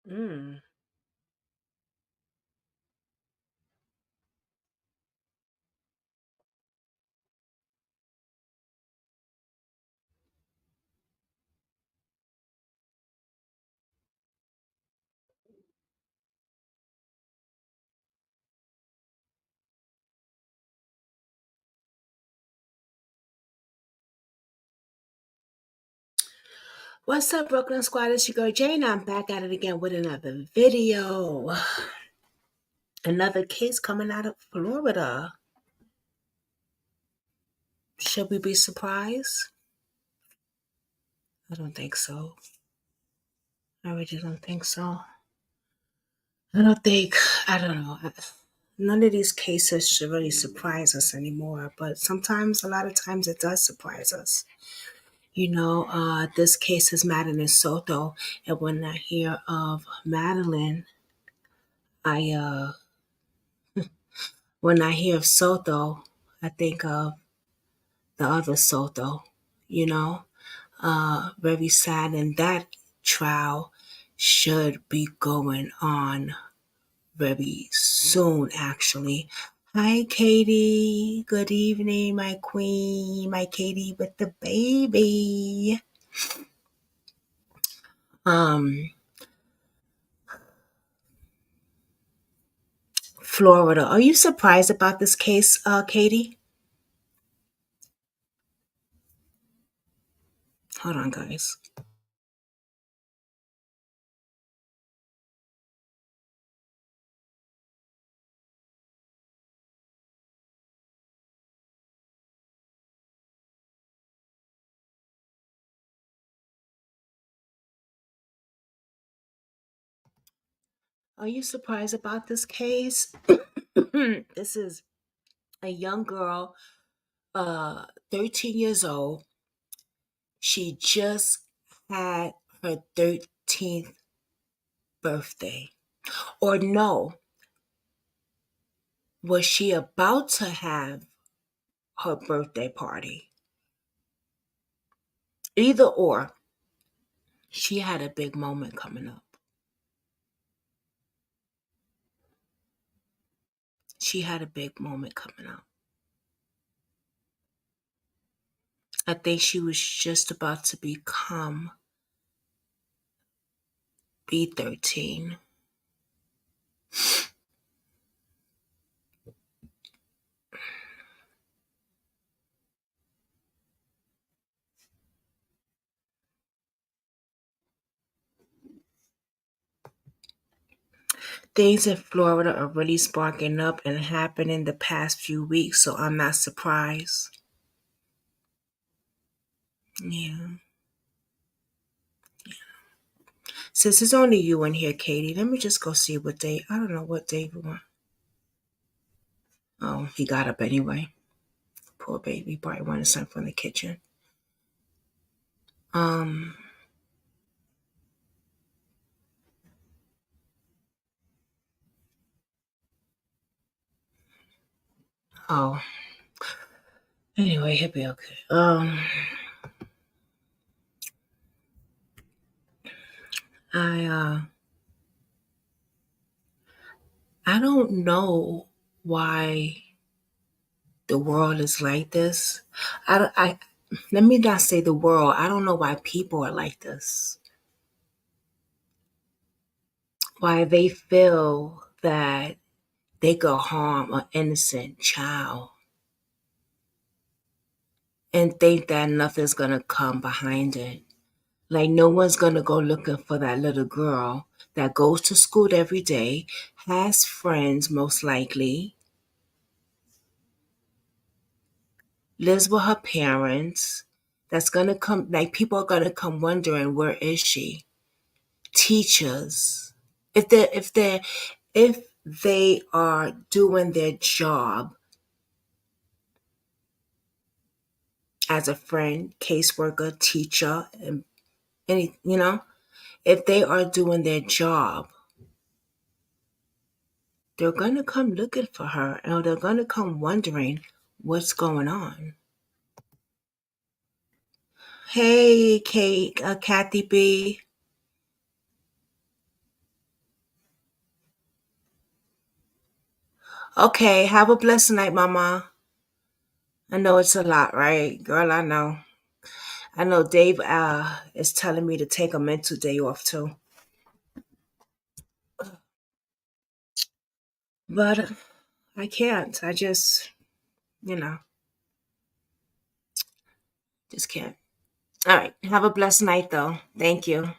Mm. What's up, Brooklyn Squad? It's your girl Jane. I'm back at it again with another video. Another case coming out of Florida. Should we be surprised? I don't think so. I really don't think so. I don't think, I don't know. None of these cases should really surprise us anymore, but sometimes, a lot of times, it does surprise us. This case is Madeline Soto, and when I hear of Madeline, I when I hear of Soto, I think of the other Soto, you know. Very sad, and that trial should be going on very soon, actually. Hi, Katie. Good evening, my queen, my Katie with the baby. Um, Florida. Are you surprised about this case, Katie? Hold on, guys. Are you surprised about this case? This is a young girl, 13 years old. She just had her 13th birthday. Or no, was she about to have her birthday party? Either or, she had a big moment coming up. She had a big moment coming up. I think she was just about to be 13. Things in Florida are really sparking up and happened in the past few weeks, so I'm not surprised. Yeah. Since it's only you in here, Katie, let me just go see what day. I don't know what day we want. Oh, he got up anyway. Poor baby. Probably wanted something from the kitchen. Um. Oh. Anyway, he'll be okay. I I don't know why the world is like this. I let me not say the world. I don't know why people are like this. Why they feel that they could harm an innocent child and think that nothing's gonna come behind it. Like no one's gonna go looking for that little girl that goes to school every day, has friends most likely, lives with her parents. That's gonna come like people are gonna come wondering where is she? Teachers. If they are doing their job as a friend, caseworker, teacher, and if they are doing their job, they're gonna come looking for her, and they're gonna come wondering what's going on. Hey, Kate, Kathy B. Okay, have a blessed night, Mama. I know it's a lot, right? Girl, I know. I know Dave is telling me to take a mental day off too. But I can't. I just, you know, just can't. All right. Have a blessed night, though. Thank you.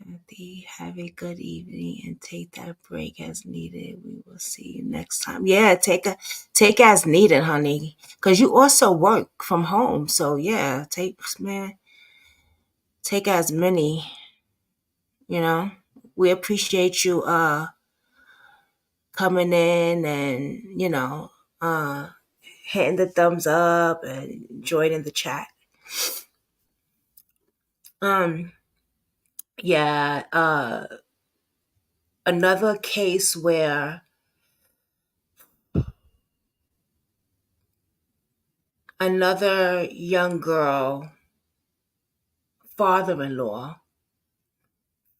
Kathy, have a good evening and take that break as needed. We will see you next time. Yeah, take as needed, honey. Cause you also work from home. So yeah, take as many, you know. We appreciate you coming in and, uh hitting the thumbs up and joining the chat. Um yeah, another case where another young girl father-in-law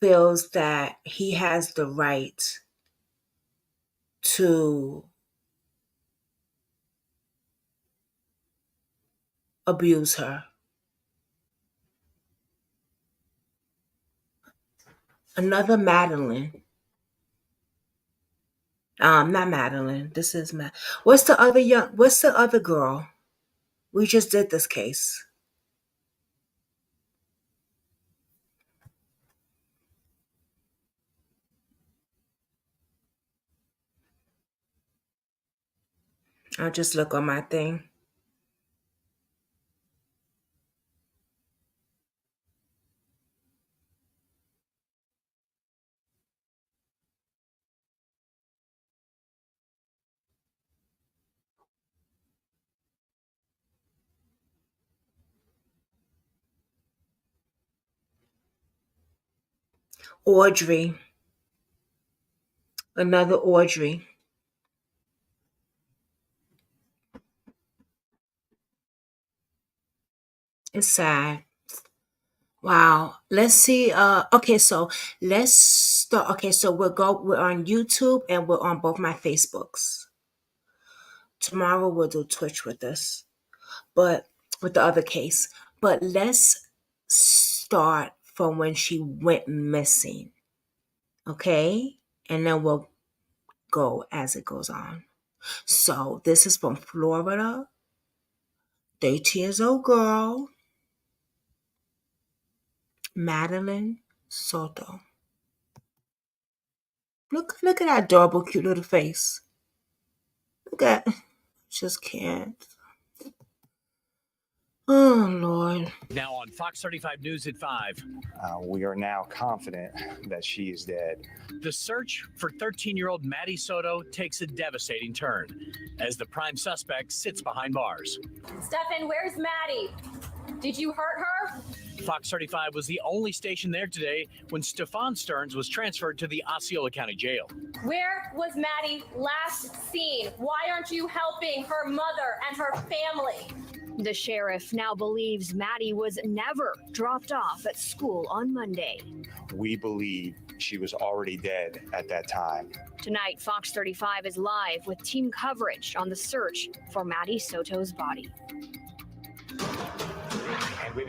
feels that he has the right to abuse her. Another Madeline. Not Madeline. This is what's the other girl? We just did this case. I'll just look on my thing. Audrey. Another Audrey. It's sad. Wow. Let's see. Okay, so let's start. Okay, so we're on YouTube and we're on both my Facebooks. Tomorrow we'll do Twitch with this, but with the other case. But let's start from when she went missing. Okay? And then we'll go as it goes on. So this is from Florida. 30 years old girl, Madeline Soto. Look at that adorable, cute little face. Look at, just can't. Oh Lord. Now on Fox 35 News at 5. We are now confident that she is dead. The search for 13-year-old Maddie Soto takes a devastating turn as the prime suspect sits behind bars. Stefan, where's Maddie? Did you hurt her? Fox 35 was the only station there today when Stefan Stearns was transferred to the Osceola County Jail. Where was Maddie last seen? Why aren't you helping her mother and her family? The sheriff now believes Maddie was never dropped off at school on Monday. We believe she was already dead at that time. Tonight, Fox 35 is live with team coverage on the search for Maddie Soto's body.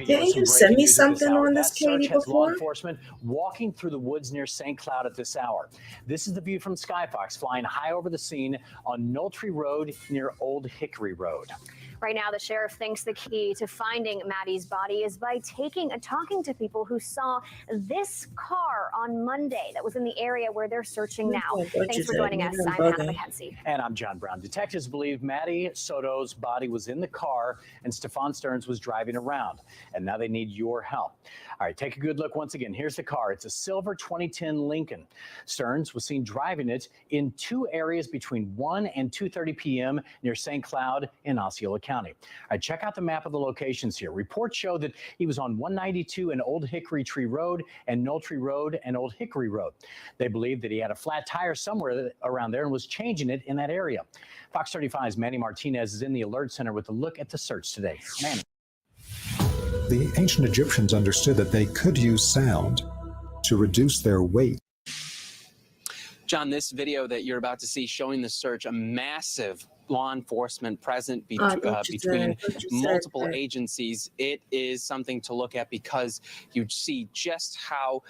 Didn't you send me something on this, Katie, Law before? enforcement walking through the woods near St. Cloud at this hour. This is the view from Skyfox, flying high over the scene on Knowltree Road near Old Hickory Road. Right now, the sheriff thinks the key to finding Maddie's body is by talking to people who saw this car on Monday that was in the area where they're searching now. Thanks for joining us. I'm Hannah McKenzie. And I'm John Brown. Detectives believe Maddie Soto's body was in the car and Stefan Stearns was driving around. And now they need your help. All right, take a good look once again. Here's the car. It's a silver 2010 Lincoln. Stearns was seen driving it in two areas between 1 and 2:30 p.m. near St. Cloud in Osceola County. All right, check out the map of the locations here. Reports show that he was on 192 and Old Hickory Tree Road and Knowltree Road and Old Hickory Road. They believe that he had a flat tire somewhere around there and was changing it in that area. Fox 35's Manny Martinez is in the alert center with a look at the search today. Manny. The ancient Egyptians understood that they could use sound to reduce their weight. John, this video that you're about to see showing the search, a massive law enforcement present between multiple agencies. It is something to look at because you see just how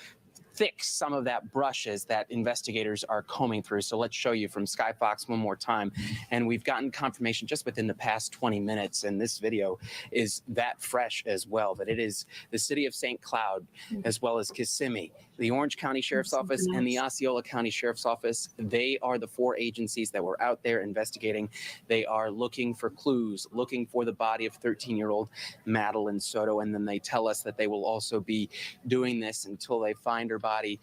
thick some of that brush is that investigators are combing through. So let's show you from Skyfox one more time. And we've gotten confirmation just within the past 20 minutes, and this video is that fresh as well, that it is the city of St. Cloud, as well as Kissimmee, the Orange County Sheriff's Office, and the Osceola County Sheriff's Office. They are the 4 agencies that were out there investigating. They are looking for clues, looking for the body of 13-year-old Madeline Soto, and then they tell us that they will also be doing this until they find her body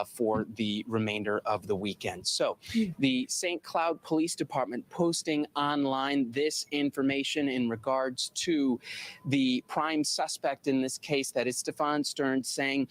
for the remainder of the weekend. So the St. Cloud Police Department posting online this information in regards to the prime suspect in this case, that is Stefan Stearns, saying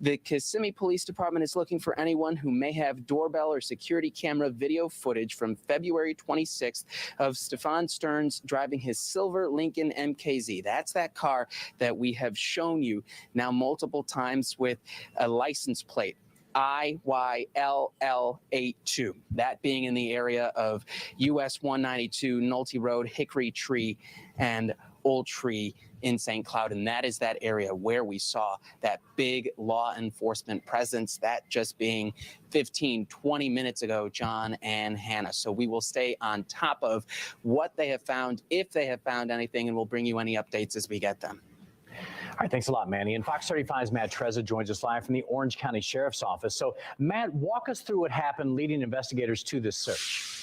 the Kissimmee Police Department is looking for anyone who may have doorbell or security camera video footage from February 26th of Stefan Stearns driving his silver Lincoln MKZ. That's that car that we have shown you now multiple times with a license plate, IYLL82, that being in the area of US 192, Nolte Road, Hickory Tree, and Old Tree in St. Cloud. And that is that area where we saw that big law enforcement presence, that just being 15, 20 minutes ago, John and Hannah. So we will stay on top of what they have found, if they have found anything, and we'll bring you any updates as we get them. All right, thanks a lot, Manny. And Fox 35's Matt Trezza joins us live from the Orange County Sheriff's Office. So, Matt, walk us through what happened leading investigators to this search.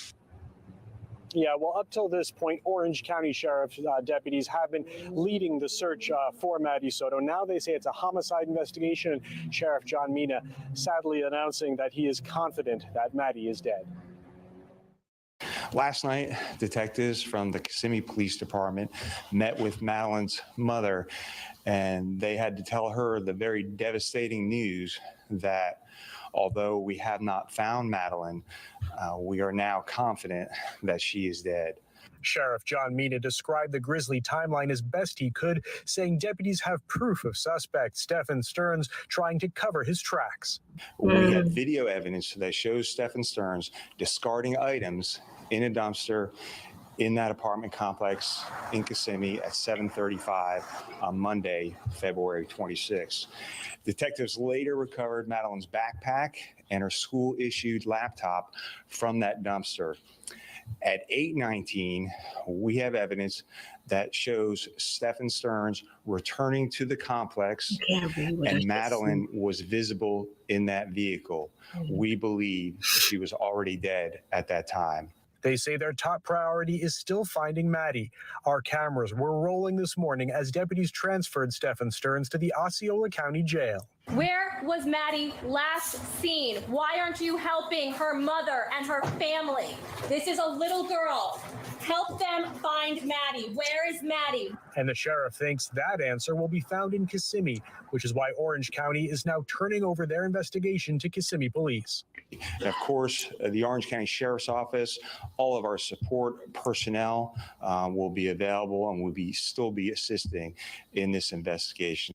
Yeah, well, up till this point, Orange County Sheriff's deputies have been leading the search for Maddie Soto. Now they say it's a homicide investigation, and Sheriff John Mina sadly announcing that he is confident that Maddie is dead. Last night, detectives from the Kissimmee Police Department met with Madeline's mother, and they had to tell her the very devastating news that although we have not found Madeline, we are now confident that she is dead. Sheriff John Mina described the grisly timeline as best he could, saying deputies have proof of suspect Stefan Stearns trying to cover his tracks. We have video evidence that shows Stefan Stearns discarding items in a dumpster in that apartment complex in Kissimmee at 7:35 on Monday, February 26. Detectives later recovered Madeline's backpack and her school-issued laptop from that dumpster. At 8:19, we have evidence that shows Stefan Stearns returning to the complex, and Madeline was visible in that vehicle. We believe she was already dead at that time. They say their top priority is still finding Maddie. Our cameras were rolling this morning as deputies transferred Stefan Stearns to the Osceola County Jail. Where was Maddie last seen? Why aren't you helping her mother and her family? This is a little girl. Help them find Maddie. Where is Maddie? And the sheriff thinks that answer will be found in Kissimmee, which is why Orange County is now turning over their investigation to Kissimmee Police. And of course, the Orange County Sheriff's Office, all of our support personnel will be available and will still be assisting in this investigation.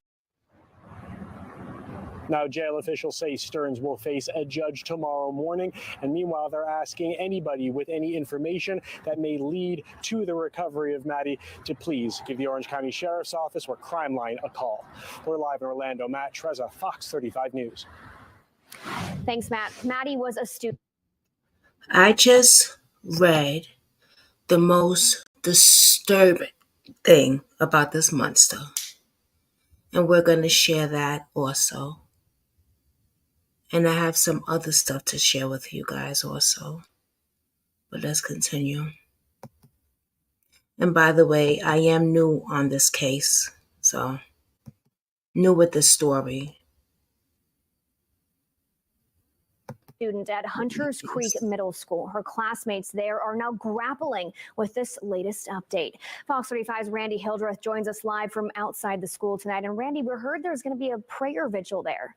Now, jail officials say Stearns will face a judge tomorrow morning, and meanwhile, they're asking anybody with any information that may lead to the recovery of Maddie to please give the Orange County Sheriff's Office or Crime Line a call. We're live in Orlando. Matt Trezza, Fox 35 News. Thanks, Matt. Maddie was a student. I just read the most disturbing thing about this monster, and we're going to share that also. And I have some other stuff to share with you guys also. But let's continue. And by the way, I am new on this case. So, new with the story. Student at Hunters Creek Middle School. Her classmates there are now grappling with this latest update. Fox 35's Randy Hildreth joins us live from outside the school tonight. And Randy, we heard there's going to be a prayer vigil there.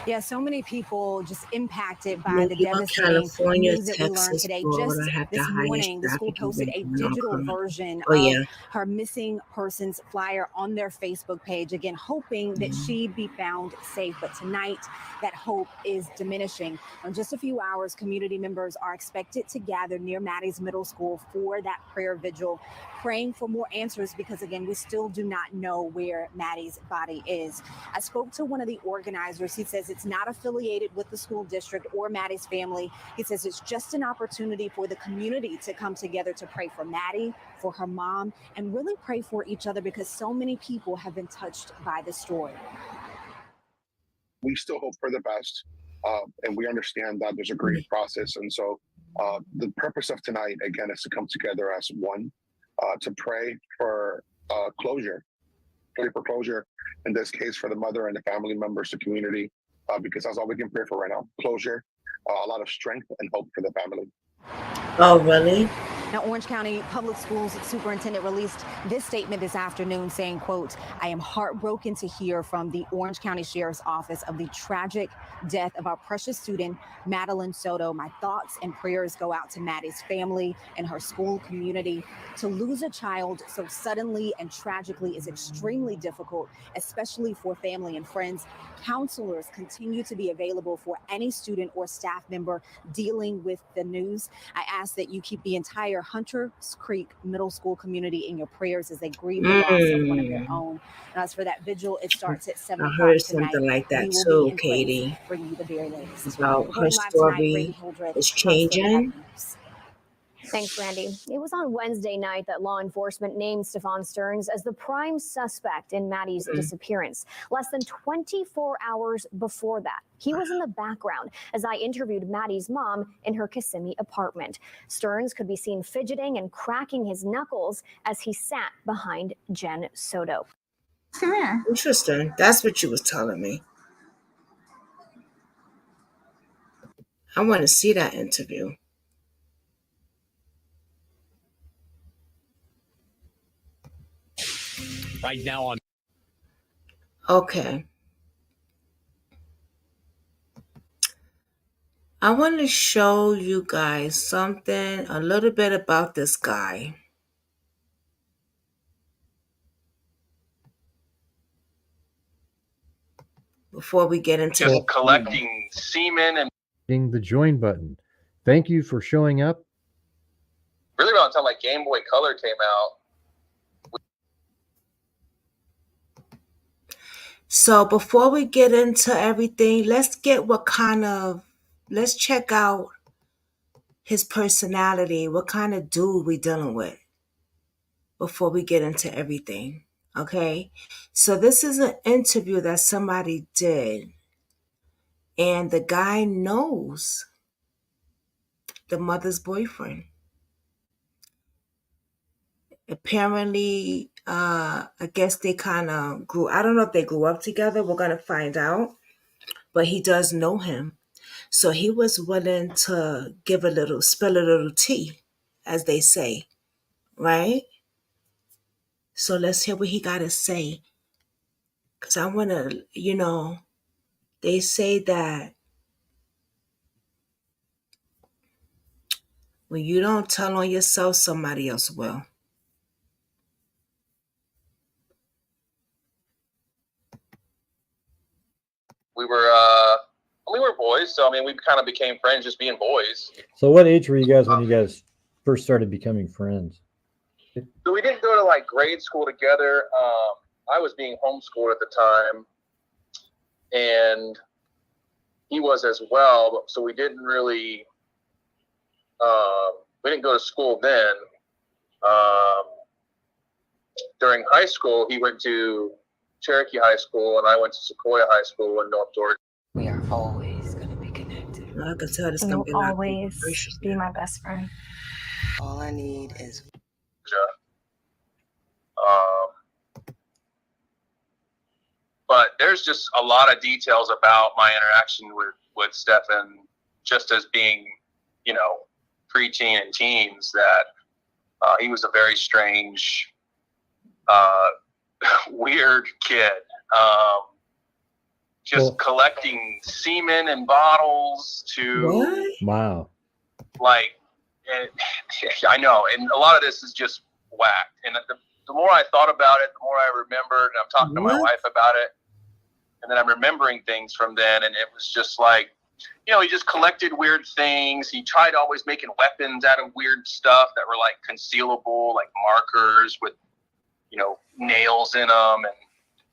Yeah, so many people just impacted by New the York, devastating California, news that we learned Texas, today. Florida Just have the this highest morning, the school trafficking posted rate a going on digital currently. version Oh of yeah. her missing persons flyer on their Facebook page, again, hoping that she be found safe. But tonight, that hope is diminishing. In just a few hours, community members are expected to gather near Maddie's middle school for that prayer vigil, praying for more answers because, again, we still do not know where Maddie's body is. I spoke to one of the organizers. He says it's not affiliated with the school district or Maddie's family. He says it's just an opportunity for the community to come together to pray for Maddie, for her mom, and really pray for each other because so many people have been touched by this story. We still hope for the best, and we understand that there's a grief process. And so the purpose of tonight, again, is to come together as one, to pray for closure. Pray for closure, in this case, for the mother and the family members, the community, because that's all we can pray for right now. Closure, a lot of strength and hope for the family. Oh, really? Now, Orange County Public Schools Superintendent released this statement this afternoon saying, quote, I am heartbroken to hear from the Orange County Sheriff's Office of the tragic death of our precious student, Madeline Soto. My thoughts and prayers go out to Maddie's family and her school community. To lose a child so suddenly and tragically is extremely difficult, especially for family and friends. Counselors continue to be available for any student or staff member dealing with the news. I ask that you keep the entire Hunters Creek Middle School community in your prayers as they grieve the loss of one of their own. And as for that vigil, it starts at 7 I o'clock heard tonight. something like that We will too, be in Katie, place, bringing you the very latest. about her Reporting live tonight, Brady story Hildreth, is Plus 35 changing. News. Thanks, Randy. It was on Wednesday night that law enforcement named Stephon Stearns as the prime suspect in Maddie's disappearance. Less than 24 hours before that, he was in the background as I interviewed Maddie's mom in her Kissimmee apartment. Stearns could be seen fidgeting and cracking his knuckles as he sat behind Jen Soto. Come here. Interesting. That's what you was telling me. I want to see that interview. Right now on. Okay. I want to show you guys something, a little bit about this guy. Before we get into just collecting semen and hitting the join button. Thank you for showing up. really around the time like Game Boy Color came out. So before we get into everything, let's check out his personality. What kind of dude we dealing with before we get into everything. Okay. So this is an interview that somebody did. And the guy knows the mother's boyfriend. Apparently, I guess they kind of I don't know if they grew up together. We're going to find out. But he does know him. So he was willing to spill a little tea, as they say. Right? So let's hear what he got to say. Because I want to, they say that when you don't tell on yourself, somebody else will. We were boys, so I mean, we kind of became friends just being boys. So what age were you guys when you guys first started becoming friends? So we didn't go to like grade school together. I was being homeschooled at the time, and he was as well. So we didn't really, we didn't go to school then. During high school, he went to Cherokee High School, and I went to Sequoia High School in North Georgia. We are always going to be connected. I can tell this And going you'll to be a lot of always gracious be now. my best friend. All I need is. But there's just a lot of details about my interaction with Stefan, just as being, preteen and teens, that he was a very strange, weird kid. just collecting semen and bottles to What? Wow. like, and, I know, and a lot of this is just whacked. And the more I thought about it, the more I remembered, and I'm talking to my wife about it, and then I'm remembering things from then, and it was just like, you know, he just collected weird things. He tried always making weapons out of weird stuff that were like concealable, like markers with, you know, nails in them, and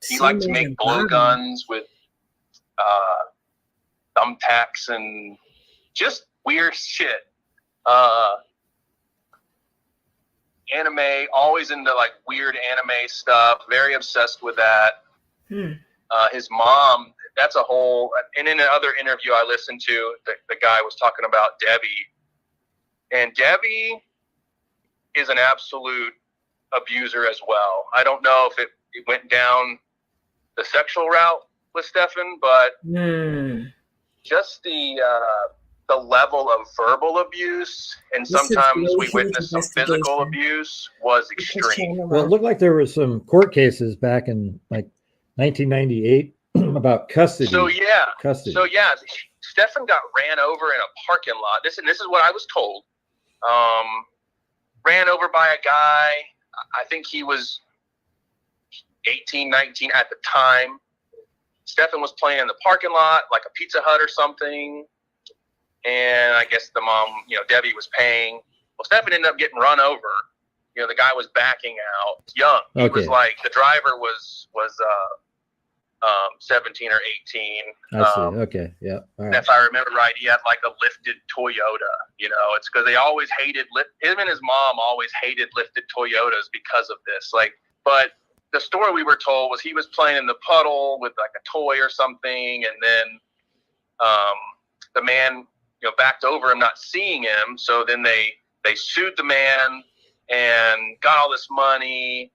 he liked to make blowguns with thumbtacks and just weird shit. Anime, always into like weird anime stuff, very obsessed with that. His mom, that's a whole, and in another interview I listened to, the guy was talking about Debbie, and Debbie is an absolute abuser as well. I don't know if it went down the sexual route with Stefan, but just the level of verbal abuse, and sometimes we witnessed some physical abuse, was extreme. Well, it looked like there was some court cases back in like 1998 about custody. So yeah, Stefan got ran over in a parking lot. This is what I was told. Ran over by a guy. I think he was 18, 19 at the time. Stefan was playing in the parking lot, like a Pizza Hut or something. And I guess the mom, you know, Debbie was paying. Well, Stefan ended up getting run over. You know, the guy was backing out young. He was like, the driver was 17 or 18. I see. Okay. Yeah. All right. If I remember right, he had like a lifted Toyota. You know, it's because they always hated, him and his mom always hated lifted Toyotas because of this. Like, but the story we were told was he was playing in the puddle with like a toy or something, and then the man, you know, backed over him, not seeing him. So then they sued the man and got all this money.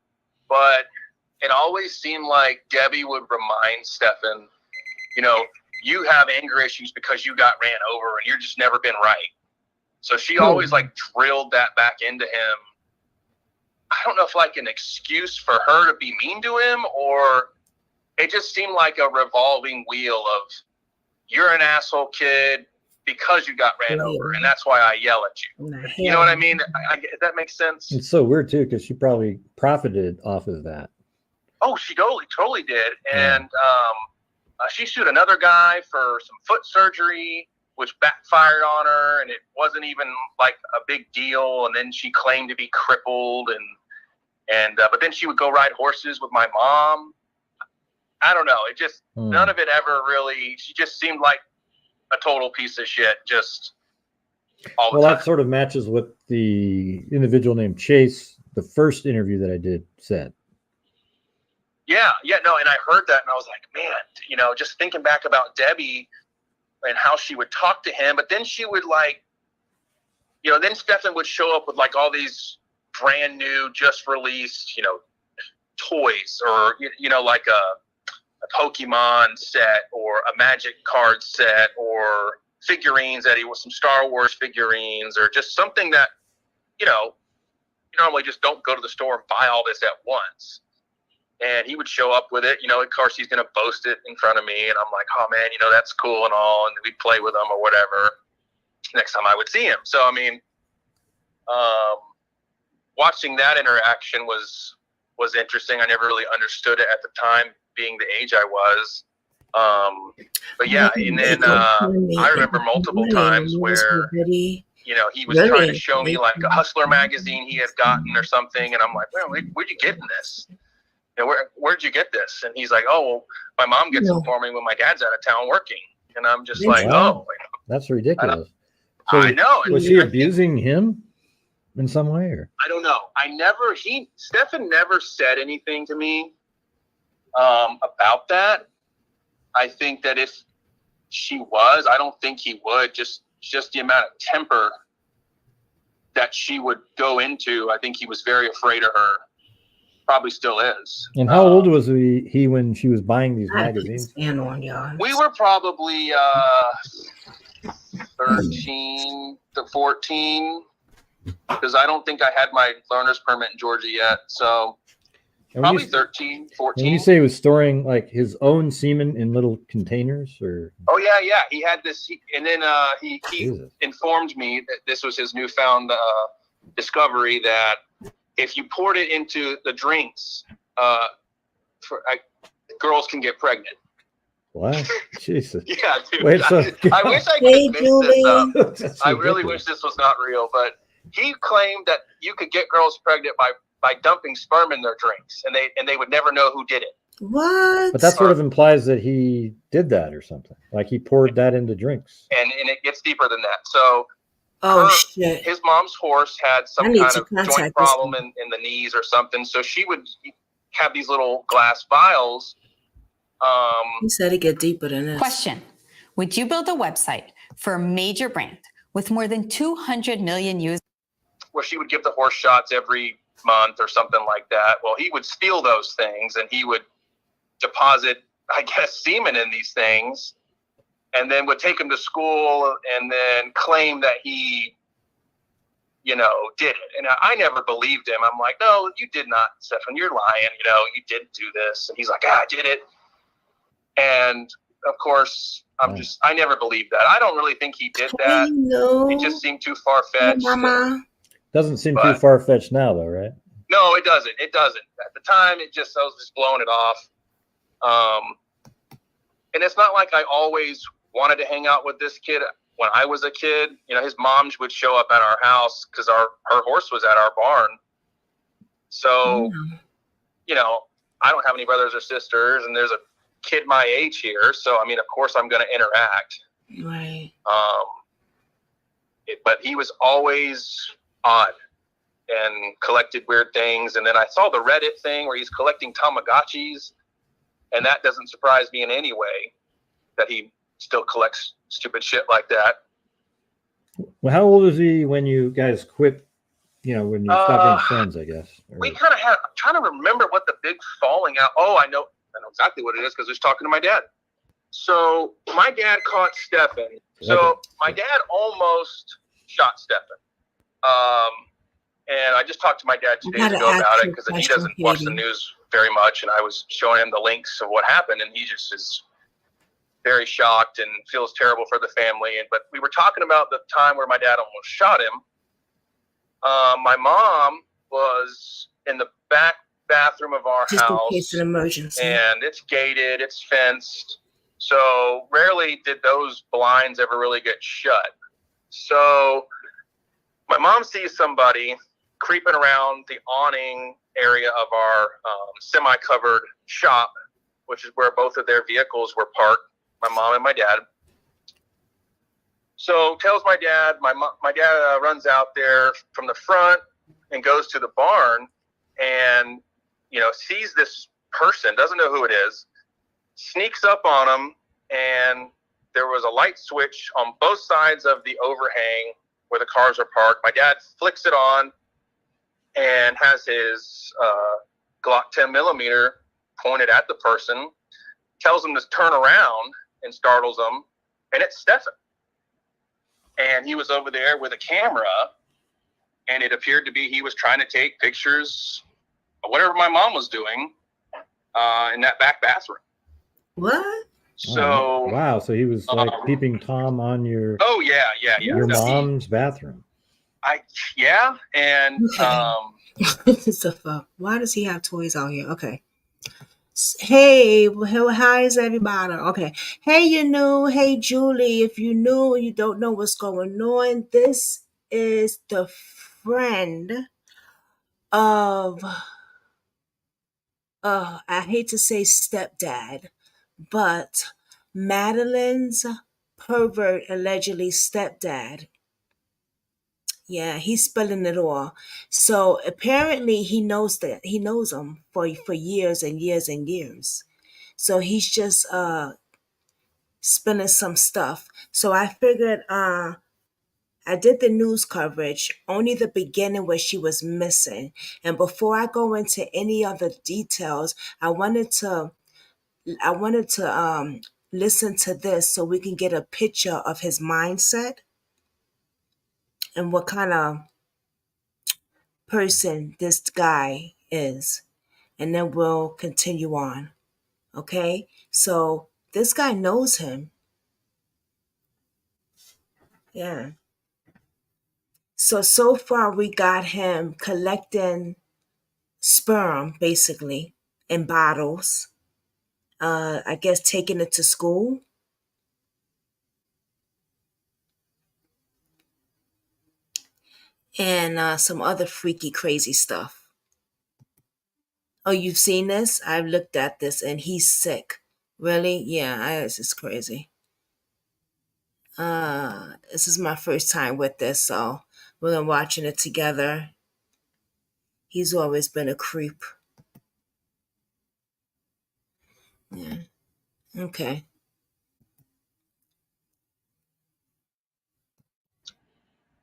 But it always seemed like Debbie would remind Stefan, you know, you have anger issues because you got ran over and you're just never been right. So she always like drilled that back into him. I don't know if like an excuse for her to be mean to him, or it just seemed like a revolving wheel of, you're an asshole kid because you got ran over, and that's why I yell at you. You know what I mean? If that makes sense. It's so weird too, because she probably profited off of that. Oh, she totally did. And she sued another guy for some foot surgery, which backfired on her, and it wasn't even like a big deal. And then she claimed to be crippled, but then she would go ride horses with my mom. I don't know. It just, none of it ever really, she just seemed like a total piece of shit, just all the time. That sort of matches what the individual named Chase, the first interview that I did, said. Yeah, no, and I heard that, and I was like, man, you know, just thinking back about Debbie and how she would talk to him, but then she would like, you know, then Stefan would show up with like all these brand new, just released, you know, toys, or, you know, like a Pokemon set or a Magic card set or figurines that he was, some Star Wars figurines, or just something that, you know, you normally just don't go to the store and buy all this at once. And he would show up with it, you know, of course he's going to boast it in front of me. And I'm like, oh man, you know, that's cool and all. And we'd play with him or whatever next time I would see him. So, I mean, watching that interaction was interesting. I never really understood it at the time, being the age I was. But yeah, and then I remember multiple times where, you know, he was trying to show me like a Hustler magazine he had gotten or something. And I'm like, well, where'd you get this? You know, where'd you get this? And he's like, oh, well, my mom gets them for me when my dad's out of town working. And I'm just like, oh. That's ridiculous. I know. Was she abusing him in some way? Or? I don't know. Stefan never said anything to me about that. I think that if she was, I don't think he would. Just the amount of temper that she would go into. I think he was very afraid of her. Probably still is. And how old was he when she was buying these magazines? We were probably 13 to 14, because I don't think I had my learner's permit in Georgia yet. So Probably 13, 14. And when you say he was storing like his own semen in little containers, or oh yeah, he had this, and then he informed me that this was his newfound discovery that if you poured it into the drinks, girls can get pregnant. What? Jesus. Yeah, dude. Wait, so, I wish I could make this up. I really wish this was not real, but he claimed that you could get girls pregnant by dumping sperm in their drinks, and they would never know who did it. What? But that sort of implies that he did that or something. Like he poured that into drinks. And it gets deeper than that. So shit. His mom's horse had some kind of joint problem in the knees or something. So she would have these little glass vials. He said it get deeper than this. Question. Would you build a website for a major brand with more than 200 million users? Where she would give the horse shots every month or something like that. Well, he would steal those things and he would deposit, I guess, semen in these things, and then would take them to school and then claim that he, did it. And I never believed him. I'm like, no, you did not, Stefan. You're lying. You didn't do this. And he's like, I did it. And of course, I never believed that. I don't really think he did that. It just seemed too far-fetched. Doesn't seem too far-fetched now, though, right? No, it doesn't. It doesn't. At the time, I was just blowing it off. And it's not like I always wanted to hang out with this kid. When I was a kid, his mom would show up at our house because her horse was at our barn. So, I don't have any brothers or sisters, and there's a kid my age here. So, of course I'm going to interact. Right. But he was always odd and collected weird things. And then I saw the Reddit thing where he's collecting Tamagotchis. And that doesn't surprise me in any way that he still collects stupid shit like that. Well, how old was he when you guys quit, when you stopped being friends, I guess? We kind of I'm trying to remember what the big falling out. Oh, I know exactly what it is because I was talking to my dad. So my dad caught Stefan. So my dad almost shot Stefan. And I just talked to my dad 2 days ago about it because he doesn't watch the news very much. And I was showing him the links of what happened. And he just is very shocked and feels terrible for the family. But we were talking about the time where my dad almost shot him. My mom was in the back bathroom of our just house. In case of emergency. And it's gated, it's fenced. So rarely did those blinds ever really get shut. So my mom sees somebody creeping around the awning area of our semi-covered shop, which is where both of their vehicles were parked, my mom and my dad. So tells my dad, my dad runs out there from the front and goes to the barn and, sees this person, doesn't know who it is, sneaks up on him, and there was a light switch on both sides of the overhang where the cars are parked. My dad flicks it on and has his Glock 10 millimeter pointed at the person, tells him to turn around and startles him, and it's Stefan. And he was over there with a camera, and it appeared to be he was trying to take pictures of whatever my mom was doing in that back bathroom. What? So wow, so he was like peeping Tom on your your mom's bathroom. And so why does he have toys out here? Okay. Hey, how is everybody? Okay. Hey, hey, Julie, if you know you don't know what's going on, this is the friend of, I hate to say stepdad, but Madeline's pervert, allegedly stepdad. Yeah, he's spilling it all. So apparently he knows him for years and years and years. So he's just spilling some stuff. So I figured I did the news coverage, only the beginning where she was missing. And before I go into any other details, I wanted to listen to this so we can get a picture of his mindset and what kind of person this guy is. and then we'll continue on. Okay? So this guy knows him. Yeah. So far we got him collecting sperm, basically, in bottles. I guess taking it to school. And some other freaky, crazy stuff. Oh, you've seen this? I've looked at this and he's sick. Really? Yeah, this is crazy. This is my first time with this, so we're gonna watching it together. He's always been a creep. Yeah. Okay.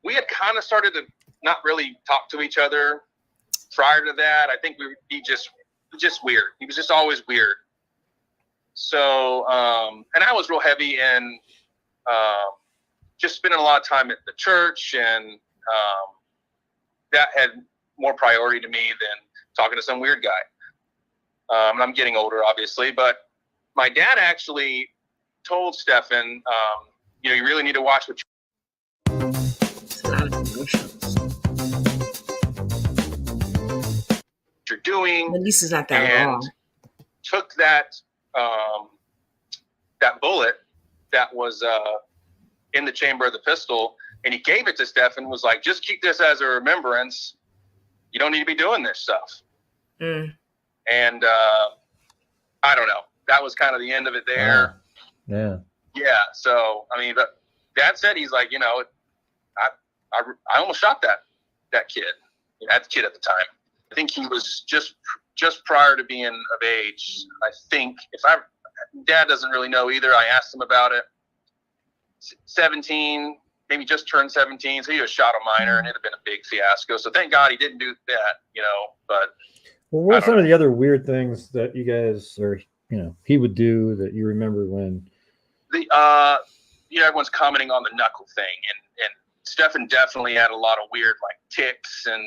We had kind of started to not really talk to each other prior to that. I think he just weird. He was just always weird. So, and I was real heavy in just spending a lot of time at the church, and that had more priority to me than talking to some weird guy. And I'm getting older, obviously, but my dad actually told Stefan, you really need to watch what you're doing. At least it's not that and long. Took that that bullet that was in the chamber of the pistol, and he gave it to Stefan. Was like, just keep this as a remembrance. You don't need to be doing this stuff. And I don't know. That was kind of the end of it there. Yeah. Yeah. So I mean, but Dad said he's like, I almost shot that kid. That kid at the time. I think he was just prior to being of age. I think Dad doesn't really know either. I asked him about it. 17, maybe just turned 17. So he was shot a minor, and it'd have been a big fiasco. So thank God he didn't do that, but. Well, what are some of the other weird things that you guys, or, he would do that you remember when? Everyone's commenting on the knuckle thing, and Stefan definitely had a lot of weird, like, tics, and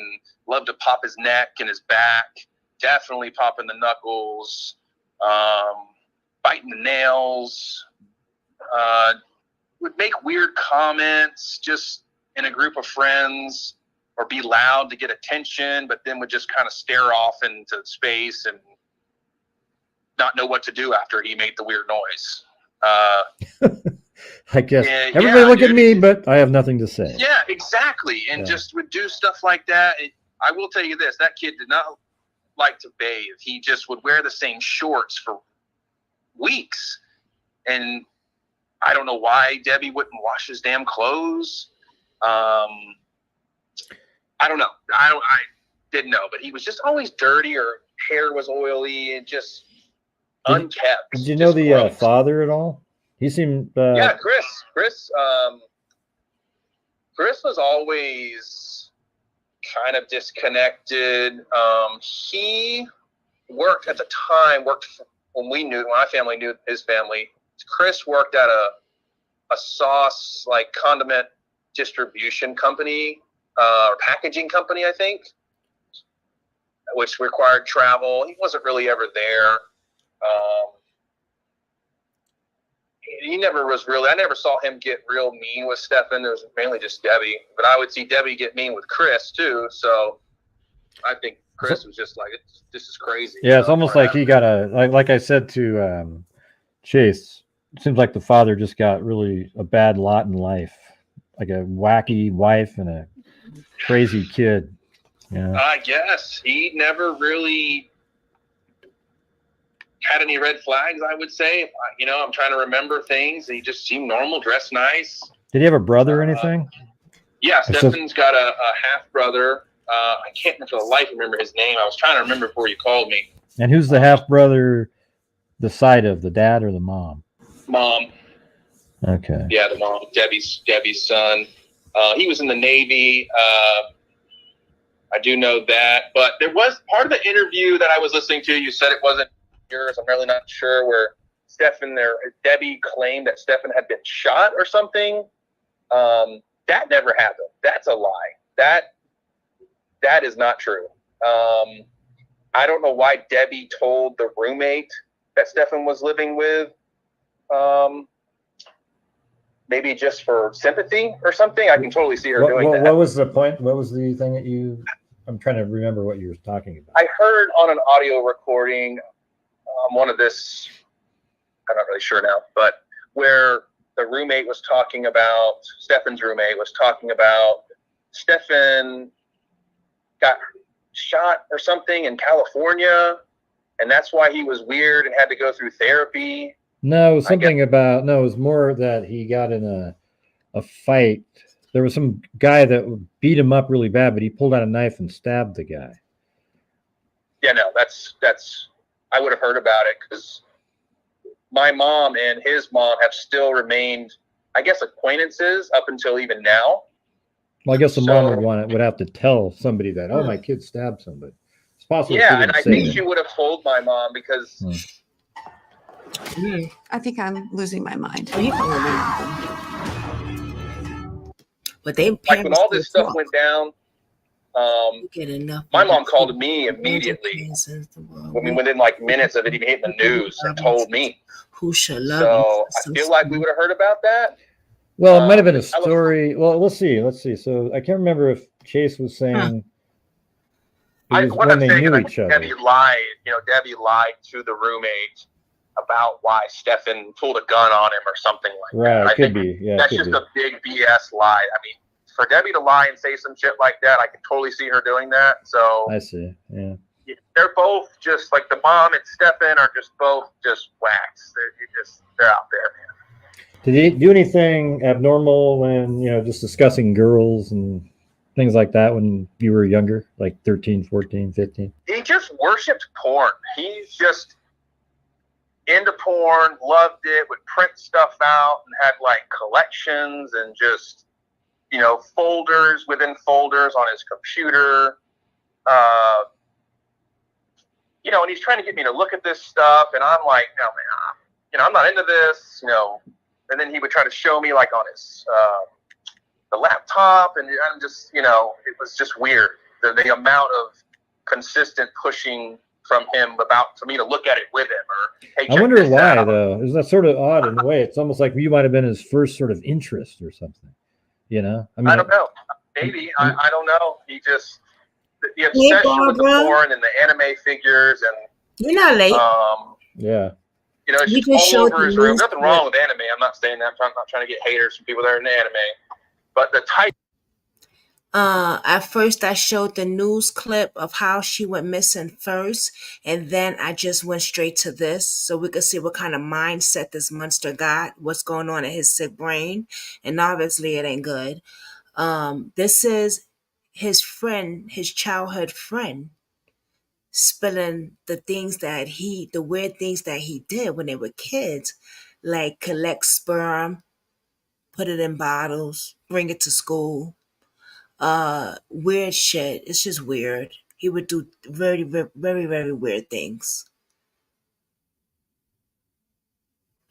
loved to pop his neck and his back. Definitely popping the knuckles, biting the nails. Would make weird comments just in a group of friends, or be loud to get attention, but then would just kind of stare off into space and not know what to do after he made the weird noise. I guess everybody look at me, but I have nothing to say. Yeah, exactly. And just would do stuff like that. I will tell you this, that kid did not like to bathe. He just would wear the same shorts for weeks. And I don't know why Debbie wouldn't wash his damn clothes. I don't know. I didn't know, but he was just always dirty, or hair was oily and just unkept. Did you know the father at all? He seemed. Yeah, Chris. Chris was always kind of disconnected. He worked at the time. When my family knew his family. Chris worked at a sauce, like, condiment distribution company, or packaging company, I think, which required travel. He wasn't really ever there. He never was really. I never saw him get real mean with Stefan. It was mainly just Debbie, but I would see Debbie get mean with Chris too. So I think Chris was just like, "This is crazy." Yeah, it's almost like he got like I said to Chase. It seems like the father just got really a bad lot in life, like a wacky wife and a crazy kid. Yeah, I guess he never really had any red flags, I would say. I'm trying to remember things. He just seemed normal, dressed nice. Did he have a brother or anything? Yeah, Stefan's got a half brother. I can't for the life remember his name. I was trying to remember before you called me. And who's the half brother? The side of the dad or the mom? Mom. Okay. Yeah, the mom. Debbie's son. He was in the Navy. I do know that. But there was part of the interview that I was listening to. You said it wasn't yours. I'm really not sure, where Debbie claimed that Stefan had been shot or something. That never happened. That's a lie. That is not true. I don't know why Debbie told the roommate that Stefan was living with. Maybe just for sympathy or something. I can totally see her doing that. What was the point? What was the thing that you? I'm trying to remember what you were talking about. I heard on an audio recording, one of this, I'm not really sure now, but where the roommate was talking about, Stefan's roommate was talking about Stefan got shot or something in California, and that's why he was weird and had to go through therapy. No, it was something about, no, it was more that he got in a fight. There was some guy that beat him up really bad, but he pulled out a knife and stabbed the guy. Yeah, no, that's I would have heard about it because my mom and his mom have still remained, I guess, acquaintances up until even now. Well, I guess the mom would have to tell somebody that, oh, my kid stabbed somebody. It's possible. Yeah, and I think she would have told my mom because. I think I'm losing my mind. But they like when all this stuff went down, my mom called me immediately. I mean, within like minutes of it even hitting the news, and told me. Who should love so I feel like we would have heard about that. Well, it might have been a story. Well, let's see. Let's see. So I can't remember if Chase was saying when they knew each other. Debbie lied. Debbie lied to the roommate about why Stefan pulled a gun on him or something like that. Right, could be. Yeah, that's just a big BS lie. I mean, for Debbie to lie and say some shit like that, I can totally see her doing that. So I see. Yeah. They're both just like the mom and Stefan are just both just whacks. They're out there, man. Did he do anything abnormal when, just discussing girls and things like that when you were younger, like 13, 14, 15? He just worshipped porn. He's just into porn, loved it, would print stuff out and had like collections and just, folders within folders on his computer. And he's trying to get me to look at this stuff. And I'm like, no, man, I'm not into this, and then he would try to show me like on his, the laptop. And I'm just, it was just weird. The amount of consistent pushing from him for me to look at it with him. Or hey, I wonder why though. Is that sort of odd in a way? It's almost like you might have been his first sort of interest or something. I mean, I don't know. Maybe I don't know. He just the obsession with the porn and the anime figures and you're not late. Yeah. It's just all over his room. Nothing wrong with anime. I'm not saying that. I'm not trying to get haters from people that are in anime. But the type. At first I showed the news clip of how she went missing first, and then I just went straight to this so we could see what kind of mindset this monster got, what's going on in his sick brain, and obviously it ain't good. This is his friend, his childhood friend, spilling the weird things that he did when they were kids, like collect sperm, put it in bottles, bring it to school. Weird shit. It's just weird. He would do very, very, very, very weird things.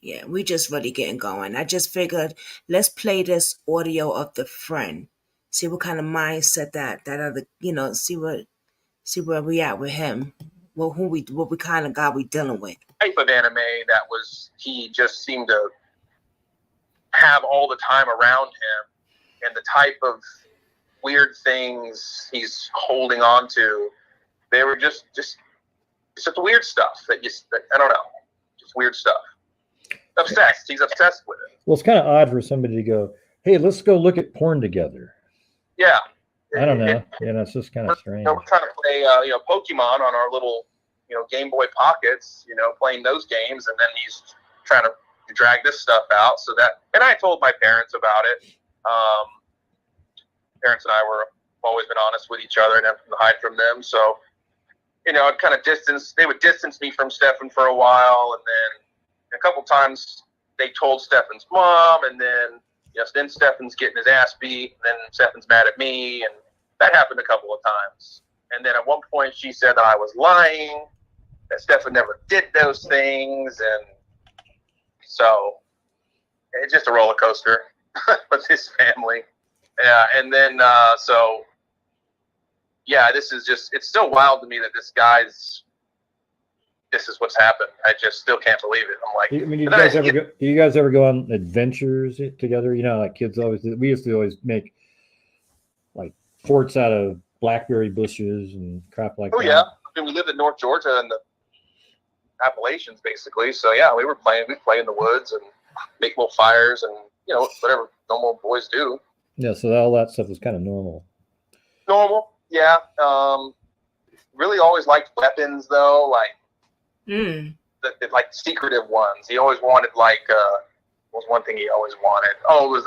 Yeah, we just really getting going. I just figured let's play this audio of the friend. See what kind of mindset that other, see where we at with him. What we kind of got we dealing with. Type of anime he just seemed to have all the time around him, and the type of weird things he's holding on to, they were just weird stuff that I don't know, just weird stuff. Obsessed. He's obsessed with it. Well, it's kind of odd for somebody to go, hey, let's go look at porn together. Yeah. I don't know. It's just kind of strange. We're trying to play, Pokemon on our little, Game Boy Pockets, playing those games, and then he's trying to drag this stuff out. And I told my parents about it. Parents and I were always been honest with each other and nothing to hide from them. So, I'd kind of they would distance me from Stefan for a while, and then a couple times they told Stefan's mom, and then then Stefan's getting his ass beat, and then Stefan's mad at me, and that happened a couple of times. And then at one point she said that I was lying, that Stefan never did those things, and so it's just a roller coaster with his family. Yeah, and then so yeah, this is just, it's still wild to me that this is what's happened. I just still can't believe it. I'm like, I mean, do you guys ever go on adventures together? You know, like kids always did. We used to always make like forts out of blackberry bushes and crap like that. Oh yeah, I mean, we lived in North Georgia and the Appalachians basically. So yeah, we play in the woods and make little fires and whatever normal boys do. Yeah, so all that stuff was kind of normal. Normal, yeah. Really always liked weapons though, like the like secretive ones. He always wanted what was one thing he always wanted? Oh, it was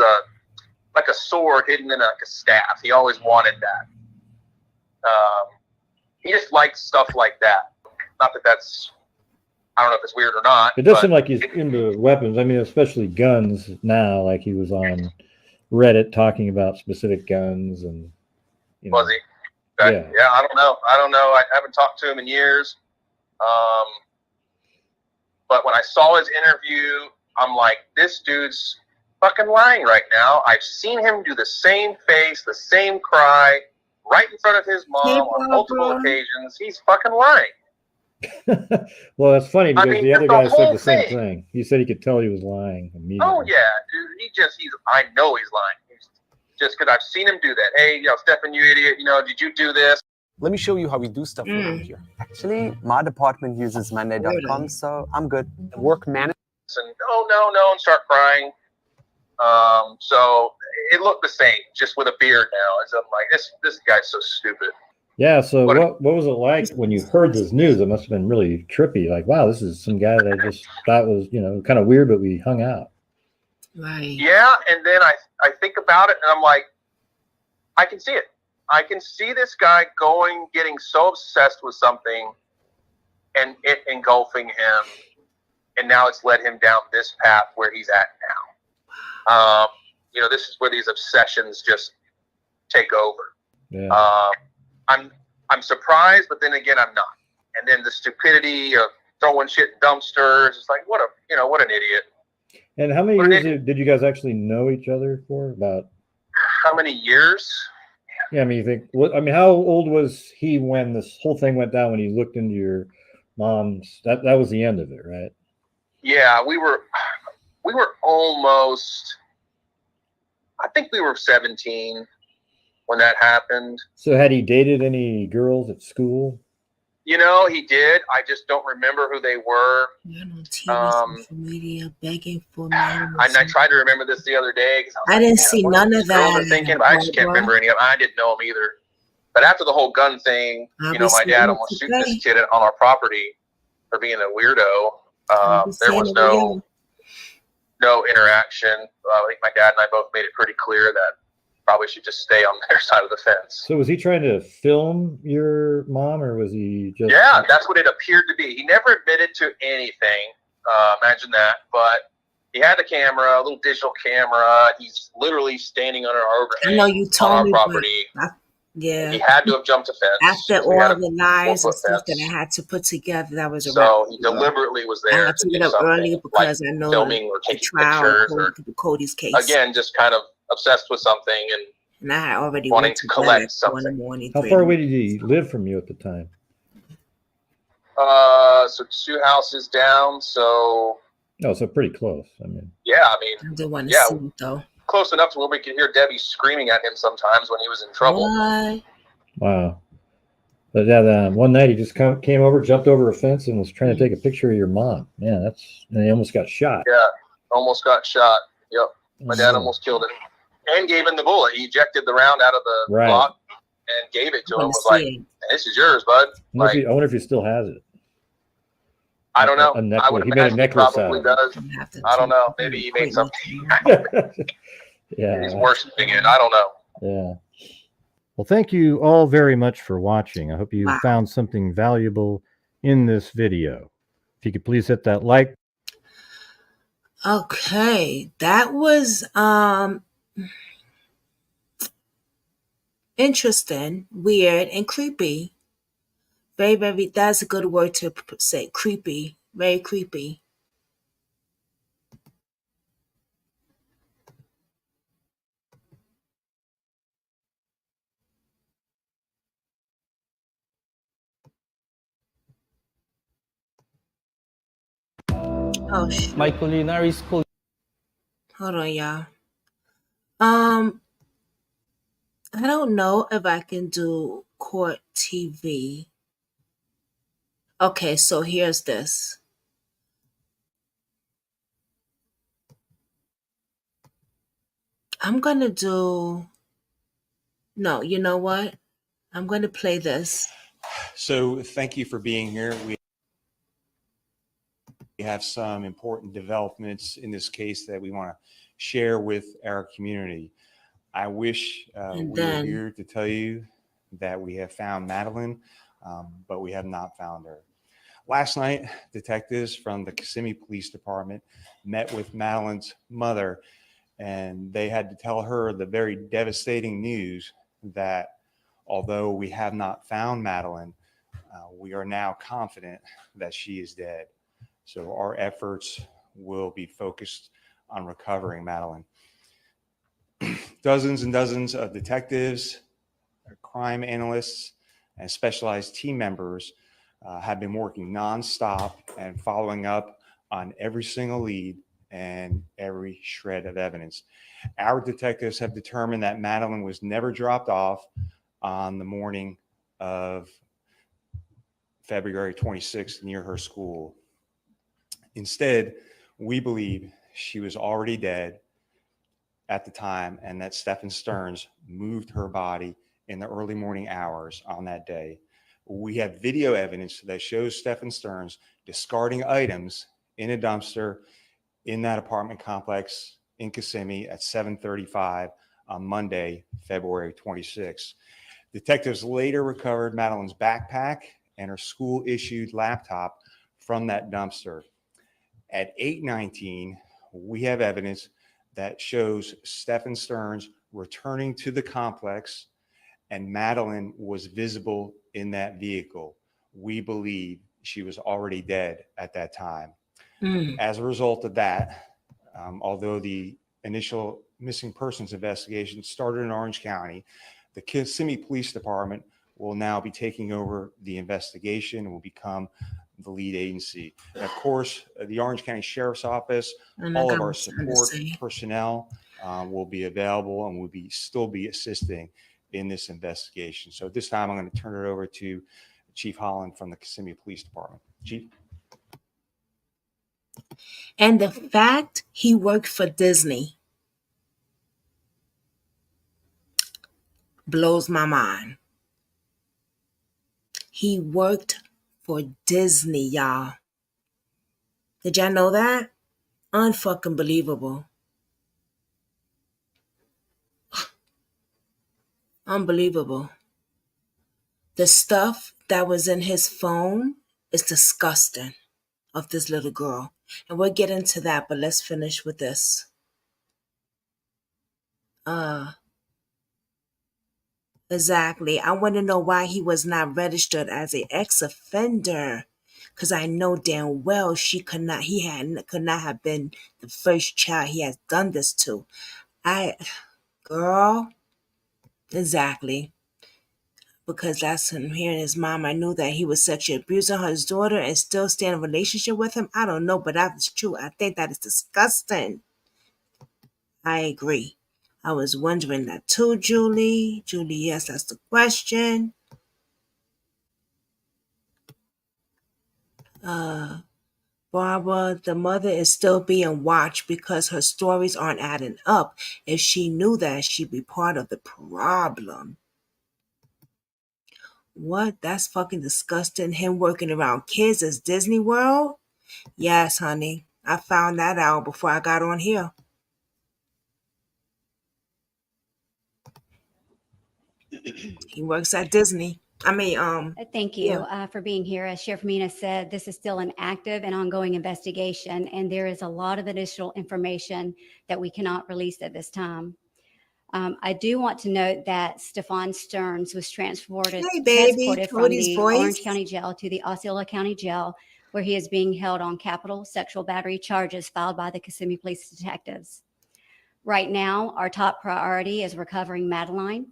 like a sword hidden in like a staff. He always wanted that. He just liked stuff like that. Not that that's, I don't know if it's weird or not. It does seem like he's into weapons. I mean, especially guns now. Like he was on Reddit talking about specific guns and. Was he? Okay. Yeah, I don't know. I haven't talked to him in years. But when I saw his interview, I'm like, this dude's fucking lying right now. I've seen him do the same face, the same cry, right in front of his mom on multiple occasions. He's fucking lying. Well, that's funny because the other guy said the same thing. He said he could tell he was lying immediately. Oh yeah, dude. I know he's lying. Just because I've seen him do that. Hey, Stefan, you idiot. Did you do this? Let me show you how we do stuff around here. Actually, my department uses Monday.com, so I'm good. Work management. And no, and start crying. So it looked the same, just with a beard now. As I'm like, this guy's so stupid. Yeah. So what was it like when you heard this news? It must have been really trippy. Like, wow, this is some guy that I just thought was, kind of weird, but we hung out. Right. Yeah, and then I think about it, and I'm like, I can see it. I can see this guy getting so obsessed with something, and it engulfing him, and now it's led him down this path where he's at now. This is where these obsessions just take over. Yeah. I'm surprised, but then again, I'm not. And then the stupidity of throwing shit in dumpsters. It's like, what an idiot. And how many years did you guys actually know each other for? About how many years? Yeah, I mean, how old was he when this whole thing went down? When he looked into your mom's, that was the end of it, right? Yeah, we were almost. I think we were 17 when that happened. So had he dated any girls at school? He did. I just don't remember who they were. Social media begging for money. I tried to remember this the other day because I didn't see none of that. Girls are thinking, but I just can't remember any of them. I didn't know them either. But after the whole gun thing, my dad almost shooting this kid on our property for being a weirdo. There was no interaction. I think my dad and I both made it pretty clear that probably should just stay on their side of the fence. So was he trying to film your mom, or was he just? Yeah, that's what it appeared to be. He never admitted to anything. Imagine that. But he had the camera, a little digital camera. He's literally standing under our overhang on our property. Yeah. He had to have jumped a fence. After all the lies and stuff that I had to put together, that was a so he deliberately was there. I had to get up early because I know filming or taking pictures or Cody's case. Again, just kind of obsessed with something and I had already wanting to collect something. In the morning, how far away did he live from you at the time? So 2 houses down. So. Oh, so pretty close. I mean. Yeah, I didn't want to see it though. Close enough to where we could hear Debbie screaming at him sometimes when he was in trouble. What? Wow. But yeah, one night he just came over, jumped over a fence, and was trying to take a picture of your mom. Yeah, and he almost got shot. Yeah, almost got shot. Yep. My dad almost killed him. And gave him the bullet. He ejected the round out of the block and gave it to him. Was like, this is yours, bud. I wonder if he still has it. I don't know. I would imagine he probably does. I don't know. Maybe he made something. Yeah. He's worshiping it. I don't know. Yeah. Well, thank you all very much for watching. I hope you found something valuable in this video. If you could please hit that like. Okay, that was interesting, weird, and creepy. Very, very, that's a good word to say, creepy, very creepy. Oh shit. My culinary school. Hold on, y'all. I don't know if I can do court TV. Okay, so here's this. I'm gonna do. No, you know what? I'm going to play this. So thank you for being here. We have some important developments in this case that we want to share with our community. I wish we were here to tell you that we have found Madeline, but we have not found her. Last night, detectives from the Kissimmee Police Department met with Madeline's mother, and they had to tell her the very devastating news that although we have not found Madeline, we are now confident that she is dead. So our efforts will be focused on recovering Madeline. Dozens and dozens of detectives, crime analysts, and specialized team members have been working nonstop and following up on every single lead and every shred of evidence. Our detectives have determined that Madeline was never dropped off on the morning of February 26th near her school. Instead, we believe she was already dead at the time and that Stephen Stearns moved her body in the early morning hours on that day. We have video evidence that shows Stephen Stearns discarding items in a dumpster in that apartment complex in Kissimmee at 7:35 on Monday, February 26th. Detectives later recovered Madeline's backpack and her school-issued laptop from that dumpster. At 8:19, we have evidence that shows Stephen Stearns returning to the complex and Madeline was visible in that vehicle. We believe she was already dead at that time. As a result of that, although the initial missing persons investigation started in Orange County, the Kissimmee Police Department will now be taking over the investigation and will become the lead agency. And of course, the Orange County Sheriff's Office, all of our support personnel will be available and will still be assisting in this investigation. So at this time, I'm going to turn it over to Chief Holland from the Kissimmee Police Department. Chief. And the fact he worked for Disney blows my mind. He worked for Disney, y'all. Did y'all know that? Unfucking believable. Unbelievable. The stuff that was in his phone is disgusting of this little girl. And we'll get into that, but let's finish with this. Exactly. I want to know why he was not registered as an ex-offender. Because I know damn well could not have been the first child he has done this to. Girl, exactly. Because that's him hearing his mom. I knew that he was sexually abusing his daughter and still stay in a relationship with him. I don't know, but that is true. I think that is disgusting. I agree. I was wondering that too, Julie. Julie, yes, that's the question. Barbara, the mother is still being watched because her stories aren't adding up. If she knew that, she'd be part of the problem. What? That's fucking disgusting. Him working around kids as Disney World? Yes, honey. I found that out before I got on here. He works at Disney. Thank you for being here. As Sheriff Mina said, this is still an active and ongoing investigation, and there is a lot of additional information that we cannot release at this time. I do want to note that Stefan Stearns was transported from the Orange County Jail to the Osceola County Jail, where he is being held on capital sexual battery charges filed by the Kissimmee Police detectives. Right now, our top priority is recovering Madeline.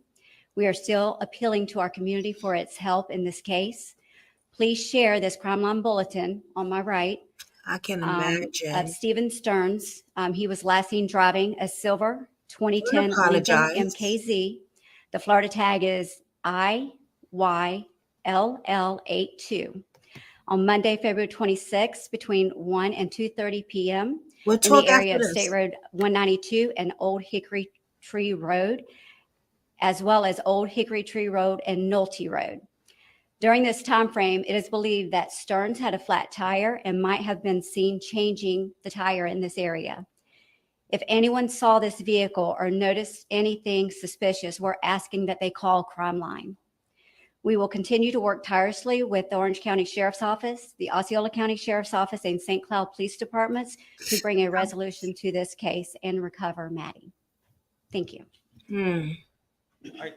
We are still appealing to our community for its help in this case. Please share this crime line bulletin on my right I can Of imagine. Steven Stearns. He was last seen driving a silver I 2010 Lincoln apologize. MKZ. The Florida tag is IYLL82. On Monday, February 26th, between 1 and 2:30 p.m. We'll in the talk area after of State this. Road 192 and Old Hickory Tree Road, as well as Old Hickory Tree Road and Nolte Road. During this time frame, it is believed that Stearns had a flat tire and might have been seen changing the tire in this area. If anyone saw this vehicle or noticed anything suspicious, we're asking that they call Crime Line. We will continue to work tirelessly with the Orange County Sheriff's Office, the Osceola County Sheriff's Office, and St. Cloud Police Departments to bring a resolution to this case and recover Maddie. Thank you. All right.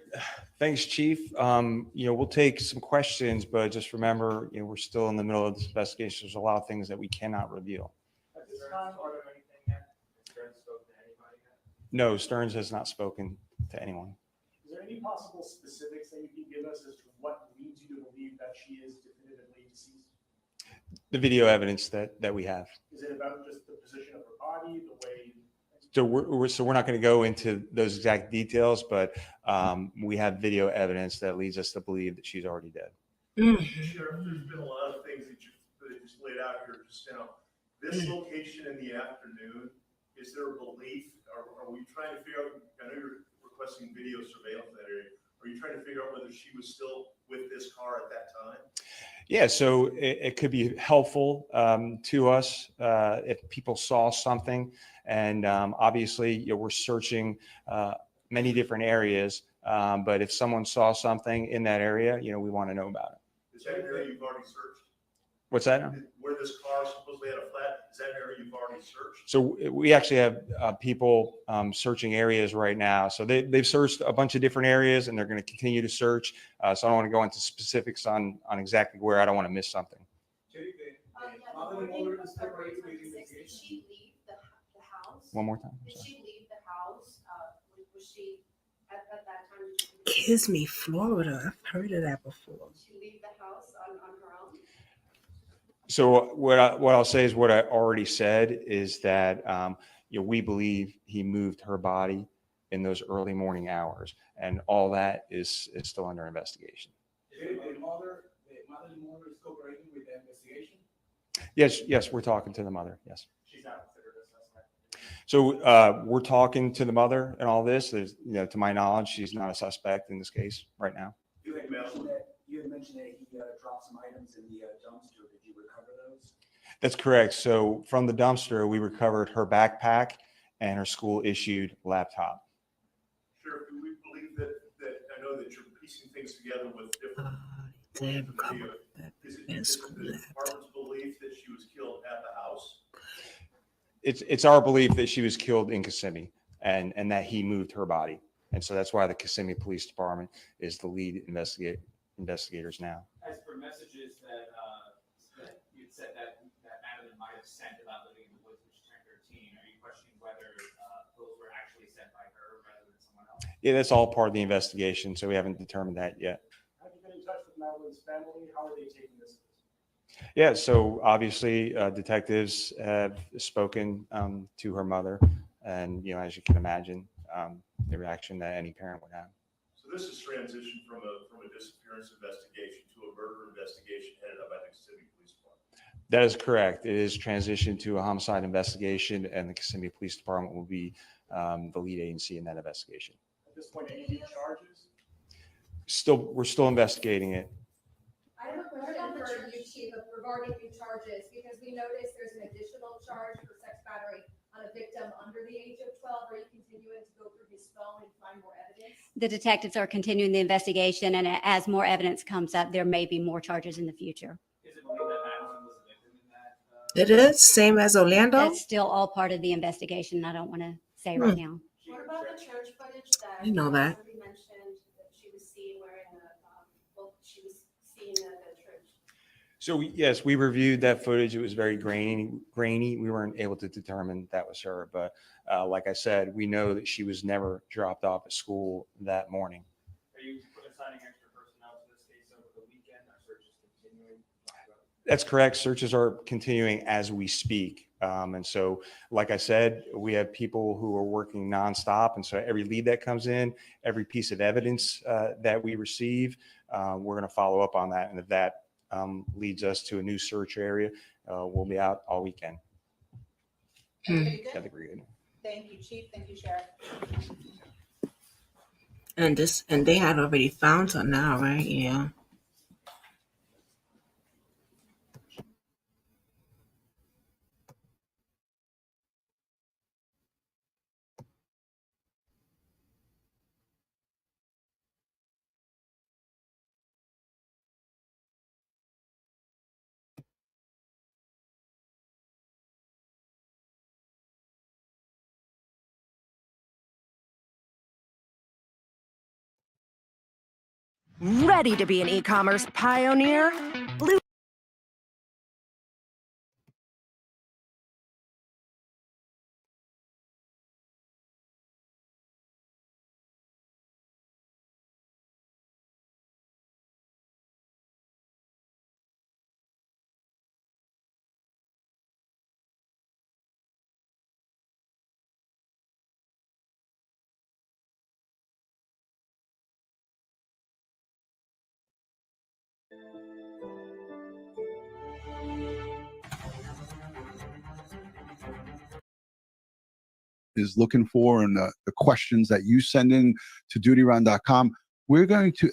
Thanks, Chief. We'll take some questions, but just remember, we're still in the middle of this investigation. There's a lot of things that we cannot reveal. At this time, are there anything yet? Has Stearns spoken to anybody yet? No, Stearns has not spoken to anyone. Is there any possible specifics that you can give us as to what leads you to believe that she is definitively deceased? The video evidence that we have. Is it about just the position of her body, the way? So we're not going to go into those exact details, but we have video evidence that leads us to believe that she's already dead. Sheriff, there's been a lot of things that you just laid out here just now. This location in the afternoon, is there a belief? Are we trying to figure out? I know you're requesting video surveillance in that area. Are you trying to figure out whether she was still with this car at that time? Yeah, so it could be helpful to us if people saw something. And obviously, we're searching many different areas. But if someone saw something in that area, we want to know about it. Is that an area you've already searched? What's that? Where this car supposedly had a flat, is that an area you've already searched? So we actually have people searching areas right now. So they've searched a bunch of different areas, and they're going to continue to search. So I don't want to go into specifics on exactly where. I don't want to miss something. One more time. Did she leave the house? Was she at that time? Kiss Me, Florida. I've heard of that before. Did she leave the house on her own? So what I'll say is what I already said is that we believe he moved her body in those early morning hours, and all that is still under investigation. Is the mother is cooperating with the investigation? Yes, we're talking to the mother. Yes. She's not considered a suspect. So we're talking to the mother and all this. There's, to my knowledge, she's not a suspect in this case right now. You had mentioned that he dropped some items in the dumpster. Did you recover those? That's correct. So from the dumpster, we recovered her backpack and her school issued laptop. Sheriff, do we believe that I know that you're piecing things together with different video. Is it the department's belief that she was killed at the house? It's our belief that she was killed in Kissimmee and that he moved her body. And so that's why the Kissimmee Police Department is the lead investigators now. As for messages that you'd said that Madeline might have sent about living in the woods when she turned 13, are you questioning whether those were actually sent by her rather than someone else? Yeah, that's all part of the investigation. So we haven't determined that yet. Have you been in touch with Madeline's family? How are they taking this? Yeah, so obviously detectives have spoken to her mother, and as you can imagine, the reaction that any parent would have. So this is transitioned from a disappearance investigation to a murder investigation headed up by the Kissimmee Police Department. That is correct. It is transitioned to a homicide investigation, and the Kissimmee Police Department will be the lead agency in that investigation. At this point, any new charges? We're still investigating it. I have a question for you, Chief, regarding new charges, because we noticed there's an additional charge for sex battery on a victim under the age of 12. Are you continuing to go through his phone and find more evidence? The detectives are continuing the investigation, and as more evidence comes up, there may be more charges in the future. Is it believed that Madeline was a victim in that? It is same as Orlando. That's still all part of the investigation. I don't want to say right now. What about the church footage that I know that. somebody mentioned that she was seen wearing she was seen at the church? So yes, we reviewed that footage. It was very grainy. We weren't able to determine that was her, but like I said, we know that she was never dropped off at school that morning. Are you assigning extra personnel to this case over the weekend? Our search is continuing. That's correct. Searches are continuing as we speak. And so, like I said, we have people who are working nonstop. And so every lead that comes in, every piece of evidence that we receive, we're going to follow up on that. And if that leads us to a new search area, we'll be out all weekend. Everybody good? I think we're good. Thank you, Chief. Thank you, Sheriff. And they had already found her now, right? Yeah. Ready to be an e-commerce pioneer? Blue is looking for, and the questions that you send in to dutyround.com, we're going to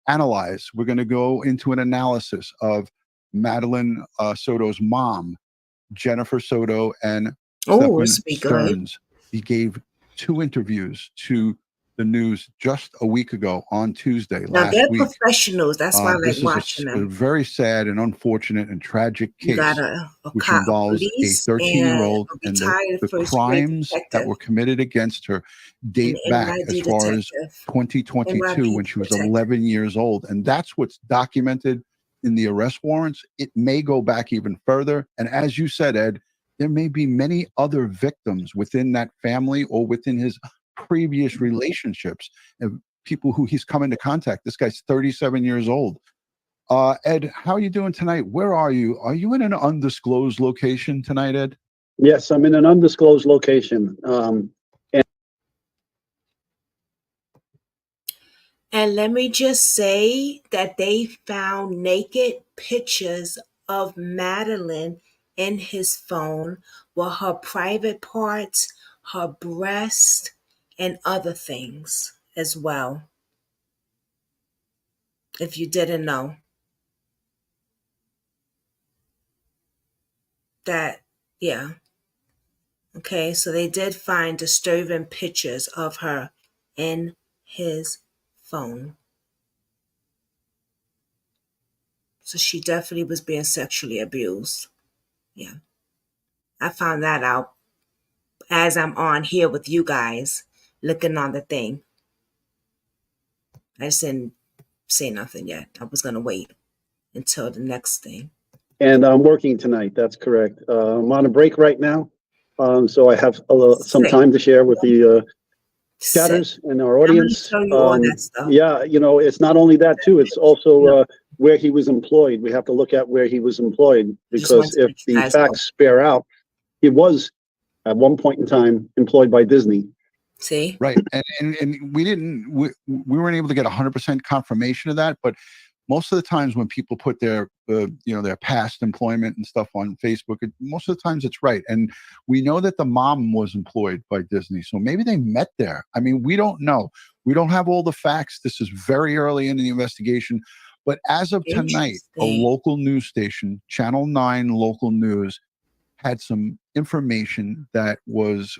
analyze. We're going to go into an analysis of Madeline Soto's mom, Jennifer Soto, and Stephen Stearns. He gave 2 interviews to the news just a week ago on Tuesday. Now they're professionals. That's why I like watching them. them. A very sad and unfortunate and tragic case, which cop, involves a 13-year-old, and the crimes that were committed against her date back as far as 2022 when she was 11 years old. And that's what's documented in the arrest warrants. It may go back even further. And as you said, Ed, there may be many other victims within that family or within his previous relationships and people who he's come into contact. This guy's 37 years old. Ed, how are you doing tonight? Where are you? Are you in an undisclosed location tonight, Ed? Yes, I'm in an undisclosed location. And let me just say that they found naked pictures of Madeline in his phone with her private parts, her breast, and other things as well. If you didn't know. That, yeah. Okay, so they did find disturbing pictures of her in his phone. So she definitely was being sexually abused. Yeah. I found that out as I'm on here with you guys looking on the thing. I just didn't say nothing yet. I was going to wait until the next thing. And I'm working tonight. That's correct. I'm on a break right now. So I have some time to share with the chatters and our audience. I'm gonna show you all that stuff. Yeah, you know, it's not only that too, it's also where he was employed. We have to look at where he was employed, because if the facts bear out, he was at one point in time employed by Disney. See? Right. And we weren't able to get 100% confirmation of that, but most of the times when people put their their past employment and stuff on Facebook, most of the times it's right. And we know that the mom was employed by Disney, so maybe they met there. I mean, we don't know. We don't have all the facts. This is very early in the investigation. But as of tonight, a local news station, Channel 9 local news, had some information that was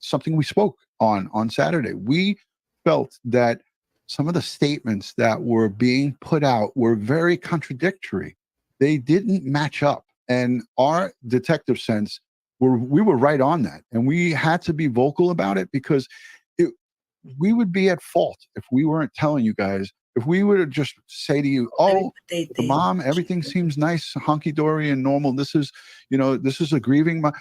something we spoke on Saturday. We felt that some of the statements that were being put out were very contradictory. They didn't match up. And our detective sense, we were right on that. And we had to be vocal about it, because we would be at fault if we weren't telling you guys. If we were to just say to you, oh, the mom, everything seems nice, hunky-dory and normal. This is a grieving mom.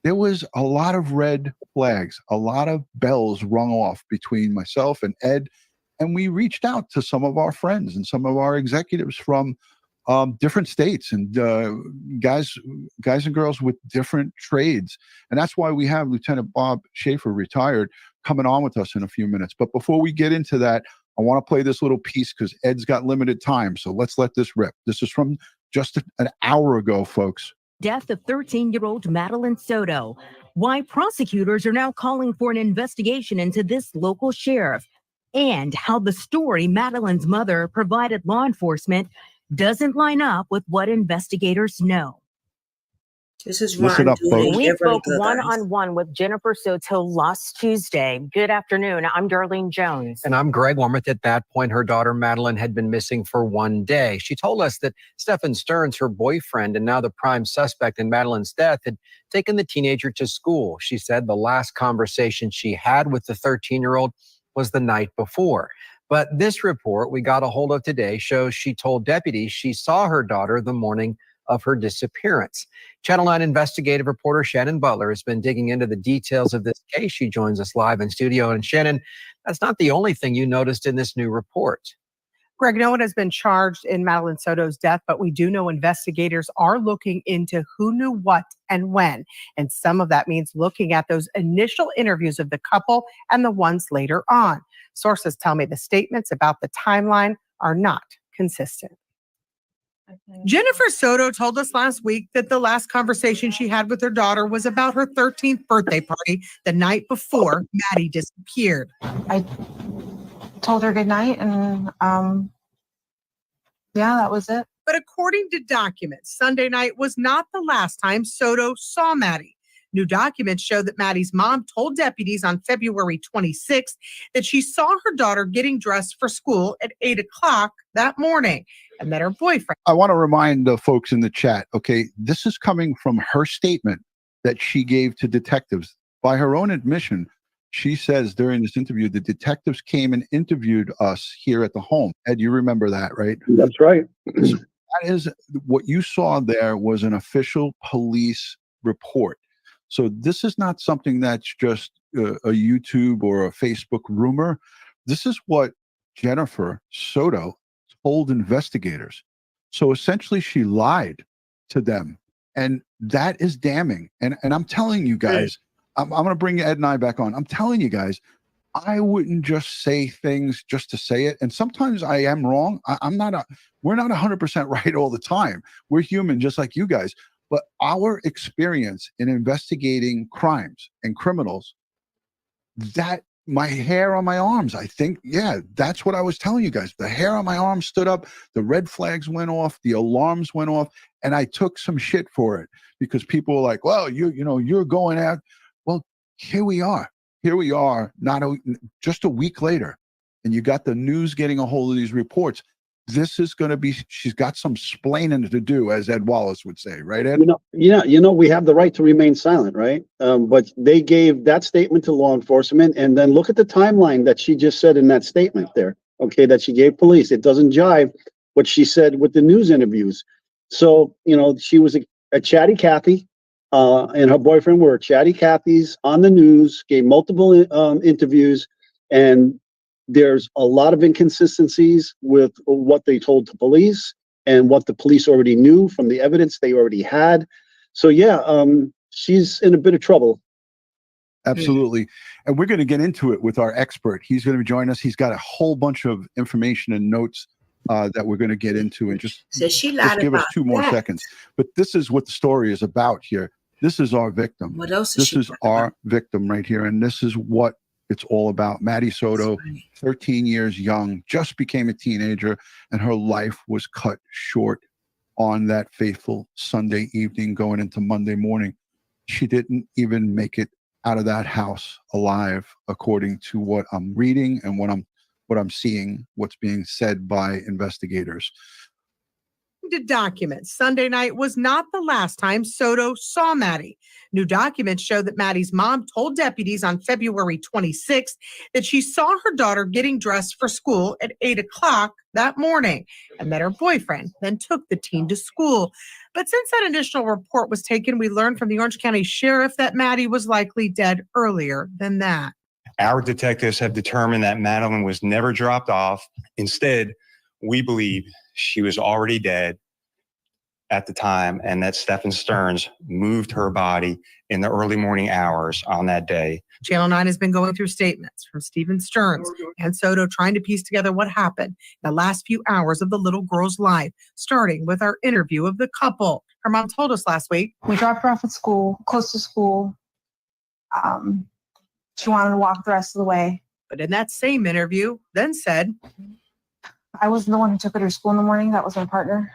There was a lot of red flags, a lot of bells rung off between myself and Ed. And we reached out to some of our friends and some of our executives from different states and guys and girls with different trades. And that's why we have Lieutenant Bob Schaefer, retired, coming on with us in a few minutes. But before we get into that, I want to play this little piece because Ed's got limited time. So let's let this rip. This is from just an hour ago, folks. Death of 13-year-old Madeline Soto. Why prosecutors are now calling for an investigation into this local sheriff, and how the story Madeline's mother provided law enforcement doesn't line up with what investigators know. This is Listen Ron up, Dooley. folks. We Get ready, spoke good guys. one-on-one with Jennifer Soto last Tuesday. Good afternoon. I'm Darlene Jones. And I'm Greg Wormuth. At that point, her daughter Madeline had been missing for 1 day. She told us that Stephen Stearns, her boyfriend and now the prime suspect in Madeline's death, had taken the teenager to school. She said the last conversation she had with the 13-year-old was the night before. But this report we got a hold of today shows she told deputies she saw her daughter the morning of her disappearance. Channel 9 investigative reporter Shannon Butler has been digging into the details of this case. She joins us live in studio. And Shannon, that's not the only thing you noticed in this new report. Greg, no one has been charged in Madeline Soto's death, but we do know investigators are looking into who knew what and when. And some of that means looking at those initial interviews of the couple and the ones later on. Sources tell me the statements about the timeline are not consistent. Jennifer Soto told us last week that the last conversation she had with her daughter was about her 13th birthday party the night before Maddie disappeared. I told her good night, and yeah, that was it. But according to documents, Sunday night was not the last time Soto saw Maddie. New documents show that Maddie's mom told deputies on February 26th that she saw her daughter getting dressed for school at 8 o'clock that morning, and that her boyfriend. I want to remind the folks in the chat, okay, this is coming from her statement that she gave to detectives. By her own admission, she says during this interview, the detectives came and interviewed us here at the home. Ed, you remember that, right? That's right. So that is what you saw there was an official police report. So this is not something that's just a YouTube or a Facebook rumor. This is what Jennifer Soto told investigators. So essentially she lied to them, and that is damning. And I'm telling you guys, I'm going to bring Ed and I back on. I'm telling you guys, I wouldn't just say things just to say it. And sometimes I am wrong. We're not 100% right all the time. We're human just like you guys. But our experience in investigating crimes and criminals, that my hair on my arms, I think, yeah, that's what I was telling you guys. The hair on my arms stood up, the red flags went off, the alarms went off, and I took some shit for it because people were like, well, you're going out. Well, here we are, just a week later, and you got the news getting a hold of these reports. This is going to be, she's got some splaining to do, as Ed Wallace would say, right, Ed? We have the right to remain silent, right? But they gave that statement to law enforcement, and then look at the timeline that she just said in that statement there, okay, that she gave police. It doesn't jive what she said with the news interviews. So, she was a chatty Cathy, and her boyfriend were chatty Cathys on the news, gave multiple interviews, and there's a lot of inconsistencies with what they told to police and what the police already knew from the evidence they already had. So yeah, she's in a bit of trouble. Absolutely. And we're going to get into it with our expert. He's going to join us. He's got a whole bunch of information and notes that we're going to get into, and just give us 2 more seconds. But this is what the story is about here. This is our victim. What else this is our victim right here. And this is what it's all about. Maddie Soto, 13 years young, just became a teenager, and her life was cut short on that fateful Sunday evening going into Monday morning. She didn't even make it out of that house alive, according to what I'm reading and what I'm seeing, what's being said by investigators. To documents, Sunday night was not the last time Soto saw Maddie. New documents show that Maddie's mom told deputies on February 26th that she saw her daughter getting dressed for school at 8 o'clock that morning, and that her boyfriend then took the teen to school. But since that initial report was taken, we learned from the Orange County Sheriff that Maddie was likely dead earlier than that. Our detectives have determined that Madeline was never dropped off. Instead, we believe she was already dead at the time, and that Stephen Stearns moved her body in the early morning hours on that day. Channel 9 has been going through statements from Stephen Stearns and Soto trying to piece together what happened in the last few hours of the little girl's life, starting with our interview of the couple. Her mom told us last week. We dropped her off at school, close to school. She wanted to walk the rest of the way. But in that same interview, then said, I wasn't the one who took her to school in the morning. That was my partner.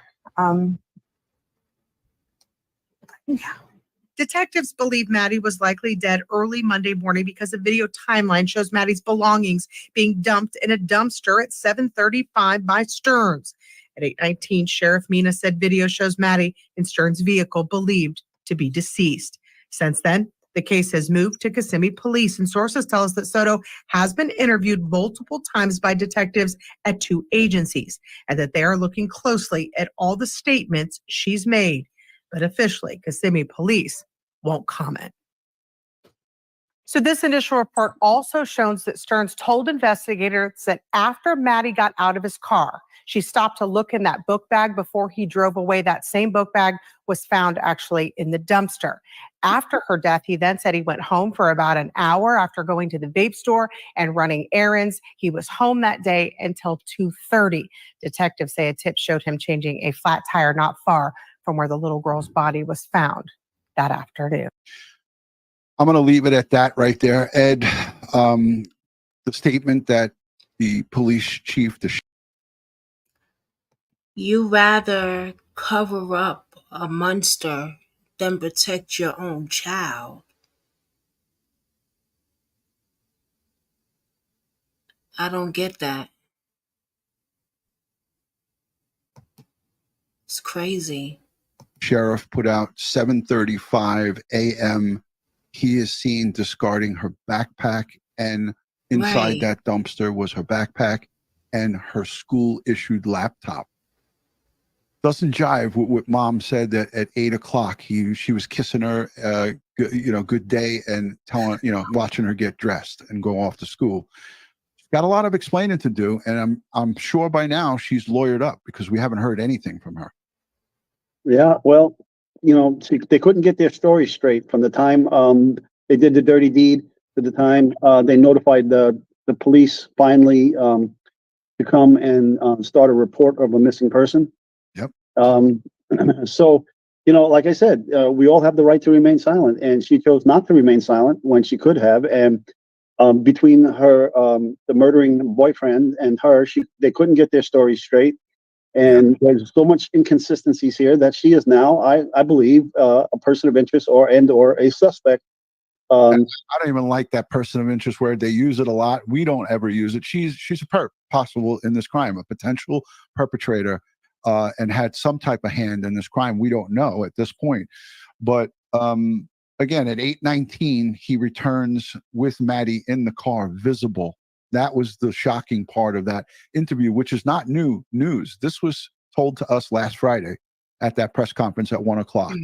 Detectives believe Maddie was likely dead early Monday morning because a video timeline shows Maddie's belongings being dumped in a dumpster at 7:35 by Stearns. At 8:19, Sheriff Mina said video shows Maddie in Stearns' vehicle believed to be deceased. Since then, the case has moved to Kissimmee Police, and sources tell us that Soto has been interviewed multiple times by detectives at 2 agencies, and that they are looking closely at all the statements she's made. But officially, Kissimmee Police won't comment. So this initial report also shows that Stearns told investigators that after Maddie got out of his car, she stopped to look in that book bag before he drove away. That same book bag was found actually in the dumpster. After her death, he then said he went home for about an hour after going to the vape store and running errands. He was home that day until 2:30. Detectives say a tip showed him changing a flat tire not far from where the little girl's body was found that afternoon. I'm going to leave it at that right there, Ed. The statement that the police chief, You rather cover up a monster than protect your own child. I don't get that. It's crazy. sheriff put out 7:35 a.m. He is seen discarding her backpack, and inside that dumpster was her backpack and her school-issued laptop. Doesn't jive with what mom said that at 8 o'clock she was kissing her, good day, and telling, watching her get dressed and go off to school. She's got a lot of explaining to do, and I'm sure by now she's lawyered up because we haven't heard anything from her. Yeah, well, they couldn't get their story straight from the time they did the dirty deed to the time they notified the police finally to come and start a report of a missing person. Yep. So, like I said, we all have the right to remain silent, and she chose not to remain silent when she could have. And between her, the murdering boyfriend and her, they couldn't get their story straight. And there's so much inconsistencies here that she is now, I believe, a person of interest or a suspect. I don't even like that person of interest word. They use it a lot. We don't ever use it. She's a perp, possible in this crime, a potential perpetrator, and had some type of hand in this crime. We don't know at this point. But again, at 8:19, he returns with Maddie in the car, visible. That was the shocking part of that interview, which is not new news. This was told to us last Friday at that press conference at 1 o'clock.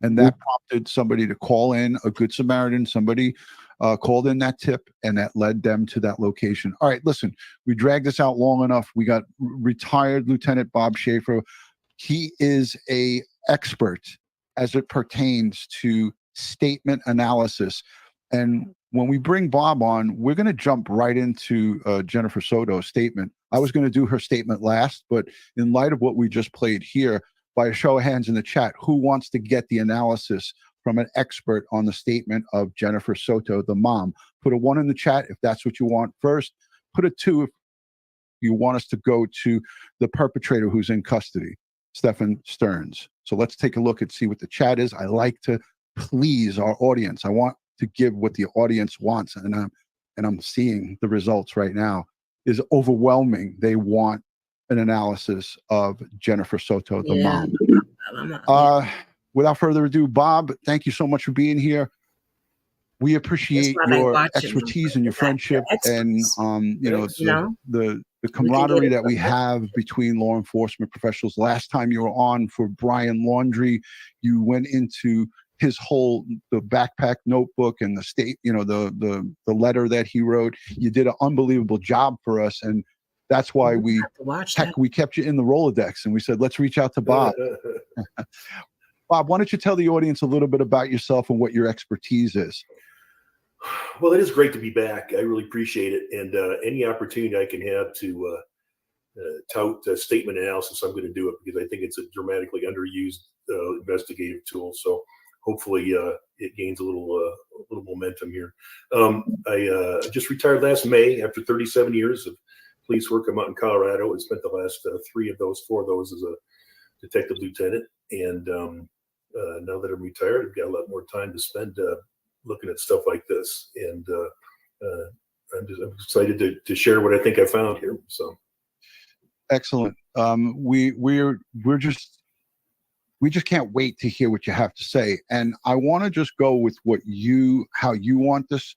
And that prompted somebody to call in, a Good Samaritan. Somebody called in that tip, and that led them to that location. All right, listen, we dragged this out long enough. We got retired Lieutenant Bob Schaefer. He is an expert as it pertains to statement analysis. And when we bring Bob on, we're going to jump right into Jennifer Soto's statement. I was going to do her statement last, but in light of what we just played here, by a show of hands in the chat, who wants to get the analysis from an expert on the statement of Jennifer Soto, the mom? Put a 1 in the chat if that's what you want first. Put a 2 if you want us to go to the perpetrator who's in custody, Stephen Stearns. So let's take a look and see what the chat is. I like to please our audience. I want to give what the audience wants, and I'm seeing the results right now is overwhelming. They want an analysis of Jennifer Soto, the mom. Without further ado, Bob, thank you so much for being here. We appreciate your expertise and your friendship, and the camaraderie that we have between law enforcement professionals. Last time you were on for Brian Laundrie, you went into his whole the backpack notebook and the state, the letter that he wrote. You did an unbelievable job for us, and that's why we kept you in the Rolodex, and we said let's reach out to Bob. Bob, why don't you tell the audience a little bit about yourself and what your expertise is? Well, it is great to be back. I really appreciate it. And any opportunity I can have to tout statement analysis, I'm going to do it because I think it's a dramatically underused investigative tool. So hopefully it gains a little momentum here. I just retired last May after 37 years of police work. I'm out in Colorado and spent the last 4 of those as a detective lieutenant. And now that I'm retired, I've got a lot more time to spend looking at stuff like this. And I'm excited to share what I think I found here. So. Excellent. We just can't wait to hear what you have to say. And I want to just go with how you want this,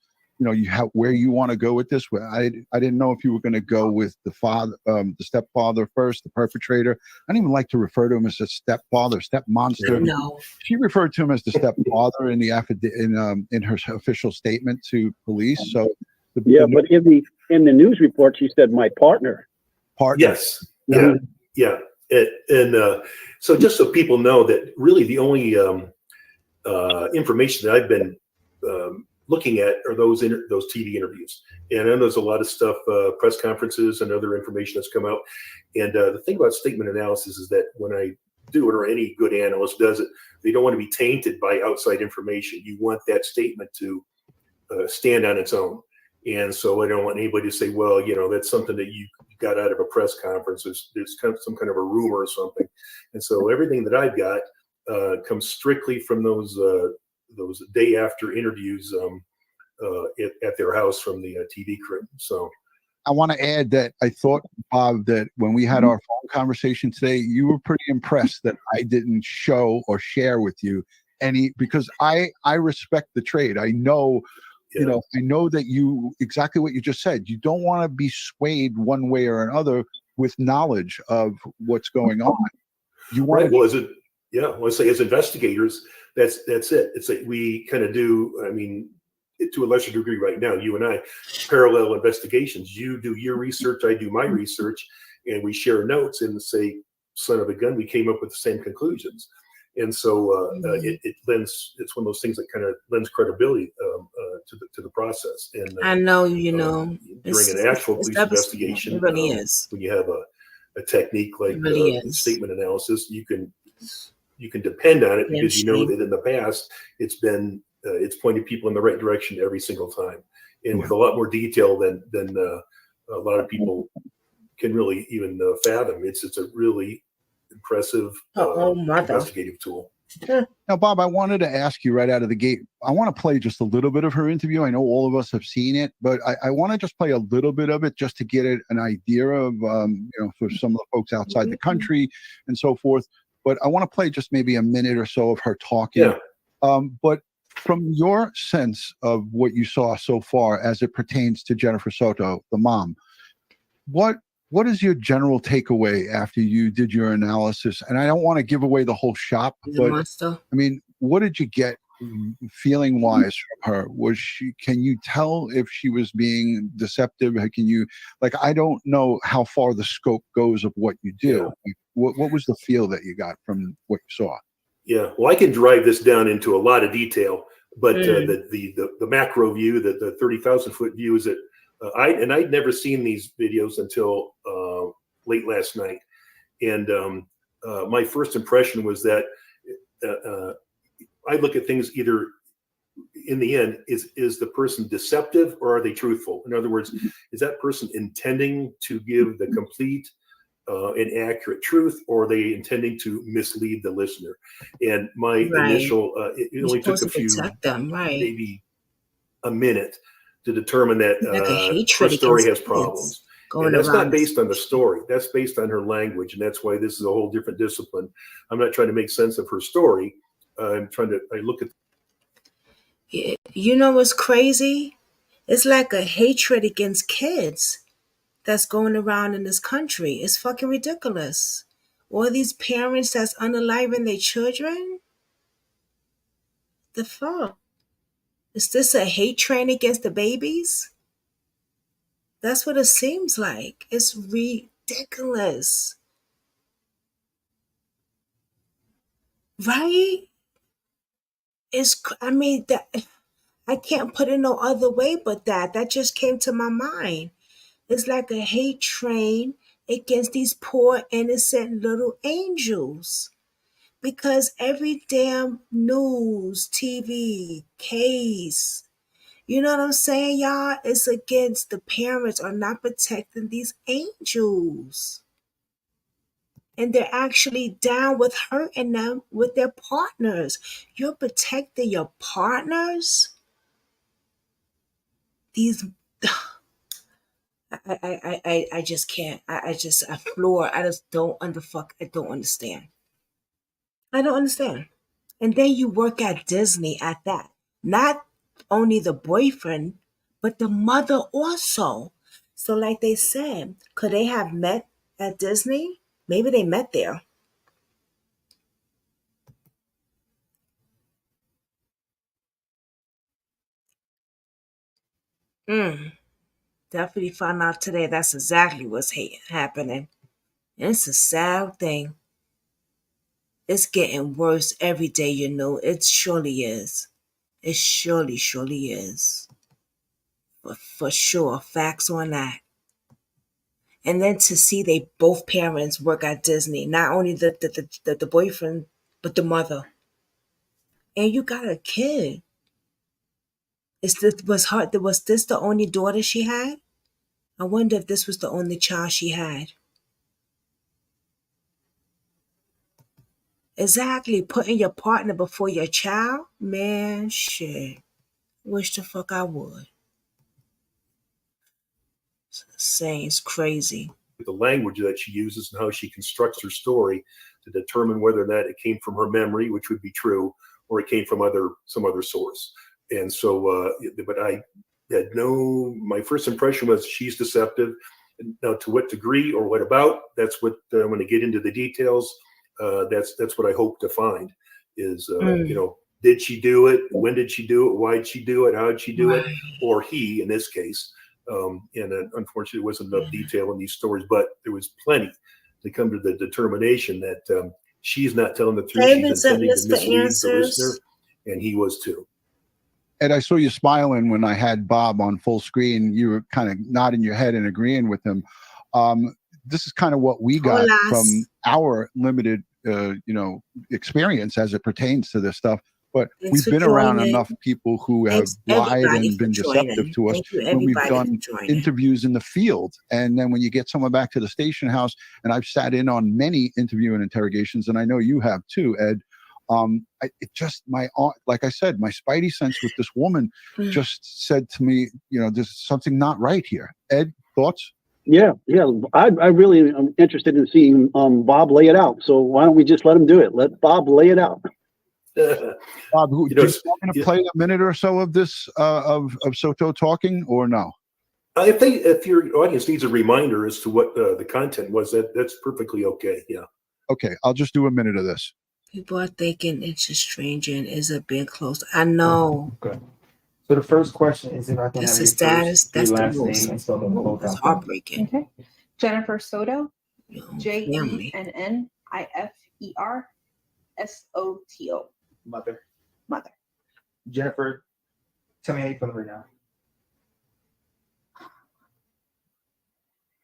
where you want to go with this. I didn't know if you were going to go with the father, the stepfather first, the perpetrator. I don't even like to refer to him as a stepfather, step monster. No. She referred to him as the stepfather in the in her official statement to police. So but in the news report, she said my partner. Yes. Yeah. And so just so people know that really the only information that I've been looking at are those TV interviews. And I know there's a lot of stuff, press conferences and other information that's come out. And the thing about statement analysis is that when I do it, or any good analyst does it, they don't want to be tainted by outside information. You want that statement to stand on its own. And so I don't want anybody to say, well, that's something that you got out of a press conference. There's kind of some kind of a rumor or something. And so everything that I've got comes strictly from those day after interviews at their house from the TV crew. So I want to add that I thought, Bob, that when we had our phone conversation today, you were pretty impressed that I didn't show or share with you because I respect the trade. I know. I know that exactly what you just said. You don't want to be swayed one way or another with knowledge of what's going on. You want Well, I say as investigators, that's it. It's like we kind of do. I mean, to a lesser degree right now, you and I parallel investigations. You do your research, I do my research, and we share notes and say, son of a gun, we came up with the same conclusions. And so it lends. It's one of those things that kind of lends credibility to the process. And I know, during an actual police investigation, it really is. when you have a technique like statement analysis, you can depend on it because you know that in the past it's pointed people in the right direction every single time, and with a lot more detail than a lot of people can really even fathom. It's a really impressive investigative tool. Now, Bob, I wanted to ask you right out of the gate. I want to play just a little bit of her interview. I know all of us have seen it, but I want to just play a little bit of it just to get an idea of, for some of the folks outside the country and so forth. But I want to play just maybe a minute or so of her talking. Yeah. But from your sense of what you saw so far as it pertains to Jennifer Soto, the mom, what is your general takeaway after you did your analysis? And I don't want to give away the whole shop, but I mean, what did you get feeling wise from her? Can you tell if she was being deceptive? I don't know how far the scope goes of what you do. Yeah. What was the feel that you got from what you saw? Yeah, well, I can drive this down into a lot of detail, but the macro view, the 30,000 foot view is that I'd never seen these videos until late last night, and my first impression was that I look at things either in the end is the person deceptive or are they truthful? In other words, is that person intending to give the complete and accurate truth, or are they intending to mislead the listener? And my initial, it only took a few, maybe a minute to determine that her story has problems. And that's not based on the story. That's based on her language. And that's why this is a whole different discipline. I'm not trying to make sense of her story. I look at. You know what's crazy? It's like a hatred against kids that's going around in this country. It's fucking ridiculous. All these parents that's unaliving their children. The fuck? Is this a hate train against the babies? That's what it seems like. It's ridiculous. right? I mean, that I can't put it no other way but that. That just came to my mind. It's like a hate train against these poor, innocent little angels. Because every damn news, TV, case, you know what I'm saying, y'all? It's against the parents are not protecting these angels. And they're actually down with hurting them with their partners. You're protecting your partners? These I just can't. I floor. I just don't I don't understand. I don't understand. And then you work at Disney at that. Not only the boyfriend, but the mother also. So like they said, could they have met at Disney? Maybe they met there. Mm, definitely found out today that's exactly what's happening. It's a sad thing. It's getting worse every day, you know. It surely is. It surely is. For sure. Facts on that. And then to see they both parents work at Disney, not only the boyfriend, but the mother. And you got a kid. Was this the only daughter she had? I wonder if this was the only child she had. Exactly, putting your partner before your child? Man, shit. Wish the fuck I would. Saying it's crazy. The language that she uses and how she constructs her story to determine whether or not it came from her memory, which would be true, or it came from some other source. And so, but I had my first impression was she's deceptive. Now, to what degree or what about? That's what I'm going to get into the details. That's what I hope to find is, did she do it? When did she do it? Why did she do it? How did she do it? Or he, in this case. And unfortunately, there wasn't enough detail in these stories, but there was plenty to come to the determination that she's not telling the truth. She's intending to mislead the listener, and he was too. Ed, I saw you smiling when I had Bob on full screen. You were kind of nodding your head and agreeing with him. This is kind of what we got from our limited, experience as it pertains to this stuff. But we've been around enough people who have lied and been deceptive to us when we've done interviews in the field. And then when you get someone back to the station house, and I've sat in on many interview and interrogations, and I know you have too, Ed. Like I said, my spidey sense with this woman just said to me, there's something not right here. Ed, thoughts? Yeah. I really am interested in seeing Bob lay it out. So why don't we just let him do it? Let Bob lay it out. Bob, do you want to play a minute or so of this of Soto talking, or no? I think if your audience needs a reminder as to what the content was, that's perfectly okay. Yeah. Okay, I'll just do a minute of this. People are thinking it's a stranger and is it being close? I know. Okay. So the first question is if I can have your status. first That's the last most. name and spell them both That's out. heartbreaking. Okay. Jennifer Soto. Family. JENNIFERSOTO. Mother. Jennifer, tell me how you feel right now. I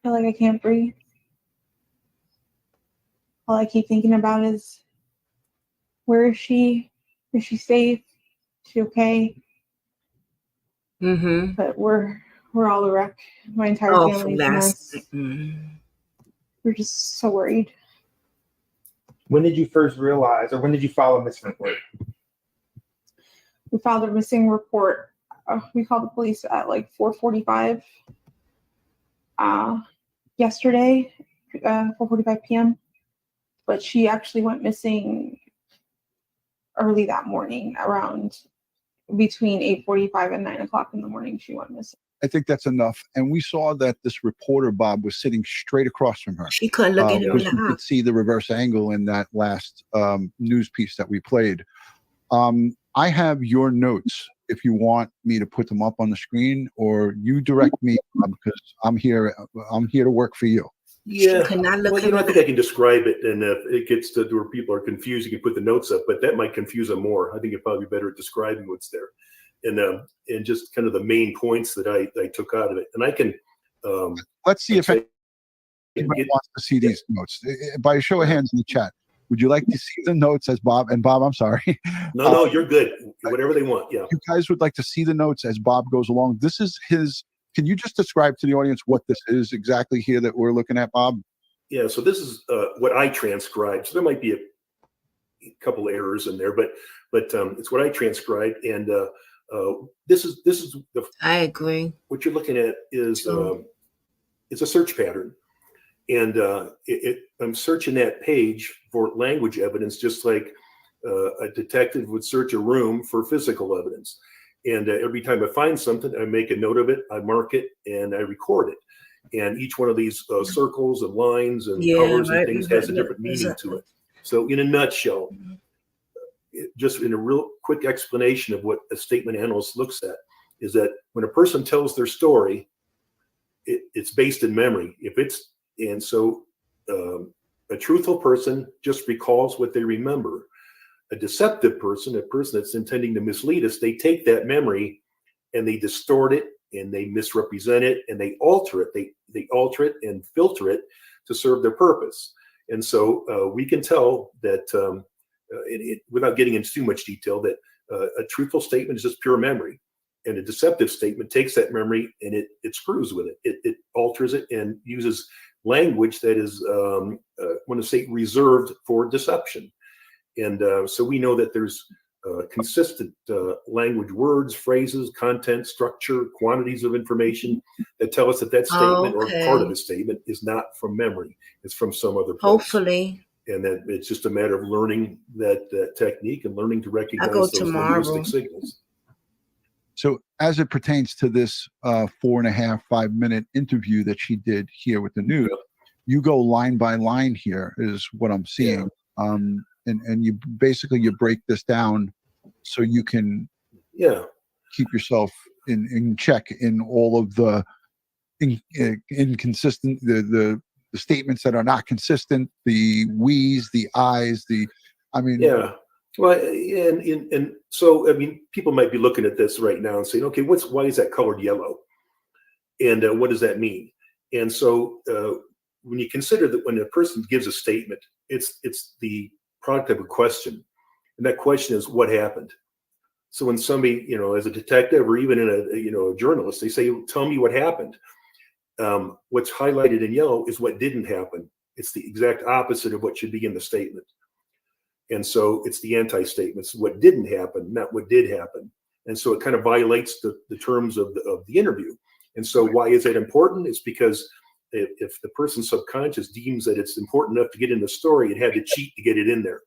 feel like I can't breathe. All I keep thinking about is, where is she? Is she safe? Is she okay? Mm-hmm. But we're all a wreck. My entire family's a mess. We're just so worried. When did you first realize, or when did you file a missing report? We filed a missing report. We called the police at like 4:45 yesterday, 4:45 p.m. But she actually went missing early that morning, around between 8:45 and 9 o'clock in the morning. She went missing. I think that's enough. And we saw that this reporter, Bob, was sitting straight across from her. She couldn't look at him in because the we eye. could see the reverse angle in that last news piece that we played. I have your notes if you want me to put them up on the screen, or you direct me, because I'm here to work for you. Yeah, cannot look well, him I up. think I can describe it, and if it gets to where people are confused, you can put the notes up, but that might confuse them more. I think you're probably better at describing what's there, and just kind of the main points that I took out of it. And I can let's see if anybody wants to see these notes. By a show of hands in the chat, would you like to see the notes as Bob? And Bob, I'm sorry. No, you're good. Whatever they want. Yeah. You guys would like to see the notes as Bob goes along. This is his. Can you just describe to the audience what this is exactly here that we're looking at, Bob? Yeah. So this is what I transcribed. So there might be a couple errors in there, but it's what I transcribed, and this is the. I agree. What you're looking at is it's a search pattern, and I'm searching that page for language evidence, just like a detective would search a room for physical evidence. And every time I find something, I make a note of it, I mark it, and I record it. And each one of these circles and lines and colors and things has a different meaning to it. So in a nutshell, just in a real quick explanation of what a statement analyst looks at, is that when a person tells their story, it's based in memory. A truthful person just recalls what they remember. A deceptive person, a person that's intending to mislead us, they take that memory and they distort it and they misrepresent it and they alter it. They alter it and filter it to serve their purpose. And so we can tell that, without getting into too much detail, that a truthful statement is just pure memory. And a deceptive statement takes that memory and it screws with it. It alters it and uses language that is, I want to say, reserved for deception. And so we know that there's consistent language, words, phrases, content, structure, quantities of information that tell us that statement or part of the statement is not from memory. It's from some other place. Hopefully. And that it's just a matter of learning that technique and learning to recognize those linguistic signals. So as it pertains to this 4.5, 5 minute interview that she did here with the news, you go line by line here is what I'm seeing. And you basically you break this down so you can keep yourself in check in all of the inconsistent, the statements that are not consistent, the we's, the I's, Well, and so, I mean, people might be looking at this right now and saying, okay, why is that colored yellow? And what does that mean? And so when you consider that when a person gives a statement, it's the product of a question. And that question is, what happened? So when somebody, as a detective or even in a journalist, they say, tell me what happened. What's highlighted in yellow is what didn't happen. It's the exact opposite of what should be in the statement. And so it's the anti-statements, what didn't happen, not what did happen. And so it kind of violates the terms of the interview. And so why is that important? It's because if the person's subconscious deems that it's important enough to get in the story, it had to cheat to get it in there.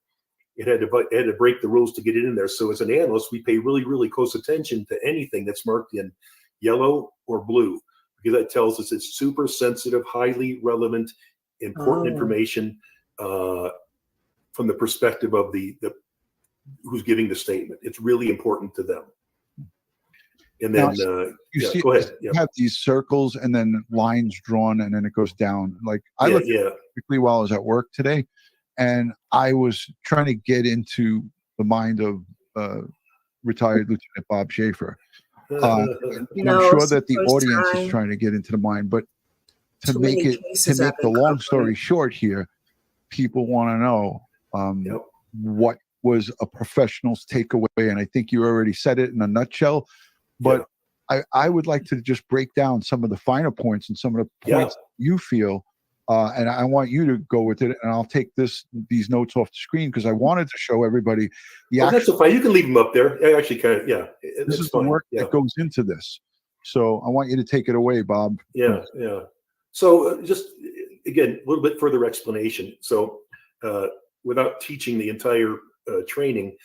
It had to break the rules to get it in there. So as an analyst, we pay really, really close attention to anything that's marked in yellow or blue, because that tells us it's super sensitive, highly relevant, important information from the perspective of the who's giving the statement. It's really important to them. And then go ahead. You have these circles and then lines drawn, and then it goes down. Like I looked at it quickly while I was at work today, and I was trying to get into the mind of retired Lieutenant Bob Schaefer. And I'm sure that the audience is trying to get into the mind, but to make the long story short here, people want to know what was a professional's takeaway. And I think you already said it in a nutshell, but I would like to just break down some of the finer points and some of the points you feel. And I want you to go with it, and I'll take these notes off the screen because I wanted to show everybody that's fine. You can leave them up there. I actually kind of, this is the work that goes into this. So I want you to take it away, Bob. Yeah. So just again, a little bit further explanation. So without teaching the entire training,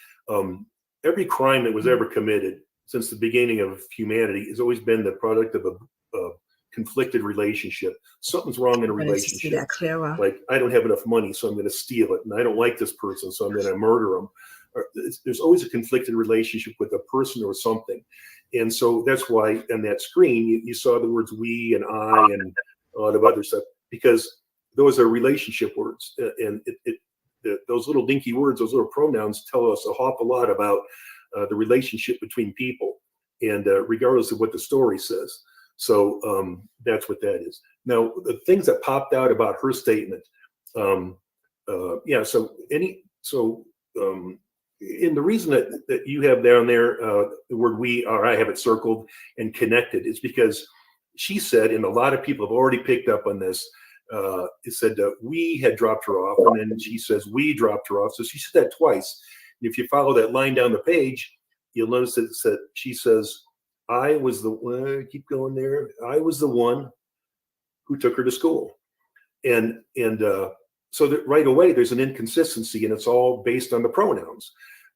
every crime that was ever committed since the beginning of humanity has always been the product of a conflicted relationship. Something's wrong in a relationship. Like, I don't have enough money, so I'm going to steal it. And I don't like this person, so I'm going to murder them. There's always a conflicted relationship with a person or something. And so that's why on that screen, you saw the words we and I and a lot of other stuff, because those are relationship words, and those little dinky words, those little pronouns, tell us a awful lot about the relationship between people, and regardless of what the story says. So that's what that is. Now, the things that popped out about her statement. And the reason that you have down there the word we, or I have it circled and connected, is because she said, and a lot of people have already picked up on this, it said we had dropped her off, and then she says we dropped her off. So she said that twice. And if you follow that line down the page, you'll notice that she says, I was the keep going there. I was the one who took her to school. And so that right away there's an inconsistency, and it's all based on the pronouns.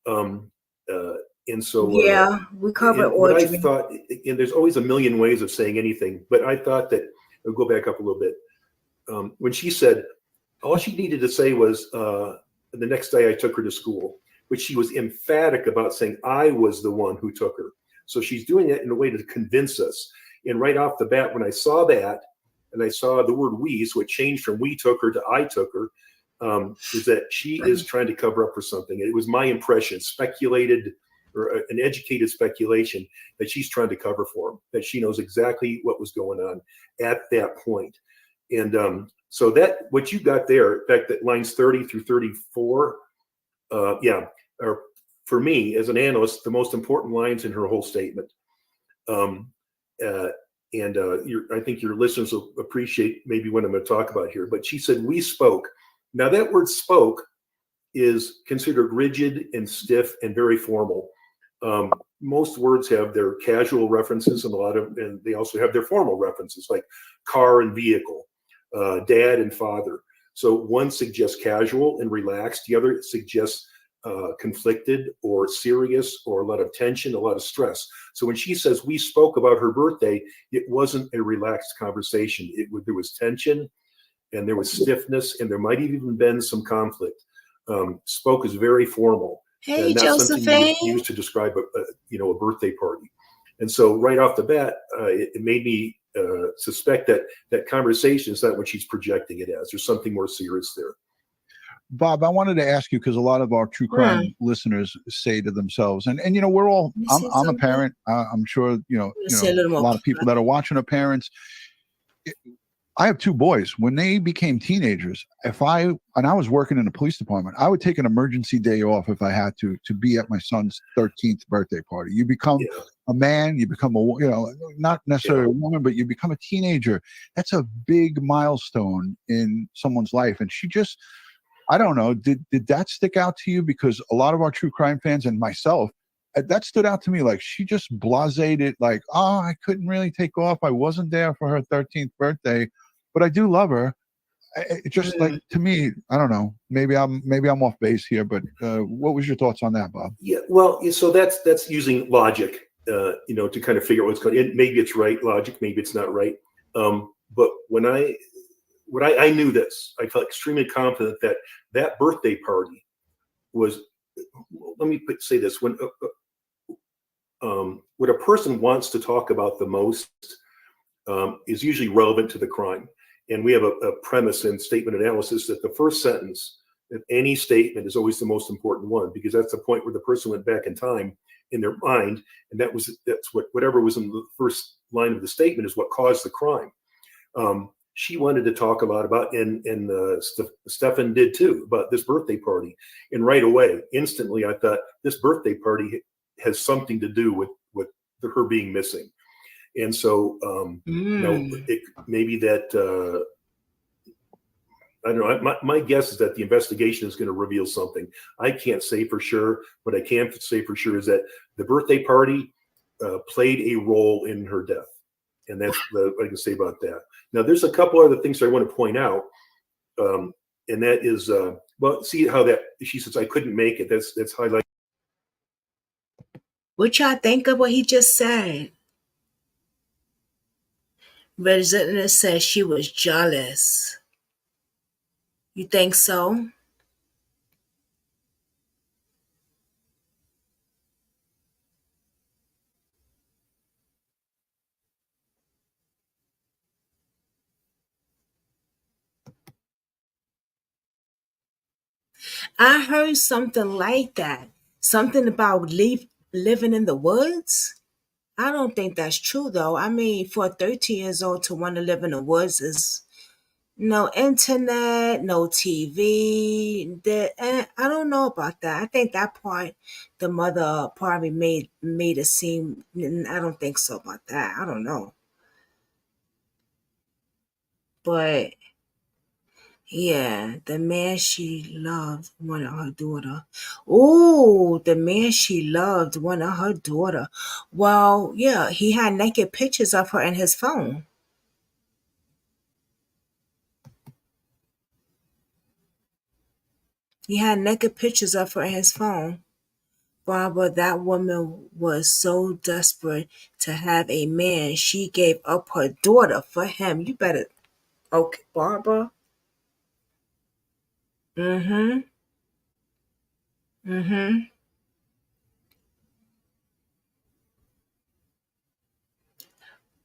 And so we covered what I Audrey. thought, and there's always a million ways of saying anything, but I thought that, I'll go back up a little bit. When she said all she needed to say was the next day I took her to school, which she was emphatic about saying I was the one who took her. So she's doing that in a way to convince us. And right off the bat, when I saw that, and I saw the word we, so it changed from we took her to I took her, is that she is trying to cover up for something. It was my impression, speculated, or an educated speculation, that she's trying to cover for him, that she knows exactly what was going on at that point. And so that, what you got there, in fact, that lines 30 through 34, are, for me, as an analyst, the most important lines in her whole statement. I think your listeners will appreciate maybe what I'm going to talk about here. But she said, we spoke. Now that word spoke is considered rigid and stiff and very formal. Most words have their casual references, and they also have their formal references, like car and vehicle, dad and father. So one suggests casual and relaxed. The other suggests conflicted or serious, or a lot of tension, a lot of stress. So when she says we spoke about her birthday, it wasn't a relaxed conversation. There was tension, and there was stiffness, and there might have even been some conflict. Spoke is very formal, Hey, and not something you would Josephine. use to describe a birthday party. And so right off the bat, it made me suspect that conversation is not what she's projecting it as. There's something more serious there. Bob, I wanted to ask you, because a lot of our true crime listeners say to themselves, and we're all, I'm a parent. I'm sure, a lot of people that are watching are parents. I have two boys. When they became teenagers, and I was working in the police department, I would take an emergency day off if I had to be at my son's 13th birthday party. You become a man, you become not necessarily a woman, but you become a teenager. That's a big milestone in someone's life. And she just, I don't know, did that stick out to you? Because a lot of our true crime fans and myself, that stood out to me. Like, she just blased it, like, oh, I couldn't really take off. I wasn't there for her 13th birthday, but I do love her. It just, like, to me, I don't know, maybe I'm off base here, but what was your thoughts on that, Bob? Yeah, well, so that's using logic, to kind of figure out what's going on. Maybe it's right logic, maybe it's not right. But when I knew this, I felt extremely confident that birthday party was, let me say this, when what a person wants to talk about the most is usually relevant to the crime. And we have a premise in statement analysis that the first sentence of any statement is always the most important one, because that's the point where the person went back in time in their mind, and that's whatever was in the first line of the statement is what caused the crime. She wanted to talk a lot about, and Stefan did too, about this birthday party. And right away, instantly, I thought this birthday party has something to do with her being missing. And so, maybe that, I don't know, my guess is that the investigation is going to reveal something. I can't say for sure. What I can say for sure is that the birthday party played a role in her death. And that's what I can say about that. Now, there's a couple other things I want to point out. And that is, see how that, she says, I couldn't make it. That's highlighted. What y'all think of what he just said? Resident says she was jealous. You think so? I heard something like that. Something about living in the woods. I don't think that's true though. I mean, for a 13 years old to want to live in the woods is no internet, no TV. I don't know about that. I think that part the mother probably made it seem. I don't think so about that. I don't know, but yeah, the man she loved wanted her daughter. Oh, the man she loved wanted her daughter. Well, yeah, he had naked pictures of her in his phone. He had naked pictures of her in his phone. Barbara, that woman was so desperate to have a man, she gave up her daughter for him. You better, okay, Barbara. Mm-hmm. Mm-hmm.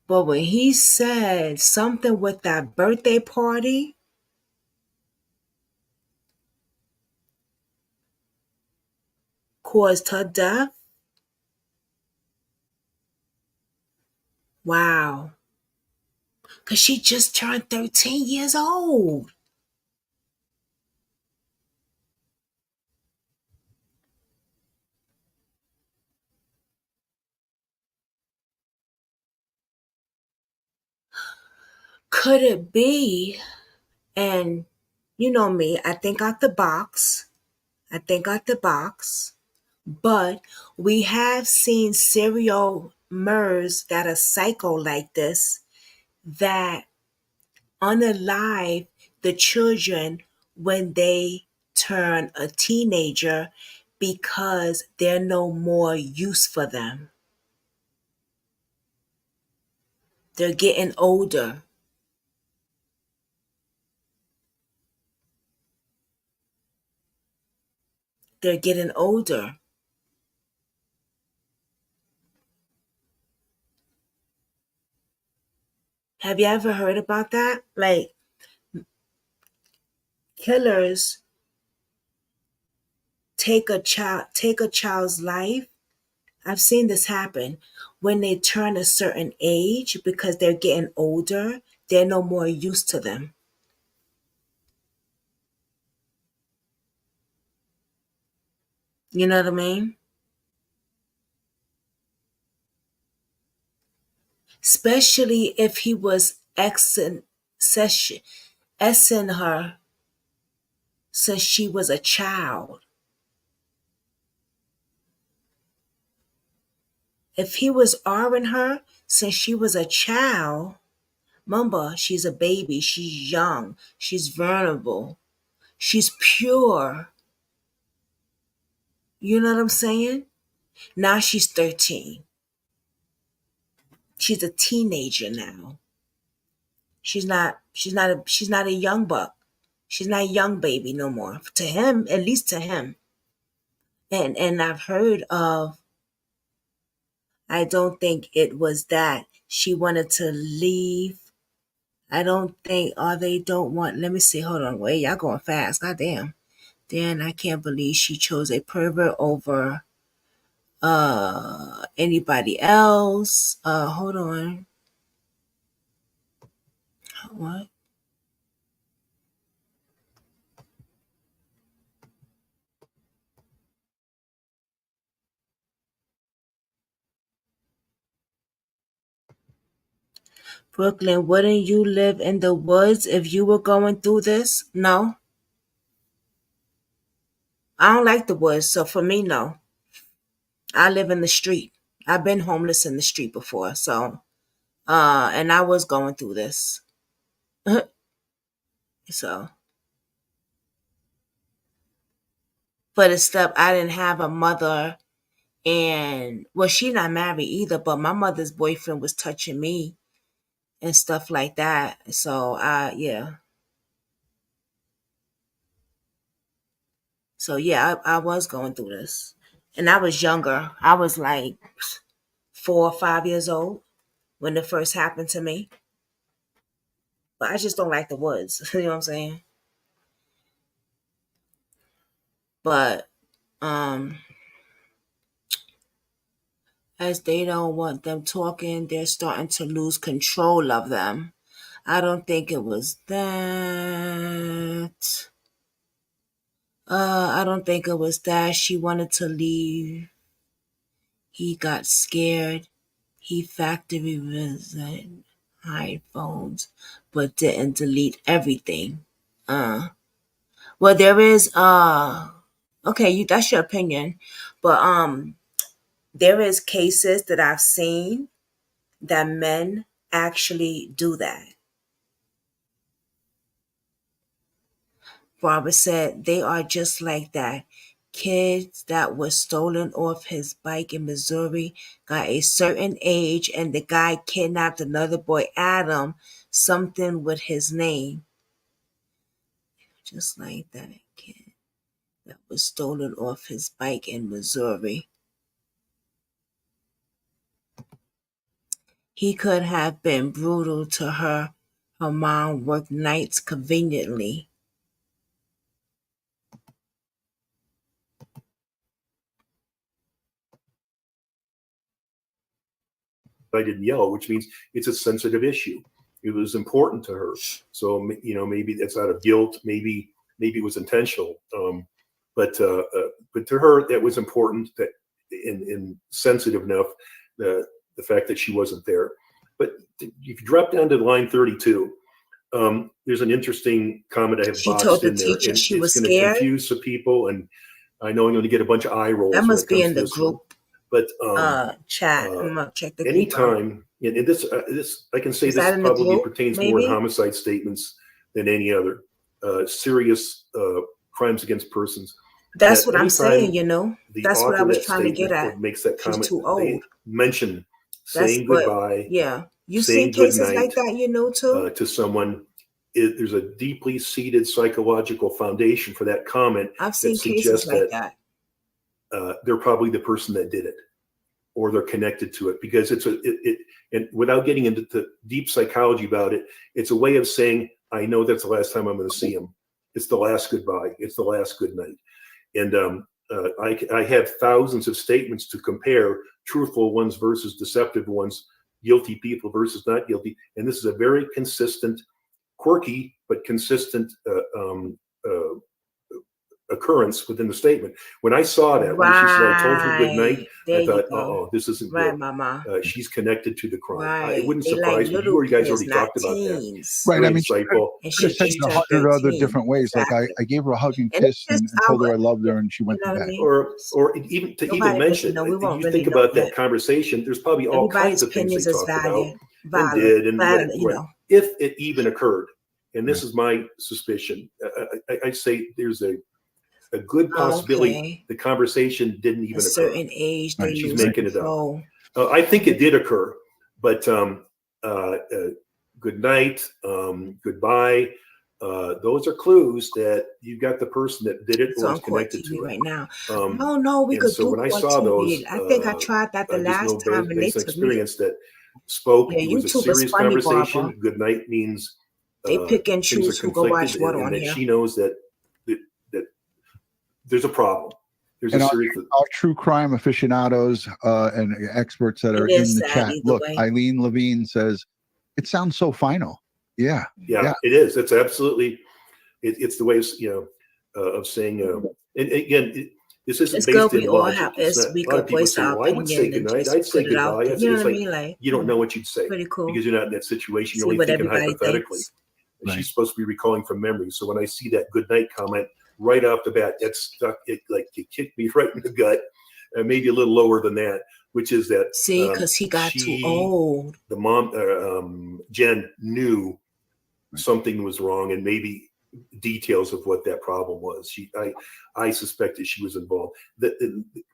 But when he said something with that birthday party, caused her death. Wow. Because she just turned 13 years old. Could it be? And you know me, I think out the box. I think out the box. But we have seen serial murders that are psycho like this that unalive the children when they turn a teenager because they're no more use for them. They're getting older. They're getting older. Have you ever heard about that? Like killers take a child's life. I've seen this happen when they turn a certain age because they're getting older, they're no more used to them. You know what I mean? Especially if he was S'ing her since she was a child. If he was R-ing her since she was a child, remember, she's a baby, she's young, she's vulnerable, she's pure. You know what I'm saying? Now she's 13. She's a teenager now. She's not a young buck. She's not a young baby no more. To him, at least to him. And I've heard of, I don't think it was that she wanted to leave. I don't think, or they don't want, let me see, hold on, wait, y'all going fast, goddamn. Then I can't believe she chose a pervert over anybody else. Hold on. What? Brooklyn, wouldn't you live in the woods if you were going through this? No. I don't like the woods, so for me, no. I live in the street. I've been homeless in the street before, so and I was going through this. So for the step, I didn't have a mother, and well, she's not married either, but my mother's boyfriend was touching me and stuff like that. So yeah. So yeah, I was going through this. And I was younger. I was like 4 or 5 years old when it first happened to me. But I just don't like the woods. You know what I'm saying? but as they don't want them talking, they're starting to lose control of them. I don't think it was that. I don't think it was that. She wanted to leave. He got scared. He factory reset hide phones, but didn't delete everything. Well, there is okay, that's your opinion, but there is cases that I've seen that men actually do that. Barbara said they are just like that. Kids that was stolen off his bike in Missouri got a certain age and the guy kidnapped another boy, Adam, something with his name. Just like that kid that was stolen off his bike in Missouri. He could have been brutal to her. Her mom worked nights conveniently. I didn't yell, which means it's a sensitive issue. It was important to her. So, maybe that's out of guilt. Maybe it was intentional. But to her, that was important, that and sensitive enough, the fact that she wasn't there. But if you drop down to line 32, there's an interesting comment I have She boxed told the in there, teacher and she it's was going to scared. confuse some people, and I know I'm going to get a bunch of eye rolls. That must when it be comes in to the this one. group But chat. I'm gonna check the group. anytime, and this I can say Is this that in the probably group, pertains more maybe? to homicide statements than any other serious crimes against persons. That's That what I'm saying, anytime the that's what I author of was that trying to get statement or at. makes that She's comment, too they old. mention That's saying what, goodbye, yeah. You saying seen good cases like night that, too? to someone. There's a deeply seated psychological foundation for that comment I've that seen cases suggests like that that. they're probably the person that did it, or they're connected to it, because and without getting into the deep psychology about it, it's a way of saying, I know that's the last time I'm going to see him. It's the last goodbye. It's the last good night. And I have thousands of statements to compare, truthful ones versus deceptive ones, guilty people versus not guilty. And this is a very consistent, quirky, but consistent occurrence within the statement. When I saw that, when she said, I told her good night, There I you thought, go. this isn't Right, good. mama. She's connected to the crime. Right. It wouldn't They like surprise me. You little guys kids, already not talked about that. teens. Right. Very I mean, she could insightful. And have she said it just a turned 100 other 13. different ways. Like Exactly. I gave her a hug and And it's kiss just and told her our, I loved her and she went you know to what I bed. mean? Or even to Nobody mention, really know. We won't you really think know about that yet. conversation, there's probably all Everybody's kinds of things opinions they is talked about and valid, did and valid, if it even occurred. And this is my suspicion. I say there's a good possibility Okay. the conversation didn't A even occur. certain age, they She's lose making it up. control. I think it did occur, but good night, goodbye. Those are clues that you got the person that did it It's or on is court connected TV to it. right now. No, we And could so do when I court saw TV. those, I think I tried that the I just know last time and they based on took me. experience that spoke. Yeah, It was a YouTube is serious funny, conversation. Barbara. Good night means They pick and things are choose who go watch conflicted, what and on that here. she knows that there's a problem. There's And a our serious. true crime aficionados and experts that are It is in the sad chat. either Look, way. Eileen Levine says, it sounds so final. Yeah. Yeah, it is. It's absolutely. It's the way of saying. And again, this isn't It's good based in we all logic. have It's is not. we A lot of could people voice say, our "Well, I would say opinion and goodnight. just I'd say put it out goodbye." there. You know It's what I like mean? Like, you don't know what you'd say pretty cool. because you're not in that situation. You're See only what thinking everybody hypothetically. thinks. And she's supposed to be recalling from memory. So when I see that good night comment right off the bat, that stuck. It kicked me right in the gut. Maybe a little lower than that, which is that See, because he got too old. The mom, Jen, knew something was wrong, and maybe details of what that problem was. I suspected she was involved.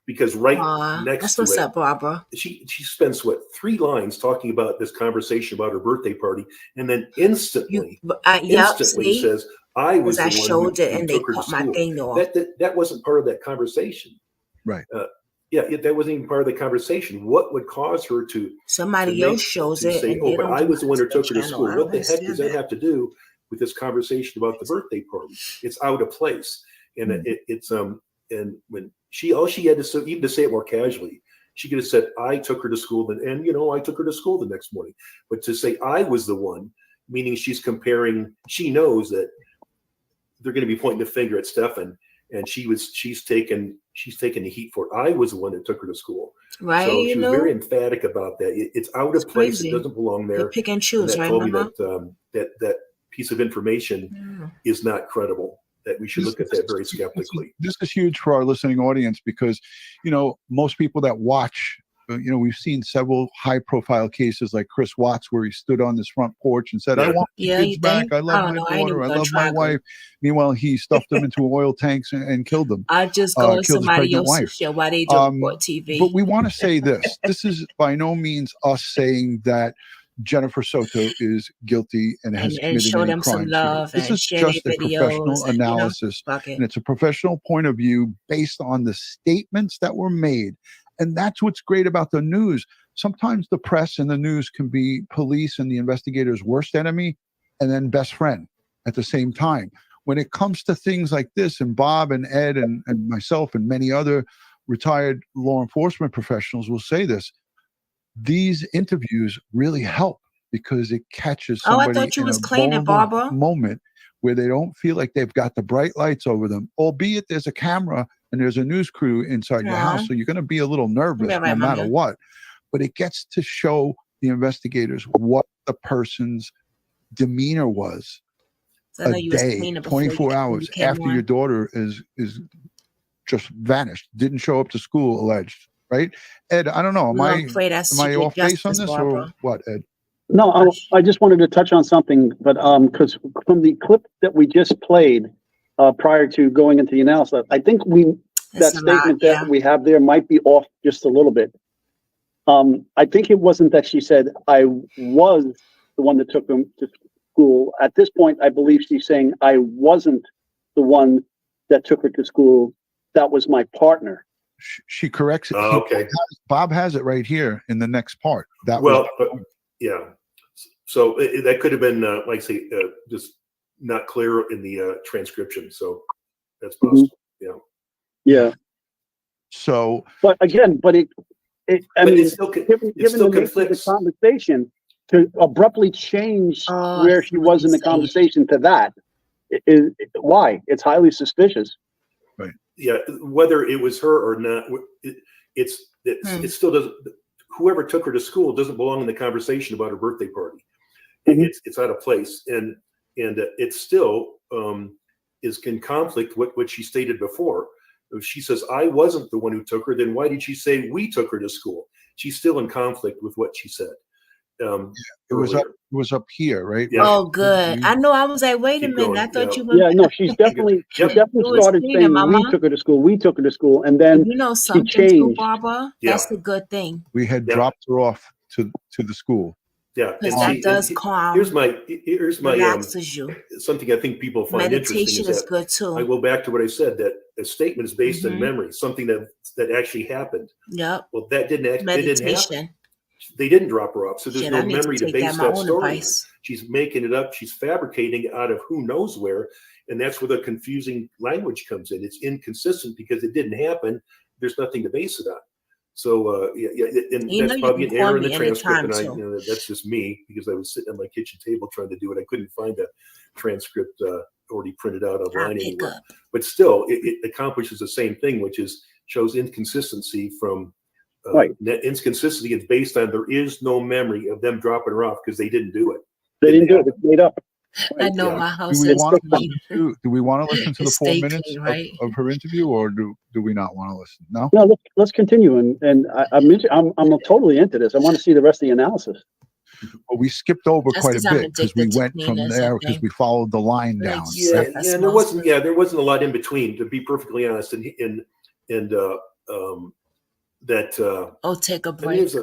Because next that's to what's it, up, Barbara. she spends 3 lines talking about this conversation about her birthday party, and then instantly See? says, "I was I the one showed it who and they took her to cut my school." thing off. That wasn't part of that conversation. Right. That wasn't even part of the conversation. What would cause her to somebody else shows it say, and "Oh, they but don't I do was the one who took her to channel. school"? I What don't the heck does that have to do with this conversation about the birthday party? It's out of place, and when all she had to say, even to say it more casually, she could have said, I took her to school, and I took her to school the next morning. But to say I was the one, meaning she's comparing, she knows that they're going to be pointing the finger at Stefan, and she's taken the heat for it. I was the one that took her to school. Right. So she was very emphatic about that. It's out of place. Crazy. It doesn't belong there. They pick and choose, that right, told me Mama? that piece of information is not credible, that we should look at that very skeptically. This is huge for our listening audience because, most people that watch, we've seen several high profile cases like Chris Watts, where he stood on this front porch and said, I want my kids back. I love my daughter. I love my wife. Meanwhile, he stuffed them into oil tanks and killed them. I just go to killed his somebody pregnant wife. else's show while they do report TV. But we want to say this. This is by no means us saying that Jennifer Soto is guilty and has and committed show any them some crimes. love This and is share just their a professional videos and, analysis, fuck it. and it's a professional point of view based on the statements that were made. And that's what's great about the news. Sometimes the press and the news can be police and the investigator's worst enemy and then best friend at the same time. When it comes to things like this, and Bob and Ed and myself and many other retired law enforcement professionals will say this, these interviews really help because it catches I somebody thought you in was a cleaning, vulnerable Barbara. moment where they don't feel like they've got the bright lights over them, albeit there's a camera and there's a news crew inside your house. So you're going to be a little nervous Yeah, right, no matter Mama. what. But it gets to show the investigators what the person's demeanor was So I know a you was day, cleaning before 24 you hours came after on. your daughter is just vanished, didn't show up to school, alleged, right? Ed, I don't know. We're gonna pray that Am I she get off base on justice, this Barbara. or what, Ed? No, I just wanted to touch on something, but because from the clip that we just played prior to going into the analysis, I think that a lot, statement yeah. that we have there might be off just a little bit. I think it wasn't that she said, I was the one that took them to school. At this point, I believe she's saying, I wasn't the one that took her to school. That was my partner. She corrects it. Oh, okay. Bob has it right here in the next part. Yeah. So that could have been, like I say, just not clear in the transcription. So that's possible. Yeah. So, but again, I mean, it still given the nature of the conflicts. conversation, to abruptly change where she was in the conversation to that is why it's highly suspicious. Right. Yeah. Whether it was her or not, it still doesn't. Whoever took her to school doesn't belong in the conversation about her birthday party. It's out of place, and it still is in conflict with what she stated before. If she says, I wasn't the one who took her, then why did she say we took her to school? She's still in conflict with what she said. It was up here, right? Yeah. Oh, good. I know. I was like, wait a minute. going, I thought you were. Yeah, no, she's definitely started saying we took her to school, and then you know she something too, changed. Barbara. That's a good thing. We had dropped her off to the school. Yeah, Because that does calm. Here's my relaxes you. something I think people find Meditation interesting is that good too. I go back to what I said, that a statement is based on memory, something that actually happened. Yep. Well, that didn't happen. Meditation. They didn't drop her off, so there's Shit, no I need to memory to take base that my that own story on. advice. She's making it up. She's fabricating out of who knows where, and that's where the confusing language comes in. It's inconsistent because it didn't happen. There's nothing to base it on. So and You that's know probably you an can error call in the me transcript, anytime, and too. that's just me because I was sitting at my kitchen table trying to do it. I couldn't find a transcript already printed out online anywhere. But still, it accomplishes the same thing, which is shows inconsistency from. Inconsistency is based on there is no memory of them dropping her off because they didn't do it. They didn't do it. It's made up. I know my house Do we is want to clean. listen to the 4 Stay minutes clean, right? of her interview, or do we not want to listen? No. No, let's continue, and I'm totally into this. I want to see the rest of the analysis. Well, we skipped over That's quite a 'cause I'm bit because we addicted to went from cleaners, I there because think. we followed the line Like down. stuff that And smells there wasn't a lot in between, to be perfectly honest. And that oh, take a I mean, break. there's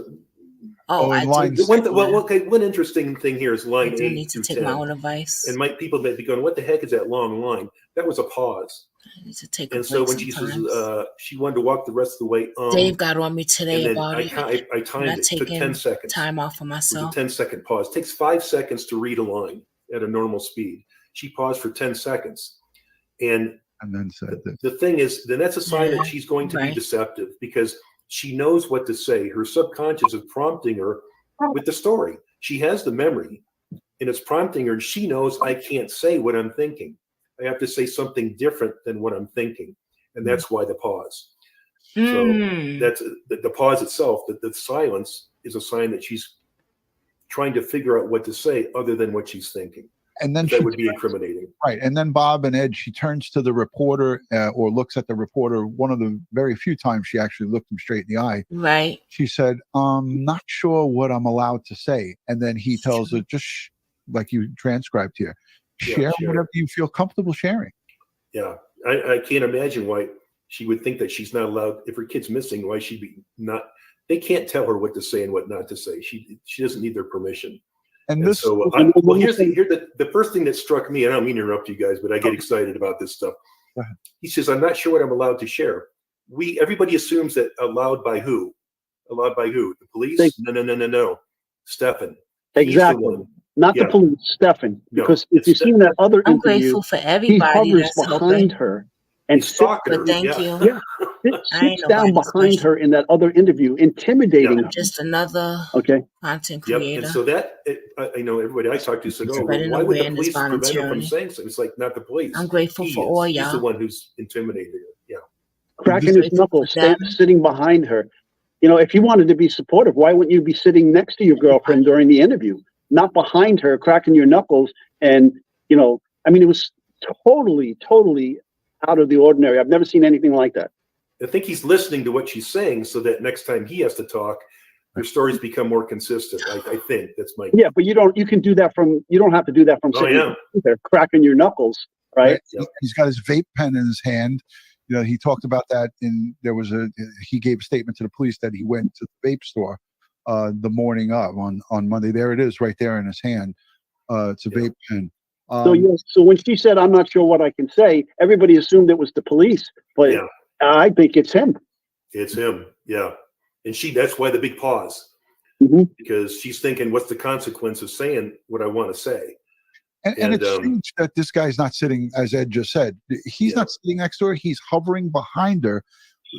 I line do. one interesting thing here is line I do 8 need to through take 10. my own advice. And people might be going, "What the heck is that long line?" That was a pause. I need to take a And break so when she says sometimes. she wanted to walk the rest of the way, Dave got on me today and then about it. I timed Not it. It took taking 10 seconds. time off for It was a myself. 10-second pause. It takes 5 seconds to read a line at a normal speed. She paused for 10 seconds. And And then said that. The thing is, then that's a sign that she's going to be right. deceptive because she knows what to say. Her subconscious is prompting her with the story. She has the memory and it's prompting her. And she knows I can't say what I'm thinking. I have to say something different than what I'm thinking. And that's why the pause. So that's the pause itself, the silence is a sign that she's trying to figure out what to say other than what she's thinking. And then that would be incriminating. Right. And then Bob and Ed, she turns to the reporter or looks at the reporter. One of the very few times she actually looked him straight in the eye. Right. She said, not sure what I'm allowed to say. And then he tells her, just like you transcribed here, share whatever you feel comfortable sharing. Yeah. I can't imagine why she would think that she's not allowed, if her kid's missing, why she'd be not, they can't tell her what to say and what not to say. She doesn't need their permission. And this, so, here's the first thing that struck me, and I don't mean to interrupt you guys, but I get excited about this stuff. He says, I'm not sure what I'm allowed to share. Everybody assumes that allowed by who? Allowed by who? The police? No. Stefan. Exactly. Not the police, Stefan. Because if you've seen that other I'm interview, grateful for everybody he hovers that's behind helping. her and sits down behind her in that other interview, intimidating her. Just another content creator. And so that, I know everybody I talked to said, oh, well, why would the police prevent her from saying something? It's like, not the police. I'm grateful for all y'all. He's the one who's intimidating her. Yeah. Cracking his knuckles, sitting behind her. You know, if you wanted to be supportive, why wouldn't you be sitting next to your girlfriend during the interview? Not behind her, cracking your knuckles. And, you know, I mean, it was totally out of the ordinary. I've never seen anything like that. I think he's listening to what she's saying so that next time he has to talk, their stories become more consistent. I think that's my. Yeah, but you don't have to do that from sitting there cracking your knuckles, right? He's got his vape pen in his hand. You know, he talked about that he gave a statement to the police that he went to the vape store the morning of on Monday. There it is right there in his hand. It's a vape pen. So when she said, I'm not sure what I can say, everybody assumed it was the police, but I think it's him. It's him. Yeah. And that's why the big pause, because she's thinking, what's the consequence of saying what I want to say? And it's strange that this guy's not sitting, as Ed just said, he's not sitting next to her. He's hovering behind her,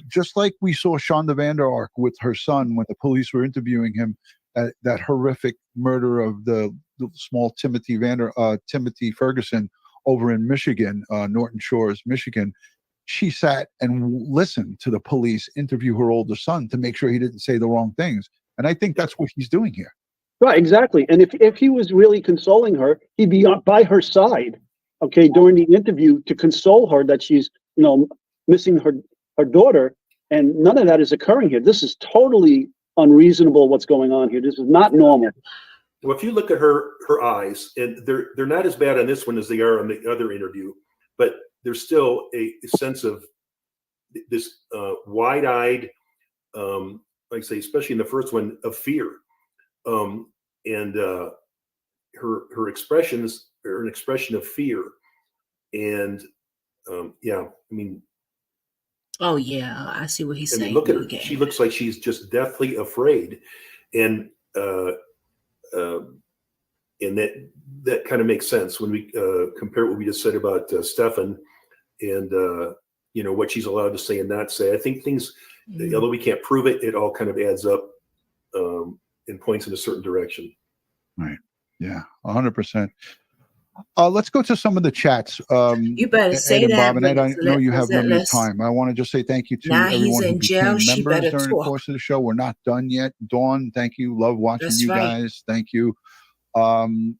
just like we saw Shonda Vander Ark with her son when the police were interviewing him at that horrific murder of the small Timothy Ferguson over in Michigan, Norton Shores, Michigan. She sat and listened to the police interview her older son to make sure he didn't say the wrong things. And I think that's what he's doing here. Right, exactly. And if he was really consoling her, he'd be by her side, during the interview to console her that she's, missing her daughter. And none of that is occurring here. This is totally unreasonable what's going on here. This is not normal. Well, if you look at her eyes, and they're not as bad on this one as they are on the other interview, but there's still a sense of this wide-eyed, like I say, especially in the first one, of fear. And her expressions are an expression of fear. And I mean. Oh yeah, I see what he's saying. Look at her; she looks like she's just deathly afraid, and that kind of makes sense when we compare what we just said about Stefan and what she's allowed to say and not say. I think things, although we can't prove it, it all kind of adds up and points in a certain direction. Right. Yeah, 100%. Let's go to some of the chats. You better say that. Bob and Ed, I know you have limited time. I want to just say thank you to everyone who became members during the course of the show. We're not done yet. Dawn, thank you. Love watching you guys. Thank you.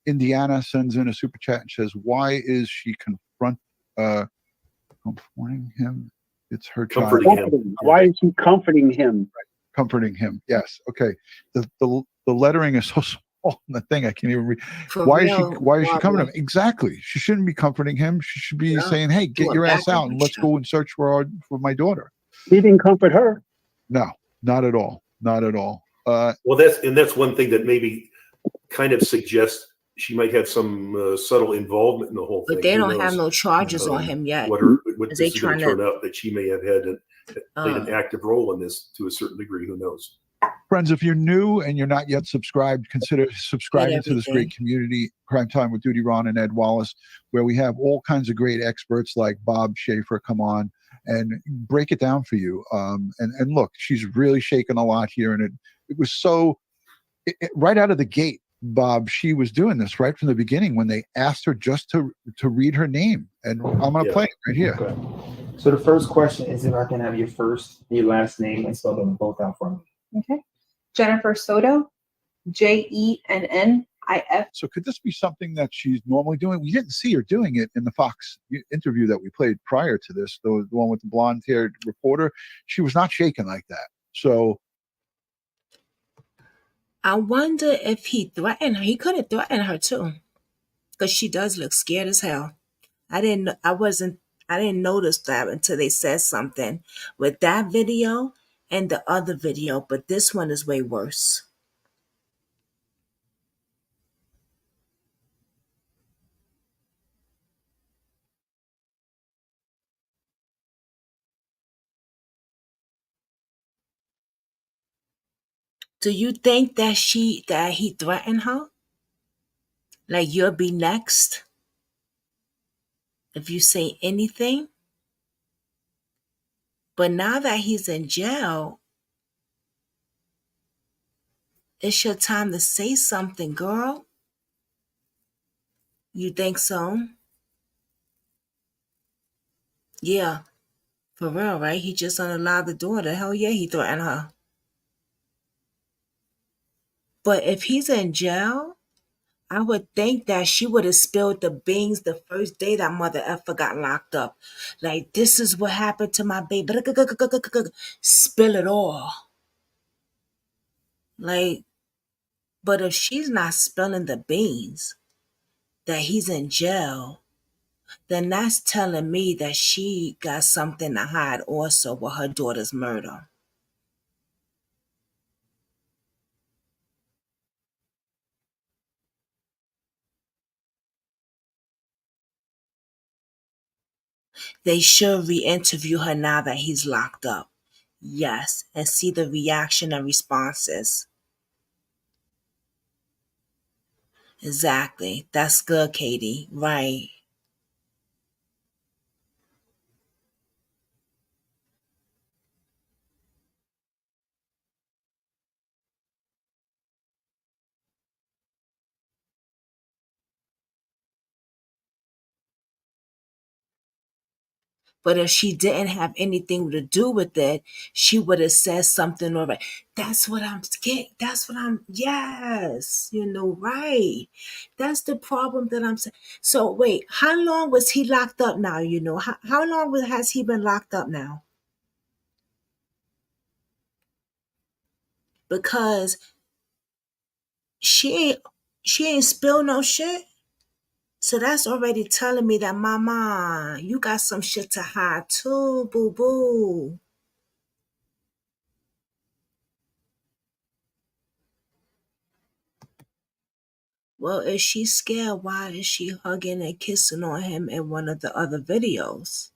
Indiana sends in a super chat and says, "Why is she comforting him? It's her child. Why is he comforting him? Comforting him. Yes. Okay. The lettering is so small in the thing I can't even read. Why is she comforting him? Exactly. She shouldn't be comforting him. She should be saying, "Hey, get your ass out and let's go and search for my daughter." He didn't comfort her. No, not at all. Not at all. Well, that's one thing that maybe kind of suggests she might have some subtle involvement in the whole thing. But they don't have no charges on him yet. What this is going to turn out, that she may have played an active role in this to a certain degree. Who knows? Friends, if you're new and you're not yet subscribed, consider subscribing to this everything. great community, Crime Time with Duty Ron and Ed Wallace, where we have all kinds of great experts like Bob Schaefer come on and break it down for you. And look, she's really shaken a lot here. And it was so, right out of the gate, Bob, she was doing this right from the beginning when they asked her just to read her name. And I'm going to play it right here. Okay. So the first question is if I can have your first, your last name and spell them both out for me. Okay. Jennifer Soto, Jennif. So could this be something that she's normally doing? We didn't see her doing it in the Fox interview that we played prior to this, the one with the blonde-haired reporter. She was not shaking like that. So I wonder if he threatened her. He could have threatened her too, because she does look scared as hell. I didn't notice that until they said something with that video and the other video, but this one is way worse. Do you think that he threatened her? Like, you'll be next if you say anything? But now that he's in jail, it's your time to say something, girl. You think so? Yeah, for real, right? He just unallowed the daughter. Hell yeah, he threatened her. But if he's in jail, I would think that she would have spilled the beans the first day that mother effer got locked up. Like, this is what happened to my baby. Spill it all. Like, but if she's not spilling the beans that he's in jail, then that's telling me that she got something to hide also with her daughter's murder. They should re-interview her now that he's locked up. Yes, and see the reaction and responses. Exactly. That's good, Katie. Right. But if she didn't have anything to do with it, she would have said something over. That's what I'm scared. Yes, right. That's the problem that I'm saying. So wait, how long was he locked up now? How long has he been locked up now? Because she ain't spill no shit. So that's already telling me that, mama, you got some shit to hide too, boo boo. Well, if she's scared, why is she hugging and kissing on him in one of the other videos?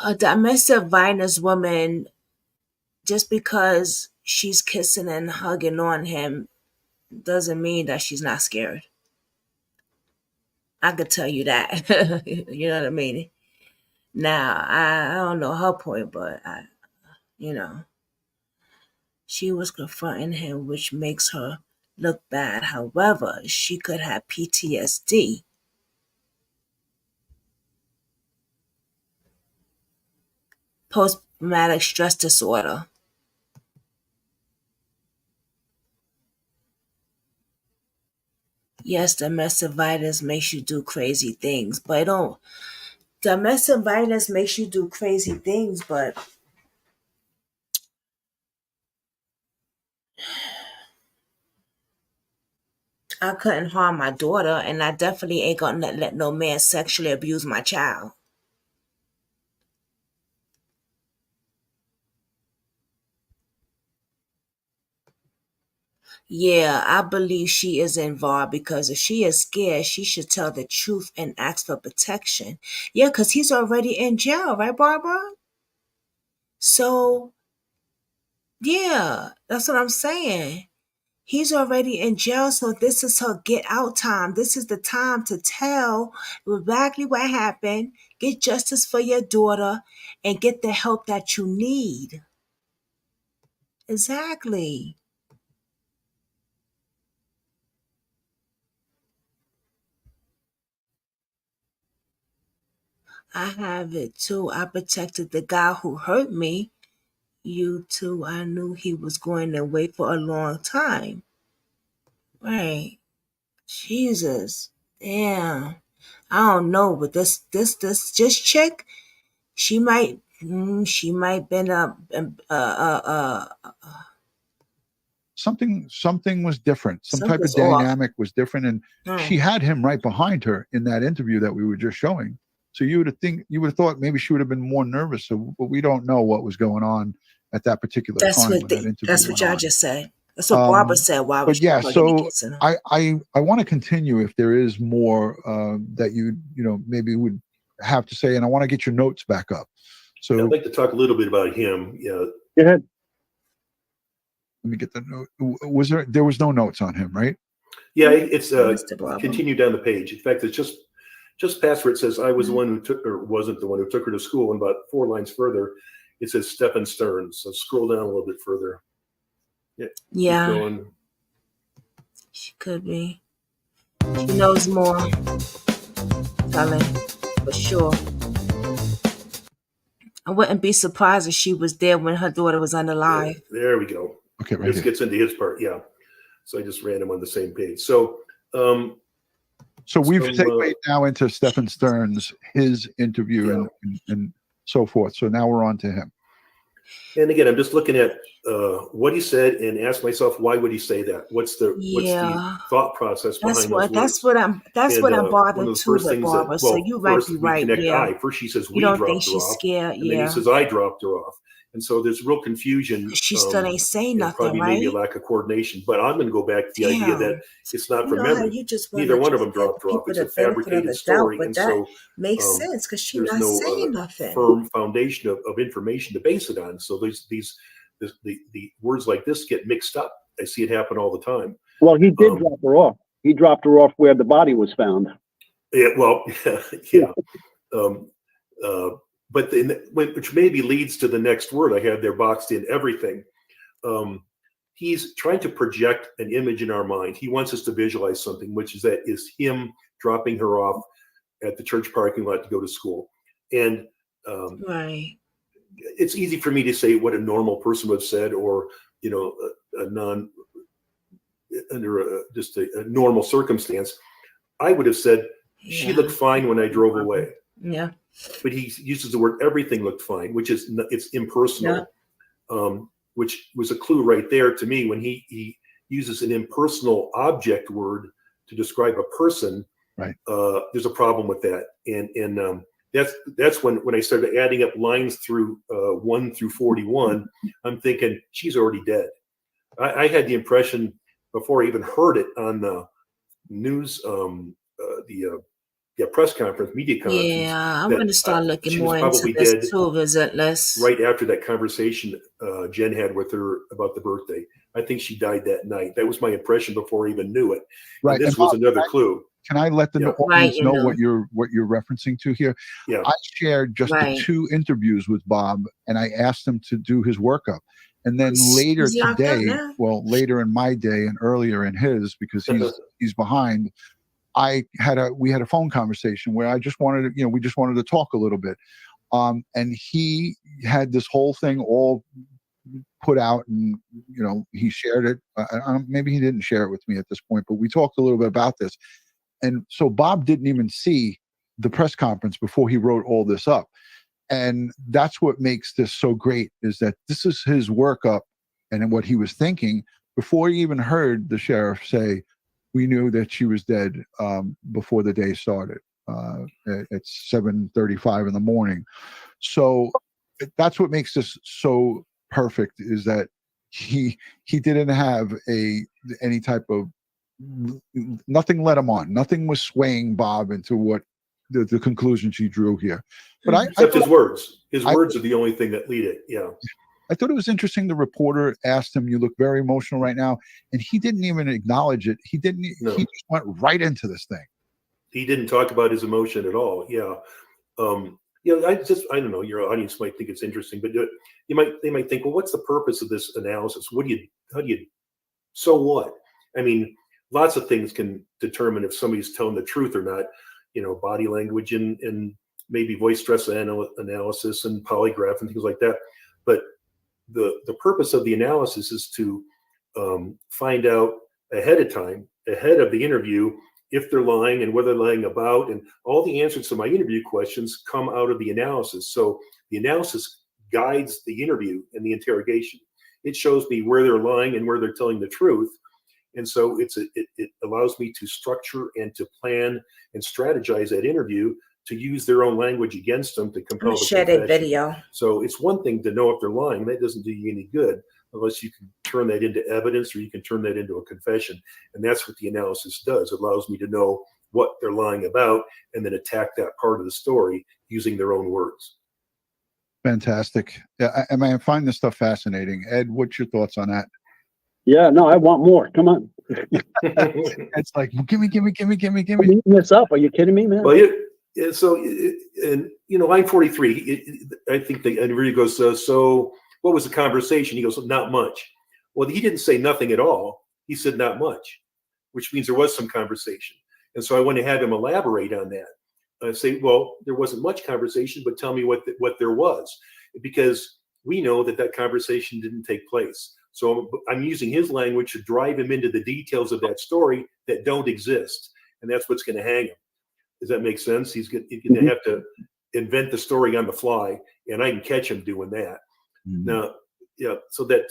A domestic violence woman, just because she's kissing and hugging on him, doesn't mean that she's not scared. I could tell you that. You know what I mean? Now, I don't know her point, but she was confronting him, which makes her look bad. However, she could have PTSD. Post-traumatic stress disorder. Yes, domestic violence makes you do crazy things, but domestic violence makes you do crazy things, but I couldn't harm my daughter, and I definitely ain't gonna let no man sexually abuse my child. Yeah, I believe she is involved because if she is scared, she should tell the truth and ask for protection. Yeah, because he's already in jail, right, Barbara? So, yeah, that's what I'm saying. He's already in jail, so this is her get out time. This is the time to tell exactly what happened, get justice for your daughter, and get the help that you need. Exactly. I have it too. I protected the guy who hurt me. You too. I knew he was going to wait for a long time. Right. Jesus. Damn. I don't know, but this chick, she might been Something was different. Some type of something's off. dynamic was different, and Hmm. she had him right behind her in that interview that we were just showing. So you would have thought maybe she would have been more nervous. So, but we don't know what was going on at that particular time when that interview That's what went y'all on. just said. That's what Barbara said while But she yeah, was hugging and so kissing her. I want to continue if there is more that you know maybe would have to say, and I want to get your notes back up. So I'd like to talk a little bit about him. Yeah. go ahead. Let me get the note. There was no notes on him, right? Yeah, it's Mr. Barbara. continue down the page. In fact, it's just past where it says I was the one who took, or wasn't the one who took her to school, and about 4 lines further, it says Stephen Stearns. So scroll down a little bit further. Yeah. Yeah. Keep going. She could be. She knows more. Telling for sure. I wouldn't be surprised if she was there when her daughter was unalive. There we go. Okay, right this here. gets into his part. Yeah. So I just ran them on the same page. So we've segued now into Stephen Stearns, his interview, and so forth. So now we're on to him. And again, I'm just looking at what he said and ask myself, why would he say that? What's the thought process behind those words? That's what I'm one of bothered those too first with things Barbara. that, So well, you might first be we right. connect Yeah. First she says You we don't dropped think her she's off, scared? and then he Yeah. says I dropped her off. And so there's real confusion. She still ain't saying and nothing, probably right? maybe a lack of coordination. But I'm going to go back to the idea that Damn. it's not You from know how memory. you just want Neither to one of them just give dropped her off. people It's a the benefit of fabricated the doubt, story. but And that so makes sense because she's there's not no saying nothing. firm foundation of information to base it on. So the words like this get mixed up. I see it happen all the time. Well, he did drop her off. He dropped her off where the body was found. Yeah, well, yeah. But which maybe leads to the next word I had there boxed in, everything. He's trying to project an image in our mind. He wants us to visualize something, which is him dropping her off at the church parking lot to go to school. And right. It's easy for me to say what a normal person would have said, or under just a normal circumstance. I would have said, she looked fine when I drove away. Yeah. But he uses the word everything looked fine, which is it's impersonal, which was a clue right there to me when he uses an impersonal object word to describe a person. Right. There's a problem with that, and that's when I started adding up lines through 1 through 41. I'm thinking she's already dead. I had the impression before I even heard it on the news, press conference, media conference. Yeah, I'm going to start looking she more was probably into this dead too, Relentless. right after that conversation Jen had with her about the birthday. I think she died that night. That was my impression before I even knew it. Right. And this was another clue. Can I let the audience know what you're referencing to here? Yeah. I shared just the 2 interviews with Bob, and I asked him to do his workup. And then later today, later in my day and earlier in his, because he's behind, we had a phone conversation where I just wanted to, we just wanted to talk a little bit. And he had this whole thing all put out, and he shared it. Maybe he didn't share it with me at this point, but we talked a little bit about this. And so Bob didn't even see the press conference before he wrote all this up. And that's what makes this so great, is that this is his workup and what he was thinking before he even heard the sheriff say, we knew that she was dead before the day started. It's 7:35 in the morning. So that's what makes this so perfect, is that he didn't have any type of, nothing led him on. Nothing was swaying Bob into what the conclusion she drew here. But except his words. His words are the only thing that lead it. Yeah. I thought it was interesting. The reporter asked him, "You look very emotional right now," and he didn't even acknowledge it. He didn't. No. He just went right into this thing. He didn't talk about his emotion at all. Yeah. I don't know. Your audience might think it's interesting, but they might think, well, what's the purpose of this analysis? So what? I mean, lots of things can determine if somebody's telling the truth or not. Body language and maybe voice stress analysis and polygraph and things like that. But the purpose of the analysis is to find out ahead of time, ahead of the interview, if they're lying and what they're lying about, and all the answers to my interview questions come out of the analysis. So the analysis guides the interview and the interrogation. It shows me where they're lying and where they're telling the truth. And so it allows me to structure and to plan and strategize that interview to use their own language against them to compel the share confession. that video. So it's one thing to know if they're lying. That doesn't do you any good unless you can turn that into evidence or you can turn that into a confession. And that's what the analysis does. It allows me to know what they're lying about and then attack that part of the story using their own words. Fantastic. Yeah, I find this stuff fascinating. Ed, what's your thoughts on that? Yeah, no, I want more. Come on. It's like, give me. I'm eating this up. Are you kidding me, man? Well, line 43, I think the interviewer goes, so what was the conversation? He goes, not much. Well, he didn't say nothing at all. He said not much, which means there was some conversation. And so I went to have him elaborate on that. I say, well, there wasn't much conversation, but tell me what there was, because we know that conversation didn't take place. So I'm using his language to drive him into the details of that story that don't exist. And that's what's going to hang him. Does that make sense? He's going to have to invent the story on the fly, and I can catch him doing that. Mm-hmm. Now, yeah, so that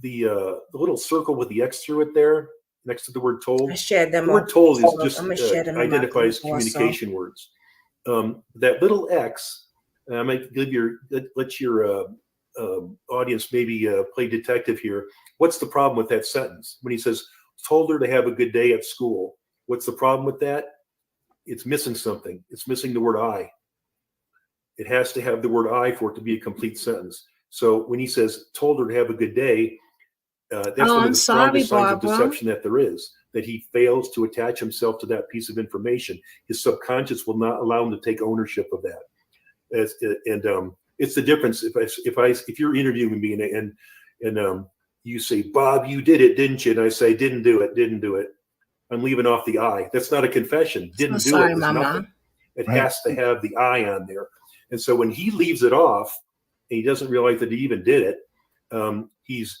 the little circle with the X through it there, next to the word told. I shared them. The word told is just identifies also. communication words. That little X, I might let your audience maybe play detective here. What's the problem with that sentence? When he says, told her to have a good day at school. What's the problem with that? It's missing something. It's missing the word I. It has to have the word I for it to be a complete sentence. So when he says, told her to have a good day, that's one of the strongest signs of deception that there is, that he fails to attach himself to that piece of information. His subconscious will not allow him to take ownership of that. It's the difference. If you're interviewing me and you say, Bob, you did it, didn't you? And I say, didn't do it. I'm leaving off the I. That's not a confession. Didn't do it. Nothing. It has to have the I on there. And so when he leaves it off, and he doesn't realize that he even did it, he's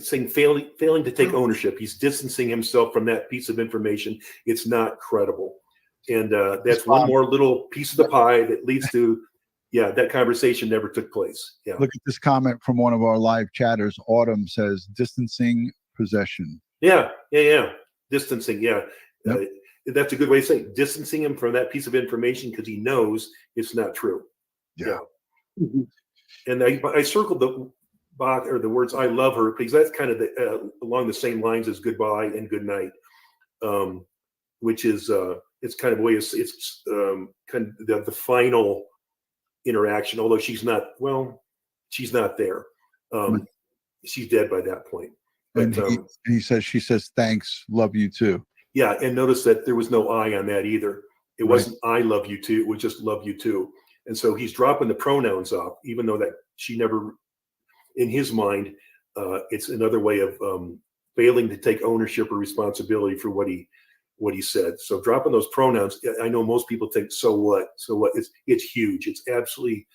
saying failing to take ownership. He's distancing himself from that piece of information. It's not credible. And that's one more little piece of the pie that leads to, that conversation never took place. Yeah. Look at this comment from one of our live chatters. Autumn says, distancing possession. Yeah. Distancing. Yeah. Yep. That's a good way to say it. Distancing him from that piece of information because he knows it's not true. Yeah. Mm-hmm. And I circled the box or the words "I love her" because that's kind of along the same lines as "goodbye" and "good night," which is it's kind of a way it's kind of the final interaction. Although she's not there. She's dead by that point. But, and she says, "Thanks, love you too." Yeah, and notice that there was no I on that either. It wasn't "I love you too." It was just "love you too." And so he's dropping the pronouns off, even though that she never, in his mind, it's another way of failing to take ownership or responsibility for what he said. So dropping those pronouns, I know most people think, so what? So what? It's huge. It's absolutely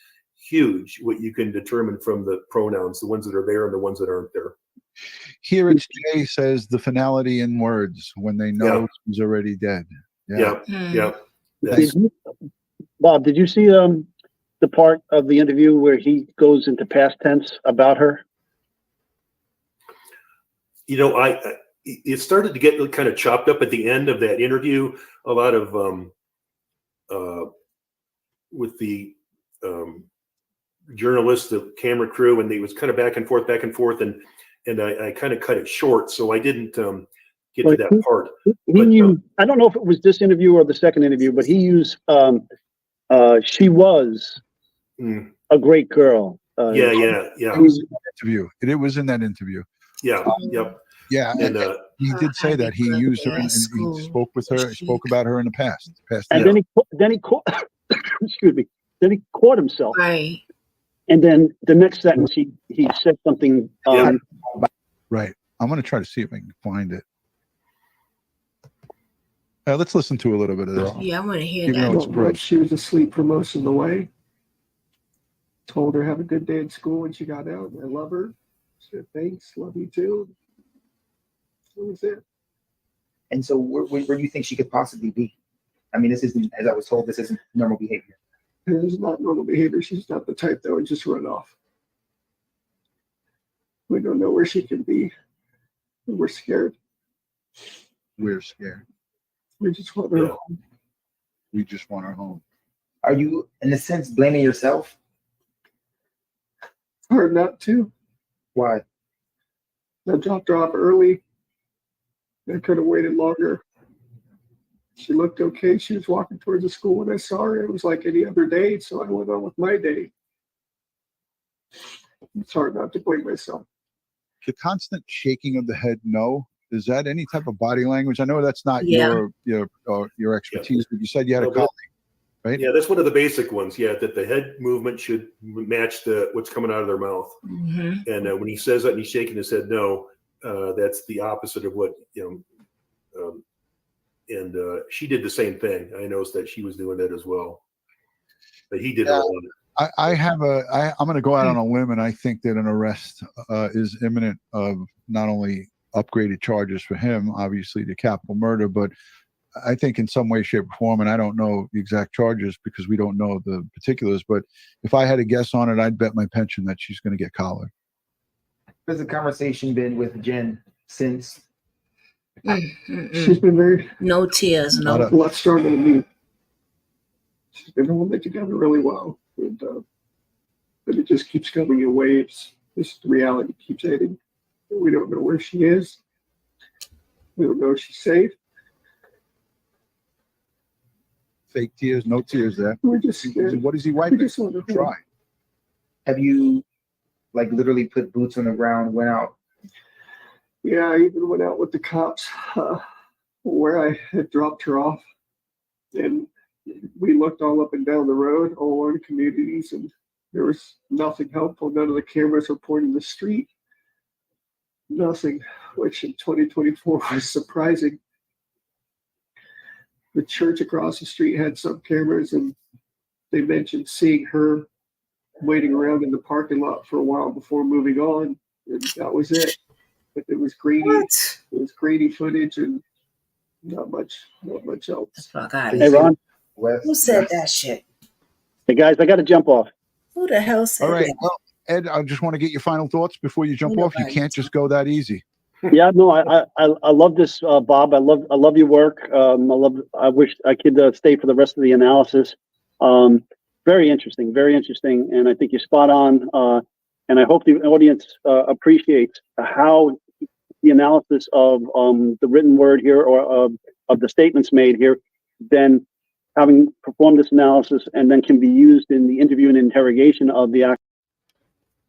huge what you can determine from the pronouns, the ones that are there and the ones that aren't there. Here it's Jay says the finality in words when they know he's already dead. Yeah. Bob, did you see the part of the interview where he goes into past tense about her? It started to get kind of chopped up at the end of that interview. A lot of with the journalists, the camera crew, and they was kind of back and forth, and I kind of cut it short, so I didn't get to that part. I don't know if it was this interview or the second interview, but he used she was a great girl. Yeah. It was in that interview. It was in that interview. Yeah. Yep. Yeah, And he did say that he used her and he spoke with her, spoke about her in the past. And then he caught, excuse me, then he caught himself. Right. And then the next sentence, he said something. Right. I'm going to try to see if I can find it. Let's listen to a little bit of this. Yeah, I want to hear Even though it's that. brief. She was asleep for most of the way. Told her have a good day at school when she got out. I love her. She said thanks, love you too. That was it. And so where do you think she could possibly be? I mean, this isn't, as I was told, this isn't normal behavior. It is not normal behavior. She's not the type that would just run off. We don't know where she could be. We're scared. We're scared. We just want her home. We just want her home. Are you, in a sense, blaming yourself? Hard not to. Why? I dropped her off early. I could have waited longer. She looked okay. She was walking towards the school when I saw her. It was like any other day, so I went on with my day. It's hard not to blame myself. The constant shaking of the head, no. Is that any type of body language? I know that's not your expertise, but you said you had a colleague, right? Yeah, that's one of the basic ones. Yeah, that the head movement should match what's coming out of their mouth. Mm-hmm. And when he says that and he's shaking his head no, that's the opposite of what and she did the same thing. I noticed that she was doing that as well, but he did it all. I'm going to go out on a limb, and I think that an arrest is imminent of not only upgraded charges for him, obviously the capital murder, but I think in some way, shape, or form, and I don't know the exact charges because we don't know the particulars, but if I had a guess on it, I'd bet my pension that she's going to get collared. Has the conversation been with Jen since? She's been very no tears, a lot stronger than me. She's been holding it together really well, but it just keeps coming in waves. This reality keeps hitting. We don't know where she is. We don't know if she's safe. Fake tears, no tears there. We're just scared. What is he wiping? We just want to try. Have you, like, literally put boots on the ground, went out? Yeah, I even went out with the cops where I had dropped her off. And we looked all up and down the road, all over the communities, and there was nothing helpful. None of the cameras were pointing the street. Nothing, which in 2024 was surprising. The church across the street had some cameras, and they mentioned seeing her waiting around in the parking lot for a while before moving on, and that was it. But it was grainy. It was grainy footage, and not much else. Hey, Ron. Who said that shit? Hey, guys, I got to jump off. Who the hell said All right. that? Well, Ed, I just want to get your final thoughts before you jump off. You can't just go that easy. Yeah, no, I love this, Bob. I love your work. I wish I could stay for the rest of the analysis. Very interesting, and I think you're spot on. And I hope the audience appreciates how the analysis of the written word here or of the statements made here, then having performed this analysis and then can be used in the interview and interrogation of the act.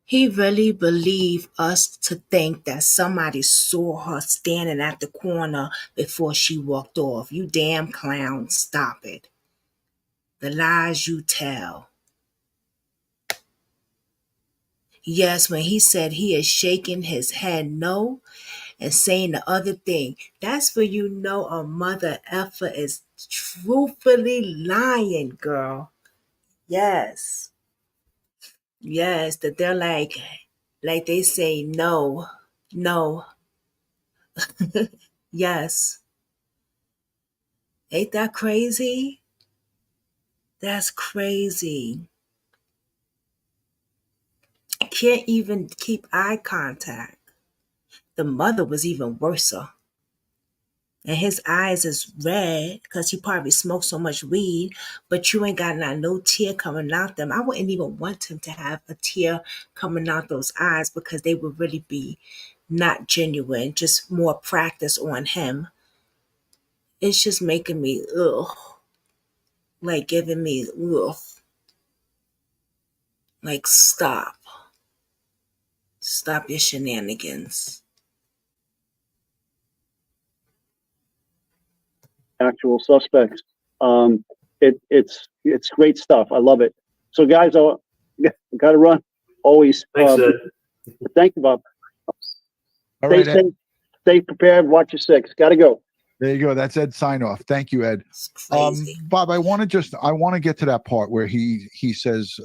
He really believed us to think that somebody saw her standing at the corner before she walked off. You damn clown, stop it. The lies you tell. Yes, when he said he is shaking his head no and saying the other thing, that's when you know a mother effer is truthfully lying, girl. Yes. Yes, that they're like they say no. Yes. Ain't that crazy? That's crazy. Can't even keep eye contact. The mother was even worse. And his eyes is red because he probably smoked so much weed, but you ain't got no tear coming out them. I wouldn't even want him to have a tear coming out those eyes because they would really be not genuine, just more practice on him. It's just making me ugh, like giving me ugh, like stop your shenanigans. Actual suspects. It's great stuff. I love it. So guys, I got to run. Always. Thanks, Ed. Thank you, Bob. All Stay right, Ed. safe. Stay prepared. Watch your six. Got to go. There you go. That's Ed's sign off. Thank you, Ed. Bob, I want to get to that part where he says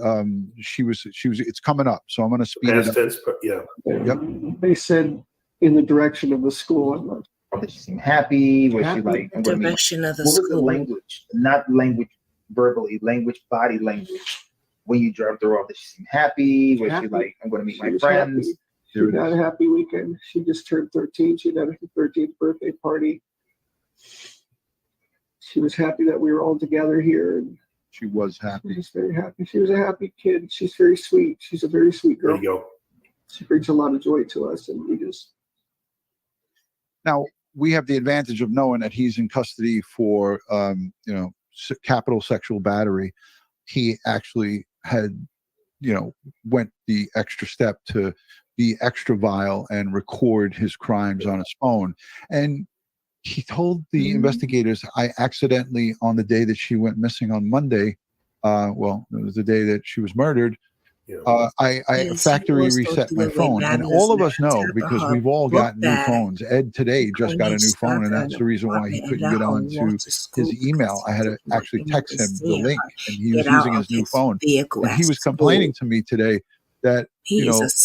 she was it's coming up. So I'm going to speed it up. Tense, yeah. Yep. They said in the direction of the school. I'm like, Did she seem happy? Was she like, Direction of the what was the school. language? Not language verbally, language, body language. When you dropped her off, did she seem happy? Was she like, I'm going to meet my friends? She had a happy weekend. She just turned 13. She had a 13th birthday party. She was happy that we were all together here. And she was happy. She was very happy. She was a happy kid. She's very sweet. She's a very sweet girl. There you go. She brings a lot of joy to us, and we just. Now we have the advantage of knowing that he's in custody for, capital sexual battery. He actually had, went the extra step to be extra vile and record his crimes on his phone. And he told the investigators, I accidentally, on the day that she went missing on Monday, it was the day that she was murdered, I factory reset my phone. And all of us know, because we've all got new phones. Ed today just got a new phone, and that's the reason why he couldn't get on to his email. I had to actually text him the link, and he was using his new phone. And he was complaining to me today that,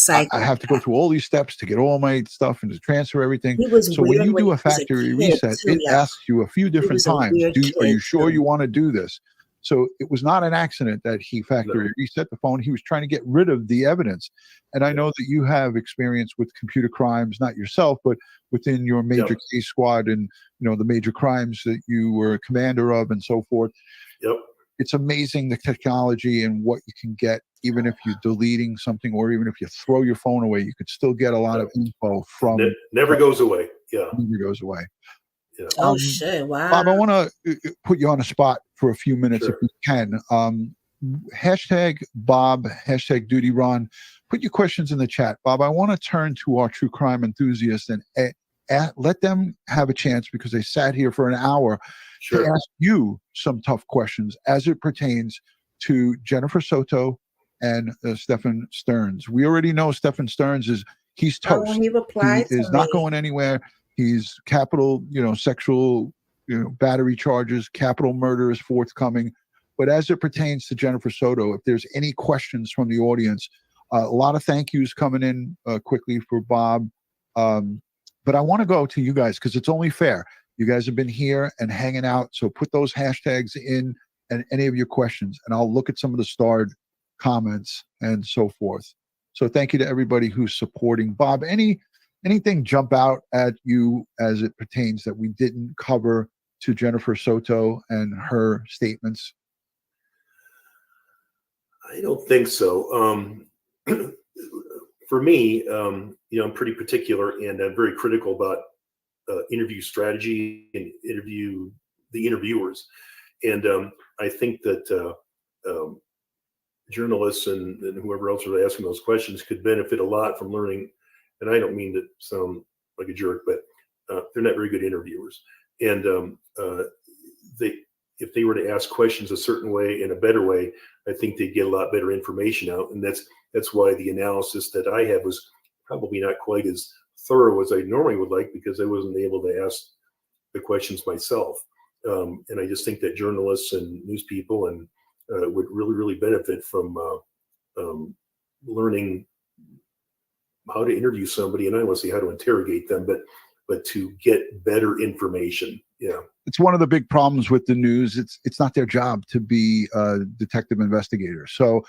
I have to go through all these steps to get all my stuff and to transfer everything. So when you do a factory reset, it asks you a few different times, are you sure you want to do this? So it was not an accident that he factory reset the phone. He was trying to get rid of the evidence. And I know that you have experience with computer crimes, not yourself, but within your major case squad and, the major crimes that you were a commander of and so forth. Yep. It's amazing the technology and what you can get, even if you're deleting something or even if you throw your phone away, you could still get a lot of info from. Never goes away. Yeah. Never goes away. Yeah. Oh shit! Wow. Bob, I want to put you on the spot for a few minutes if you can. Hashtag Bob, hashtag Duty Ron. Put your questions in the chat. Bob, I want to turn to our true crime enthusiasts and let them have a chance, because they sat here for an hour to ask you some tough questions as it pertains to Jennifer Soto and Stephen Stearns. We already know Stephen Stearns he's toast. He replied he is not going anywhere. He's capital, sexual, battery charges, capital murder is forthcoming. But as it pertains to Jennifer Soto, if there's any questions from the audience, a lot of thank yous coming in quickly for Bob. But I want to go to you guys because it's only fair. You guys have been here and hanging out. So put those hashtags in and any of your questions, and I'll look at some of the starred comments and so forth. So thank you to everybody who's supporting Bob. Anything jump out at you as it pertains that we didn't cover to Jennifer Soto and her statements? I don't think so. For me, I'm pretty particular and I'm very critical about interview strategy and the interviewers. And I think that journalists and whoever else are asking those questions could benefit a lot from learning. And I don't mean to sound like a jerk, but they're not very good interviewers. And if they were to ask questions a certain way, in a better way, I think they'd get a lot better information out. And that's why the analysis that I had was probably not quite as thorough as I normally would like, because I wasn't able to ask the questions myself. And I just think that journalists and news people would really, really benefit from learning how to interview somebody, and I don't want to say how to interrogate them, but to get better information. Yeah. It's one of the big problems with the news. It's not their job to be detective investigators. So,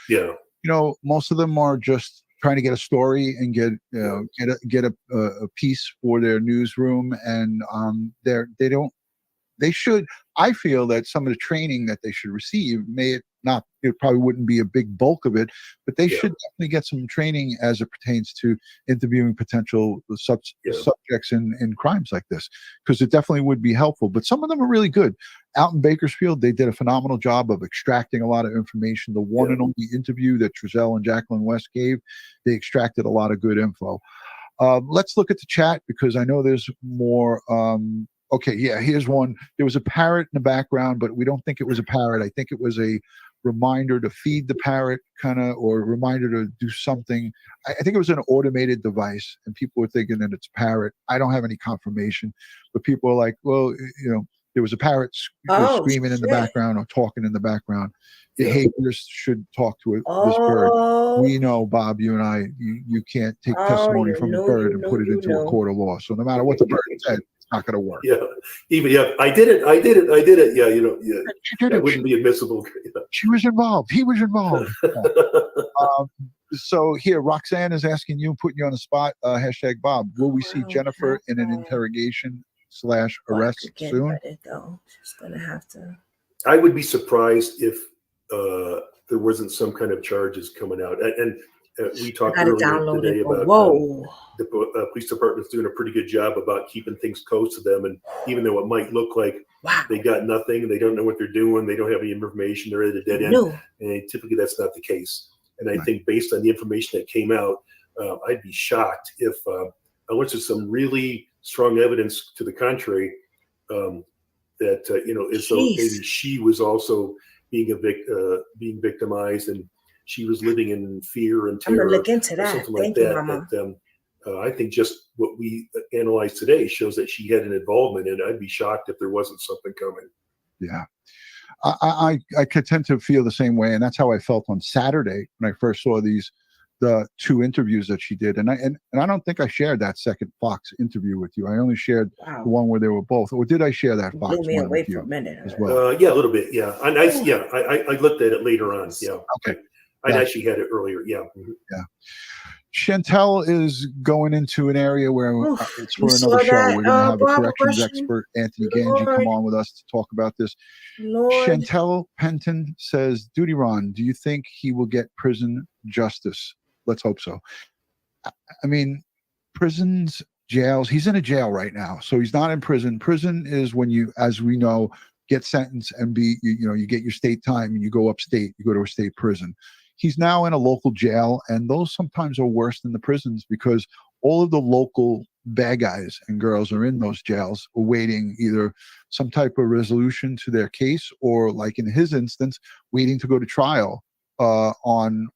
most of them are just trying to get a story and get a piece for their newsroom, and they should. I feel that some of the training that they should receive it probably wouldn't be a big bulk of it, but they should definitely get some training as it pertains to interviewing potential subjects in crimes like this, because it definitely would be helpful. But some of them are really good. Out in Bakersfield, they did a phenomenal job of extracting a lot of information. The one and only interview that Trezell and Jacqueline West gave, they extracted a lot of good info. Let's look at the chat, because I know there's more. Okay, yeah, here's one. There was a parrot in the background, but we don't think it was a parrot. I think it was a reminder to feed the parrot, or a reminder to do something. I think it was an automated device, and people were thinking that it's a parrot. I don't have any confirmation, but people are like, well, there was a parrot screaming in the background or talking in the background. Behaviorists should talk to this bird. We know, Bob, you and I, you can't take testimony from a bird and put it into a court of law. So no matter what the bird said, it's not going to work. I did it. Yeah, that wouldn't be admissible. She was involved. He was involved. So here, Roxanne is asking you, putting you on the spot. Hashtag Bob, will we see Jennifer in an interrogation/arrest soon? She's gonna have to. I would be surprised if there wasn't some kind of charges coming out. And we talked earlier today about the police department's doing a pretty good job about keeping things close to them. And even though it might look like they got nothing, they don't know what they're doing, they don't have any information, they're at a dead end. And typically that's not the case. And I think based on the information that came out, I'd be shocked if, unless there's some really strong evidence to the contrary, that as though maybe she was also being victimized, and she was living in fear and terror. I'm gonna look into that. Something like that. I think just what we analyzed today shows that she had an involvement, and I'd be shocked if there wasn't something coming. Yeah. I could tend to feel the same way, and that's how I felt on Saturday when I first saw the two interviews that she did, and I don't think I shared that second Fox interview with you. I only shared the one where they were both, or did I share that Fox Blew me one away with you for a minute. as well? Yeah, a little bit. Yeah, and I looked at it later on. Yeah, okay. I actually had it earlier. Yeah, yeah. Chantel is going into an area where it's for another show. We're going to have a corrections expert, Anthony Ganji, come on with us to talk about this. Chantel Penton says, Duty Ron, do you think he will get prison justice? Let's hope so. I mean, prisons, jails, he's in a jail right now, so he's not in prison. Prison is when you, as we know, get sentenced and you get your state time and you go upstate, you go to a state prison. He's now in a local jail, and those sometimes are worse than the prisons because all of the local bad guys and girls are in those jails awaiting either some type of resolution to their case or, like in his instance, waiting to go to trial on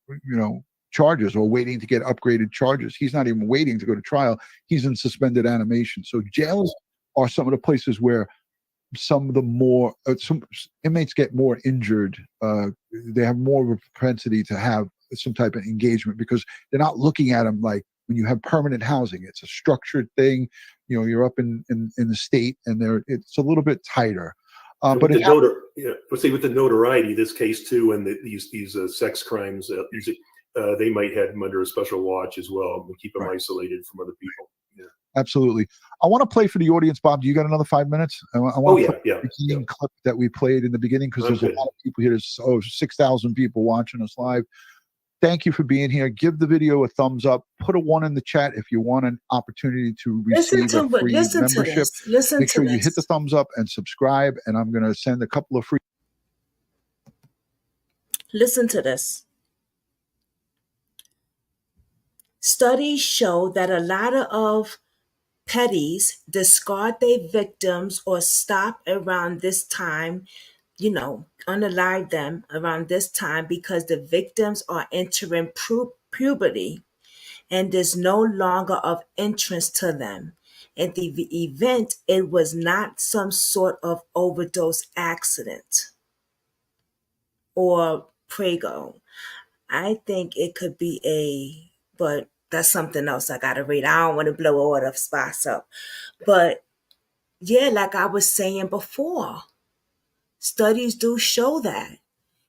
charges or waiting to get upgraded charges. He's not even waiting to go to trial. He's in suspended animation. So jails are some of the places where some of the more some inmates get more injured. They have more of a propensity to have some type of engagement because they're not looking at them like when you have permanent housing. It's a structured thing. You're up in the state, and it's a little bit tighter. But with the notoriety, this case too, and these sex crimes, they might have them under a special watch as well and keep them isolated from other people. Yeah. Absolutely. I want to play for the audience, Bob. Do you got another 5 minutes? I want to play the beginning clip that we played in the beginning because there's a lot of people here. There's 6,000 people watching us live. Thank you for being here. Give the video a thumbs up. Put a 1 in the chat if you want an opportunity to receive a free membership. Make sure you hit the thumbs up and subscribe. And I'm going to send a couple of free. Listen to this. Studies show that a lot of petties discard their victims or stop around this time, unalive them around this time because the victims are entering puberty and there's no longer of interest to them. In the event, it was not some sort of overdose accident or prego. I think it could be but that's something else I gotta read. I don't want to blow all the spots up. But yeah, like I was saying before, studies do show that.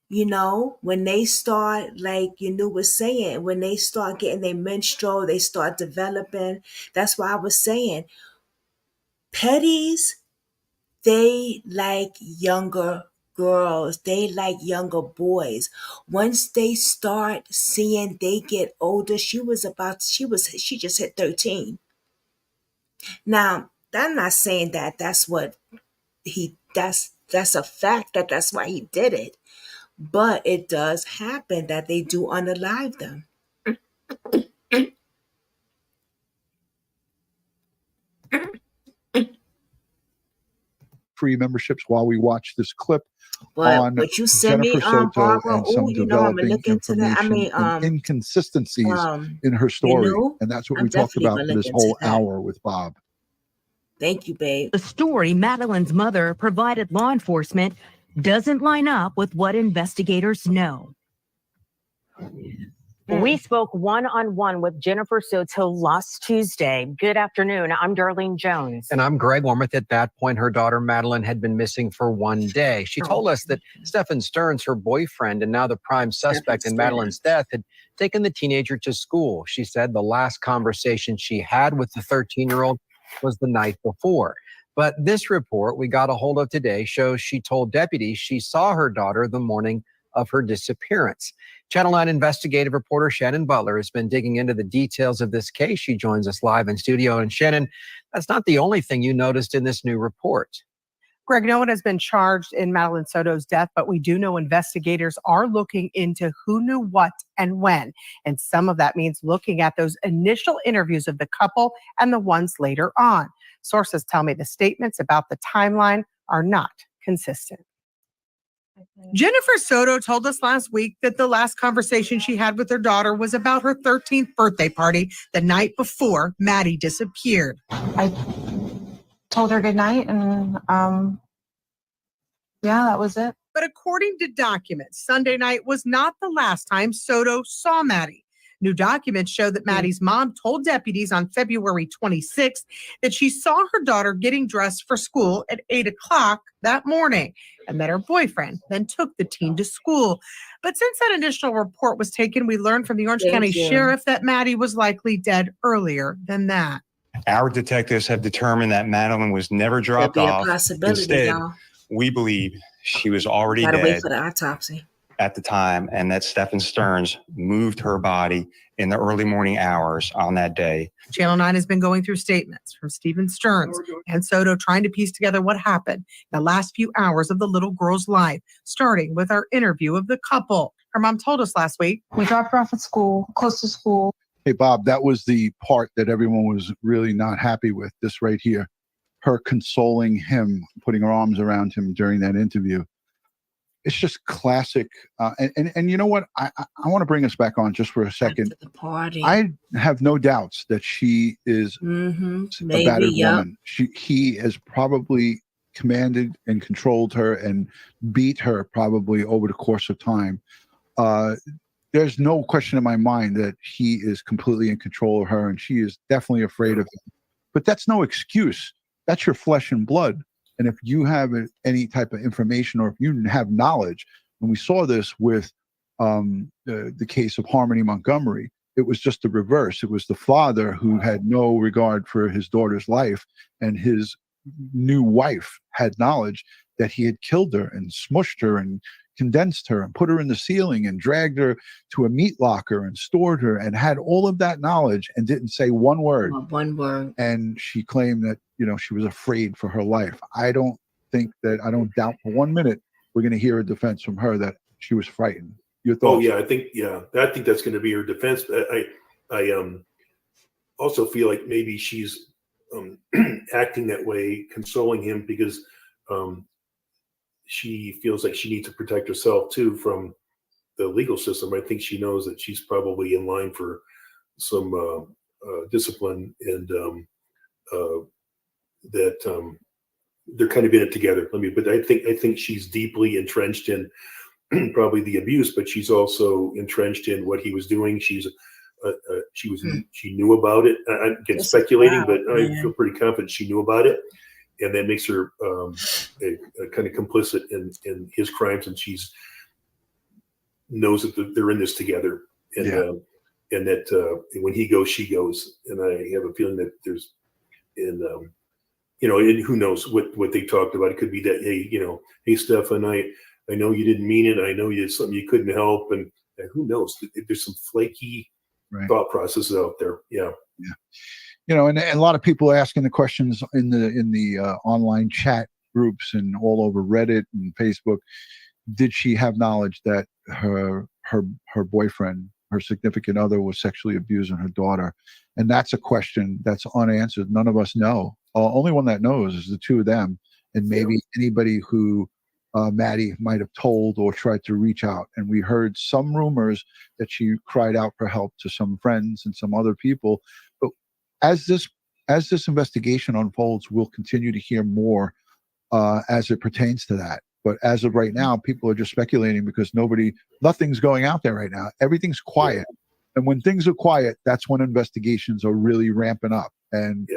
You know, when they start, like you knew was saying, when they start getting their menstrual, they start developing. That's why I was saying, petties, they like younger girls, they like younger boys. Once they start seeing they get older, she just hit 13. Now, I'm not saying that that's a fact that that's why he did it. But it does happen that they do unalive them. Free memberships while we watch this clip But on what you send me, Jennifer Soto Barbara, and oh, some you know, I'm gonna developing look into that. I information mean, and inconsistencies in her you story. know, And that's what I'm we talked definitely about gonna for look this into whole that. hour with Bob. Thank you, babe. The story Madeline's mother provided law enforcement doesn't line up with what investigators know. We spoke one-on-one with Jennifer Soto last Tuesday. Good afternoon. I'm Darlene Jones. And I'm Greg Wormuth. At that point, her daughter Madeline had been missing for one day. She told us that Stephen Stearns, her boyfriend and now the prime suspect in Madeline's death, had taken the teenager to school. She said the last conversation she had with the 13-year-old was the night before. But this report we got a hold of today shows she told deputies she saw her daughter the morning of her disappearance. Channel 9 investigative reporter Shannon Butler has been digging into the details of this case. She joins us live in studio. And Shannon, that's not the only thing you noticed in this new report. Greg, no one has been charged in Madeline Soto's death, but we do know investigators are looking into who knew what and when. And some of that means looking at those initial interviews of the couple and the ones later on. Sources tell me the statements about the timeline are not consistent. Jennifer Soto told us last week that the last conversation she had with her daughter was about her 13th birthday party the night before Maddie disappeared. I told her good night and yeah, that was it. But according to documents, Sunday night was not the last time Soto saw Maddie. New documents show that Maddie's mom told deputies on February 26th that she saw her daughter getting dressed for school at 8 o'clock that morning and that her boyfriend then took the teen to school. But since that initial report was taken, we learned from the Orange County Sheriff that Maddie was likely dead earlier than that. Our detectives have determined that Madeline was never dropped Could be a off. possibility, Instead, y'all. we believe she was already Gotta wait dead for the autopsy. at the time, and that Stephen Stearns moved her body in the early morning hours on that day. Channel 9 has been going through statements from Stephen Stearns and Soto trying to piece together what happened the last few hours of the little girl's life, starting with our interview of the couple. Her mom told us last week. We dropped her off at school, close to school. Hey, Bob, that was the part that everyone was really not happy with, this right here. Her consoling him, putting her arms around him during that interview. It's just classic. And you know what? I want to bring us back on just for a second. The party. I have no doubts that she is a battered woman. He has probably commanded and controlled her and beat her probably over the course of time. There's no question in my mind that he is completely in control of her and she is definitely afraid of him. But that's no excuse. That's your flesh and blood. And if you have any type of information or if you have knowledge, and we saw this with the case of Harmony Montgomery, it was just the reverse. It was the father who had no regard for his daughter's life, and his new wife had knowledge that he had killed her and smushed her and condensed her and put her in the ceiling and dragged her to a meat locker and stored her and had all of that knowledge and didn't say one word. One word. And she claimed that, she was afraid for her life. I don't doubt for 1 minute we're going to hear a defense from her that she was frightened. Your thoughts? Oh yeah, I think that's going to be her defense. I also feel like maybe she's acting that way, consoling him because she feels like she needs to protect herself too from the legal system. I think she knows that she's probably in line for some discipline, and that they're kind of in it together. But I think she's deeply entrenched in probably the abuse, but she's also entrenched in what he was doing. She knew about it. I'm again speculating, but I feel pretty confident she knew about it, and that makes her a kind of complicit in his crimes. And she's knows that they're in this together, and and that when he goes, she goes. And I have a feeling that there's, and and who knows what they talked about. It could be that, hey Stefan, I know you didn't mean it. I know you did something you couldn't help, and who knows? There's some flaky thought processes out there. Yeah. And a lot of people are asking the questions in the online chat groups and all over Reddit and Facebook. Did she have knowledge that her boyfriend, her significant other, was sexually abusing her daughter? And that's a question that's unanswered. None of us know. Only one that knows is the two of them, and maybe anybody who Maddie might have told or tried to reach out. And we heard some rumors that she cried out for help to some friends and some other people. But as this investigation unfolds, we'll continue to hear more as it pertains to that. But as of right now, people are just speculating because nothing's going out there right now. Everything's quiet. And when things are quiet, that's when investigations are really ramping up. And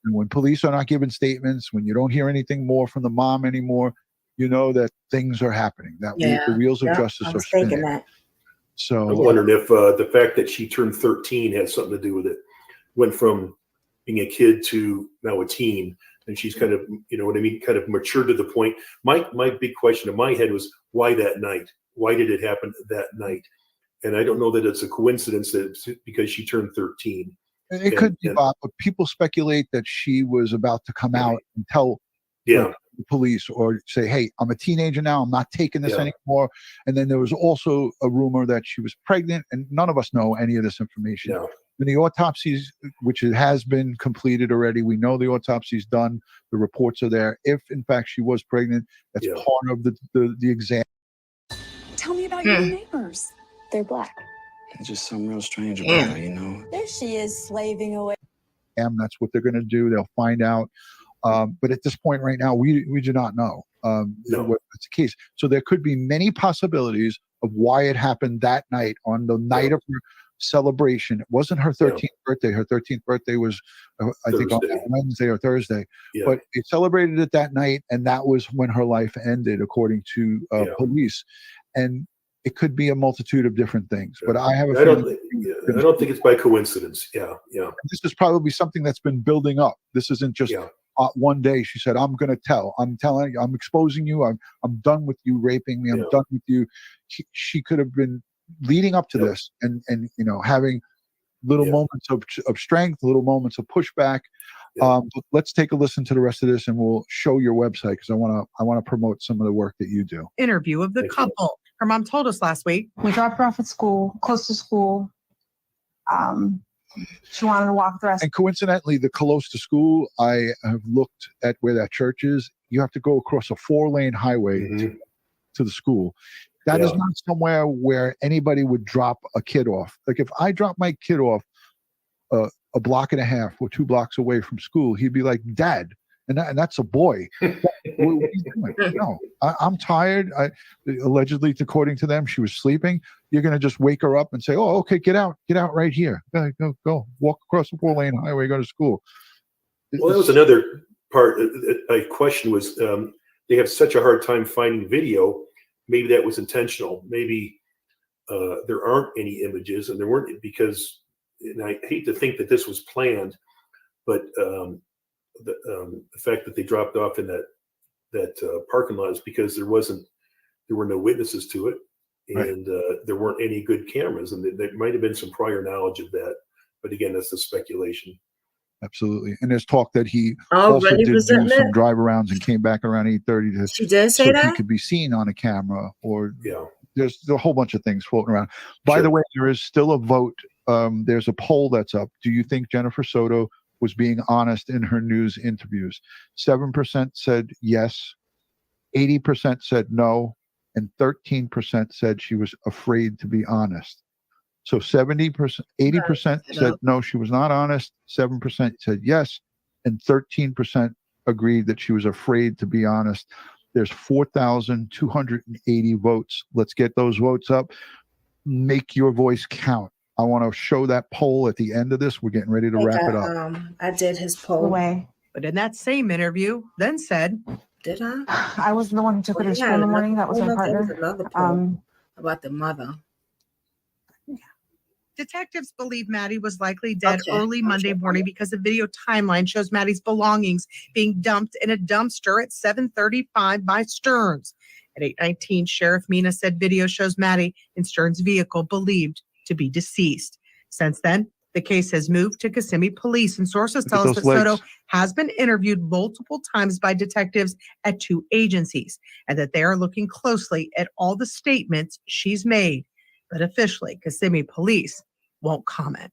when police are not giving statements, when you don't hear anything more from the mom anymore, you know that things are happening, that the wheels of justice are spinning. So I'm wondering if the fact that she turned 13 has something to do with it. Went from being a kid to now a teen, and she's kind of, kind of matured to the point. My big question in my head was, why that night? Why did it happen that night? And I don't know that it's a coincidence that it's because she turned 13. It could be, Bob, but people speculate that she was about to come out and tell the police or say, hey, I'm a teenager now. I'm not taking this anymore. And then there was also a rumor that she was pregnant, and none of us know any of this information. In the autopsies, which it has been completed already, we know the autopsy's done. The reports are there. If, in fact, she was pregnant, that's part of the exam. Tell me about your neighbors. They're black. There's just something real strange about her, There she is, slaving away. That's what they're going to do. They'll find out. But at this point right now, we do not know what's the case. So there could be many possibilities of why it happened that night, on the night of her celebration. It wasn't her 13th birthday. Her 13th birthday was, I think, on Wednesday or Thursday. But they celebrated it that night, and that was when her life ended, according to police. And it could be a multitude of different things. But I have a feeling. I don't think it's by coincidence. This is probably something that's been building up. This isn't just one day she said, I'm going to tell. I'm telling you. I'm exposing you. I'm done with you raping me. I'm done with you. She could have been leading up to this and having little moments of strength, little moments of pushback. But let's take a listen to the rest of this, and we'll show your website, because I want to promote some of the work that you do. Interview of the couple. Her mom told us last week. We dropped her off at school, close to school. She wanted to walk the rest. And coincidentally, the close to school, I have looked at where that church is. You have to go across a 4-lane highway to the school. That is not somewhere where anybody would drop a kid off. Like if I drop my kid off a block and a half or 2 blocks away from school, he'd be like, Dad. And that's a boy. What are you doing? No, I'm tired. Allegedly, according to them, she was sleeping. You're going to just wake her up and say, oh, okay, get out right here. Go, walk across the 4-lane highway, go to school. Well, that was another part. My question was, they have such a hard time finding video. Maybe that was intentional. Maybe there aren't any images, and there weren't, because, and I hate to think that this was planned, but the fact that they dropped off in that parking lot is because there were no witnesses to it, and there weren't any good cameras, and there might have been some prior knowledge of that. But again, that's the speculation. Absolutely. And there's talk that he also did do some drive arounds and came back around 8:30 She did say that? he could be seen on a camera, or there's a whole bunch of things floating around. By the way, there is still a vote. There's a poll that's up. Do you think Jennifer Soto was being honest in her news interviews? 7% said yes, 80% said no, and 13% said she was afraid to be honest. So 70%, 80% said no, she was not honest, 7% said yes, and 13% agreed that she was afraid to be honest. There's 4,280 votes. Let's get those votes up. Make your voice count. I want to show that poll at the end of this. We're getting ready to wrap it up. I did his poll. But in that same interview, then said, did I? I was the one who took her to school in the morning. That was my partner. about the mother. Detectives believe Maddie was likely dead Okay. early Monday morning because the video timeline shows Maddie's belongings being dumped in a dumpster at 7:35 by Stearns. At 8:19, Sheriff Mina said video shows Maddie in Stearns' vehicle believed to be deceased. Since then, the case has moved to Kissimmee police, and sources Look at tell us those that Soto legs. has been interviewed multiple times by detectives at 2 agencies, and that they are looking closely at all the statements she's made. But officially, Kissimmee police won't comment.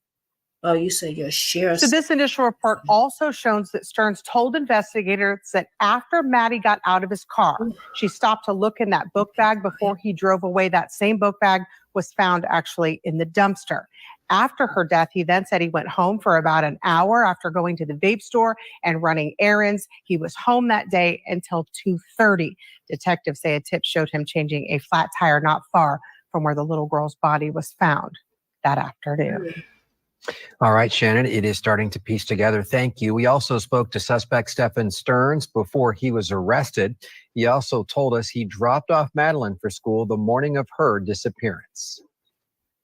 Oh, you said your sheriff. So this initial report also shows that Stearns told investigators that after Maddie got out of his car, she stopped to look in that book bag before he drove away. That same book bag was found actually in the dumpster. After her death, he then said he went home for about an hour after going to the vape store and running errands. He was home that day until 2:30. Detectives say a tip showed him changing a flat tire not far from where the little girl's body was found that afternoon. All right, Shannon, it is starting to piece together. Thank you. We also spoke to suspect Stephen Stearns before he was arrested. He also told us he dropped off Madeline for school the morning of her disappearance.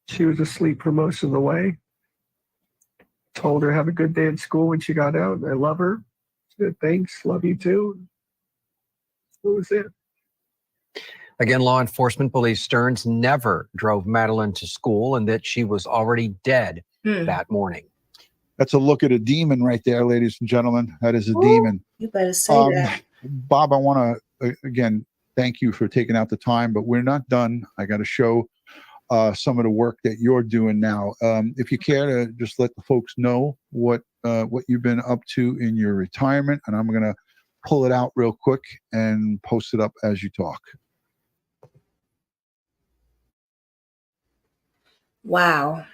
She was asleep for most of the way. Told her have a good day at school when she got out. I love her. She said, thanks, love you too. What was it? Again, law enforcement believes Stearns never drove Madeline to school and that she was already dead that morning. That's a look at a demon right there, ladies and gentlemen. That is a demon. You better say that. Bob, I want to, again, thank you for taking out the time, but we're not done. I got to show some of the work that you're doing now. If you care to just let the folks know what you've been up to in your retirement, and I'm going to pull it out real quick and post it up as you talk. Wow.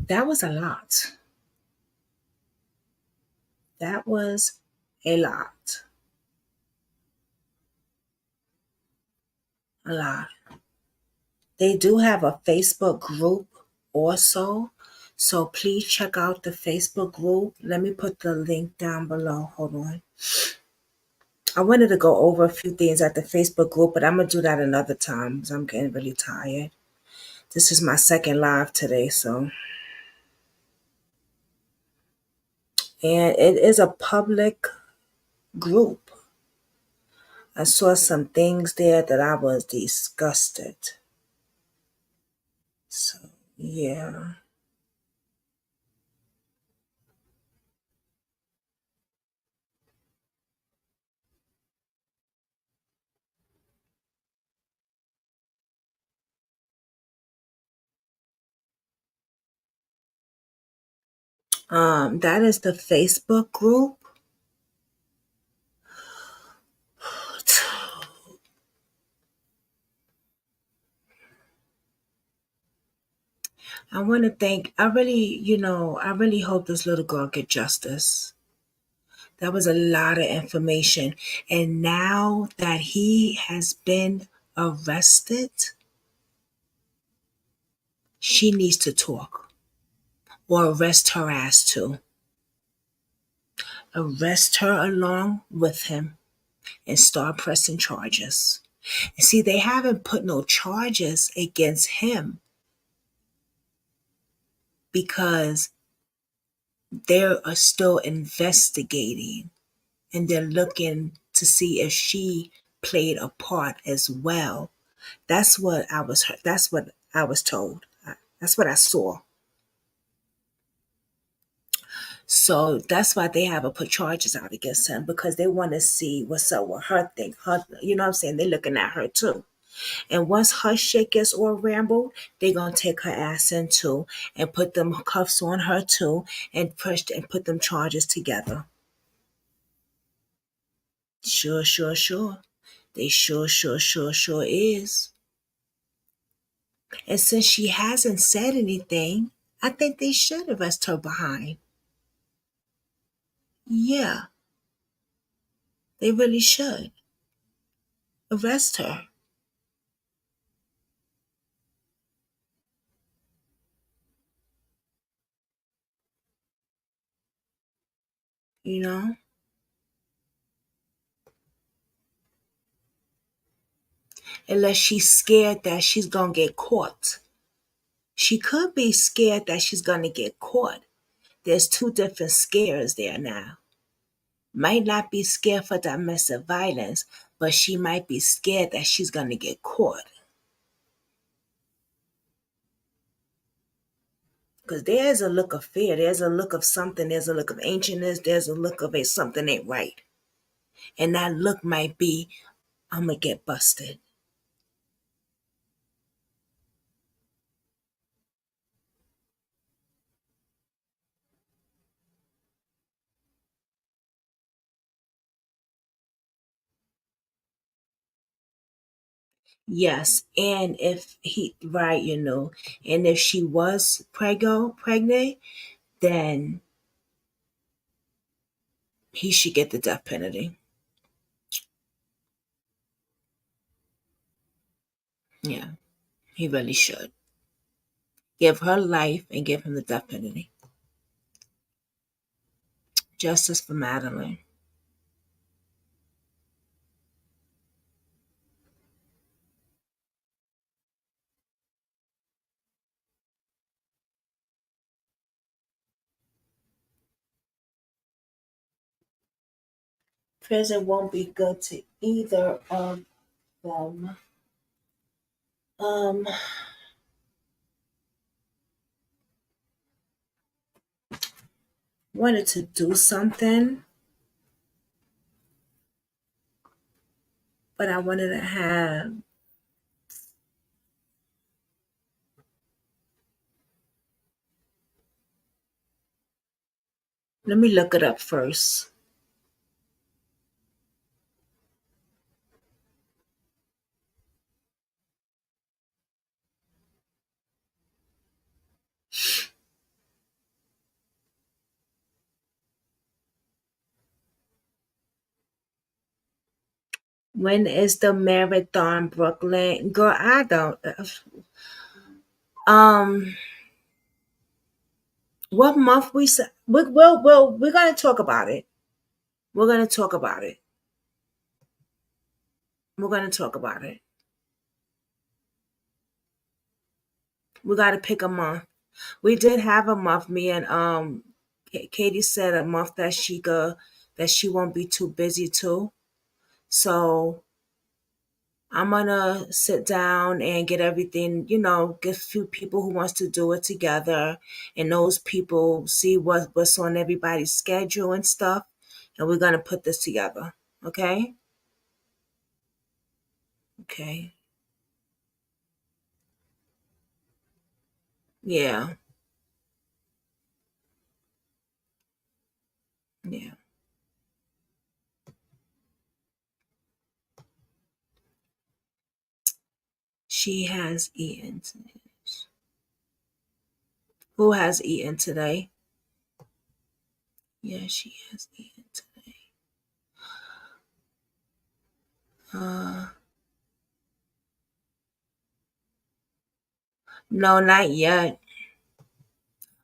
That was a lot. That was a lot. A lot. They do have a Facebook group also. So please check out the Facebook group. Let me put the link down below. Hold on. I wanted to go over a few things at the Facebook group, but I'm going to do that another time because I'm getting really tired. This is my second live today, so. And it is a public group. I saw some things there that I was disgusted. So, yeah. That is the Facebook group. I want to thank, I really hope this little girl get justice. That was a lot of information. And now that he has been arrested, she needs to talk or arrest her ass too. Arrest her along with him and start pressing charges. And see, they haven't put no charges against him because they are still investigating and they're looking to see if she played a part as well. That's what I was told. That's what I saw. So that's why they haven't put charges out against him, because they want to see what's up with her thing. You know what I'm saying? They're looking at her too. And once her shit gets all rambled, they're gonna take her ass in too and put them cuffs on her too and put them charges together. Sure. They sure is. And since she hasn't said anything, I think they should arrest her behind. Yeah, they really should. Arrest her. You know? unless she's scared that she's gonna get caught. She could be scared that she's gonna get caught. There's two different scares there now. Might not be scared for domestic violence, but she might be scared that she's gonna get caught. Because there's a look of fear, there's a look of something, there's a look of ancientness, there's a look of it, something ain't right. And that look might be, I'm gonna get busted. Yes, and if he, right, and if she was pregnant, then he should get the death penalty. Yeah, he really should. Give her life and give him the death penalty. Justice for Madeline. Prison won't be good to either of them. Um, Wanted to do something, but I wanted to have. Let me look it up first. When is the marathon, Brooklyn? Girl, I don't. Um, what month we said? We're gonna talk about it. We're gonna talk about it. We're gonna talk about it. We gotta pick a month. We did have a month. Me and Katie said a month that she won't be too busy too. So I'm gonna sit down and get everything, get a few people who wants to do it together, and those people see what's on everybody's schedule and stuff, and we're gonna put this together. Okay? Okay. Yeah. Yeah. She has eaten. Who has eaten today? Yeah, she has eaten today. No, not yet.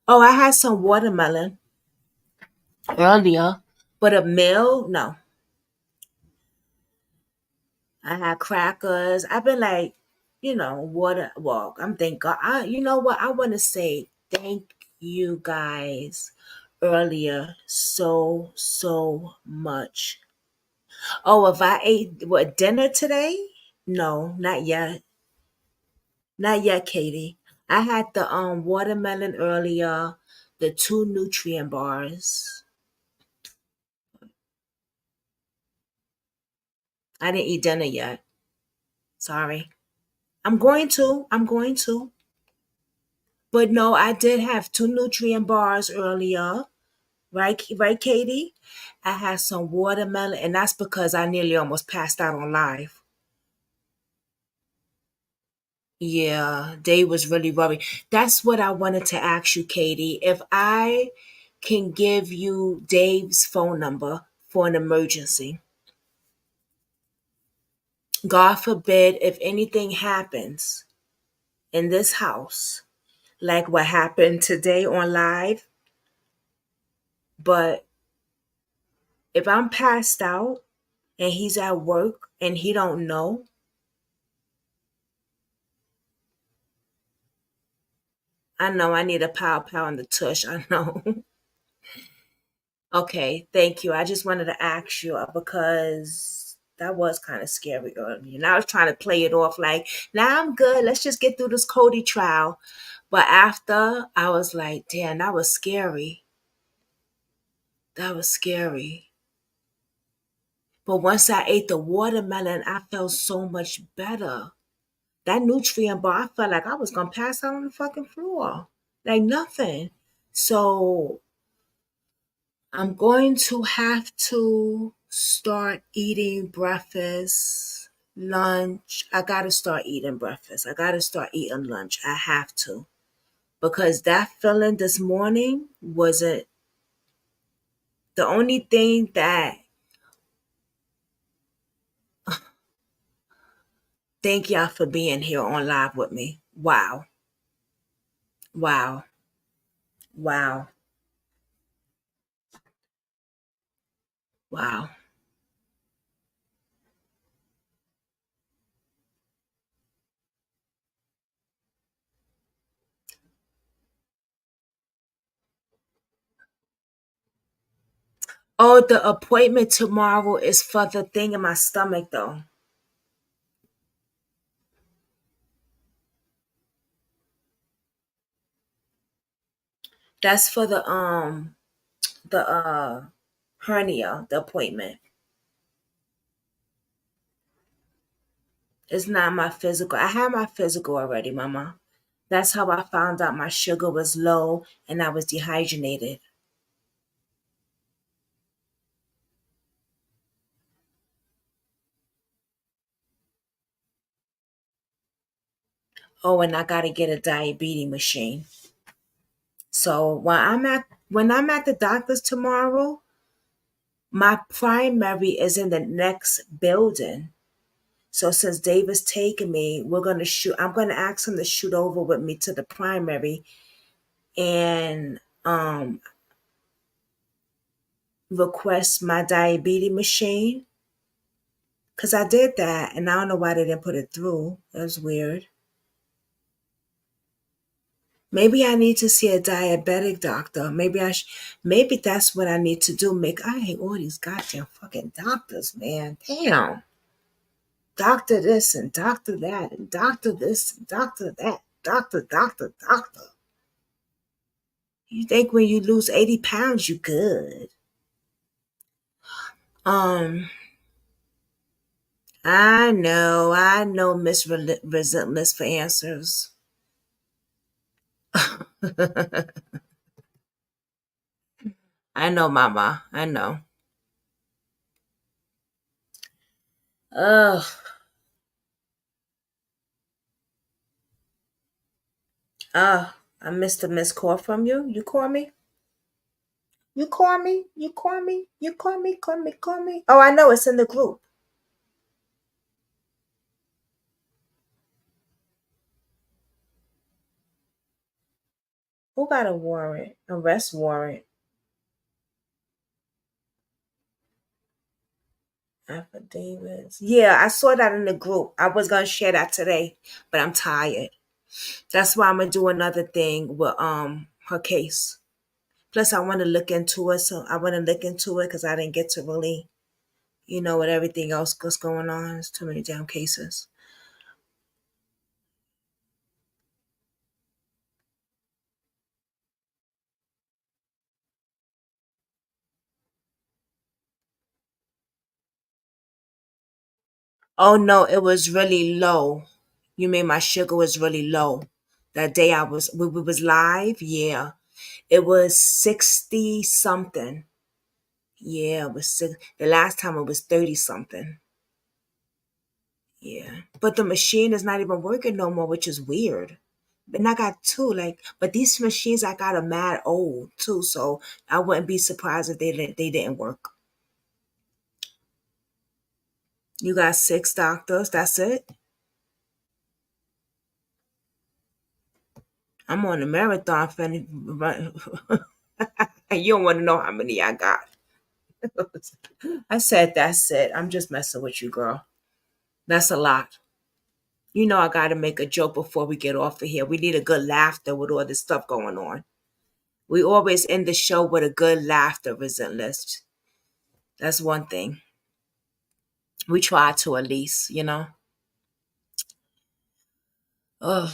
Oh, I had some watermelon earlier, but a meal, no. I had crackers. I've been like, water. Well, I'm thank God. You know what? I want to say thank you guys earlier so much. Oh, if I ate dinner today? No, not yet. Not yet, Katie. I had the watermelon earlier, the two nutrient bars. I didn't eat dinner yet. Sorry. I'm going to. I'm going to. But no, I did have two nutrient bars earlier. Right, Katie? I had some watermelon, and that's because I nearly almost passed out on live. Yeah, Dave was really worried. That's what I wanted to ask you, Katie. If I can give you Dave's phone number for an emergency. God forbid if anything happens in this house, like what happened today on live, but if I'm passed out and he's at work and he don't know, I know I need a pow pow in the tush. I know. Okay, thank you. I just wanted to ask you because that was kind of scary earlier. And I was trying to play it off like, nah, I'm good. Let's just get through this Cody trial. But after, I was like, damn, that was scary. That was scary. But once I ate the watermelon, I felt so much better. That nutrient bar, I felt like I was gonna pass out on the fucking floor. Like nothing. So I'm going to have to start eating breakfast, lunch. I gotta start eating breakfast. I gotta start eating lunch. I have to. Because that feeling this morning wasn't the only thing that. Thank y'all for being here on live with me. Wow. Wow. Wow. Wow. Oh, the appointment tomorrow is for the thing in my stomach though. That's for the hernia, the appointment. It's not my physical. I had my physical already, mama. That's how I found out my sugar was low and I was dehydrated. Oh, and I gotta get a diabetes machine. So when I'm at the doctor's tomorrow, my primary is in the next building. So since Dave is taking me, I'm gonna ask him to shoot over with me to the primary and request my diabetes machine. Cause I did that and I don't know why they didn't put it through. That was weird. Maybe I need to see a diabetic doctor. Maybe that's what I need to do. I hate all these goddamn fucking doctors, man. Damn. Doctor this and doctor that and doctor this and doctor that. Doctor. You think when you lose 80 pounds, you good. Um, I know Miss Relentless for answers. I know, Mama. I know. Ugh. I missed a missed call from you. You call me? You call me? You call me? You call me? Call me? Oh, I know. It's in the group. Who got a warrant? Arrest warrant. Affidavits. Yeah, I saw that in the group. I was gonna share that today, but I'm tired. That's why I'm gonna do another thing with her case. Plus, I want to look into it. So I want to look into it because I didn't get to really, with everything else that's going on. There's too many damn cases. Oh no, it was really low. You mean my sugar was really low? That day we was live. Yeah, it was 60 something. Yeah, it was the last time it was 30 something. Yeah, but the machine is not even working no more, which is weird. And I got two, but these machines I got are mad old too, so I wouldn't be surprised if they didn't work. You got 6 doctors. That's it. I'm on a marathon, Fanny. You don't want to know how many I got. I said that's it. I'm just messing with you, girl. That's a lot. You know I got to make a joke before we get off of here. We need a good laughter with all this stuff going on. We always end the show with a good laughter, Resentless. That's one thing. We try to at least, you know. Ugh.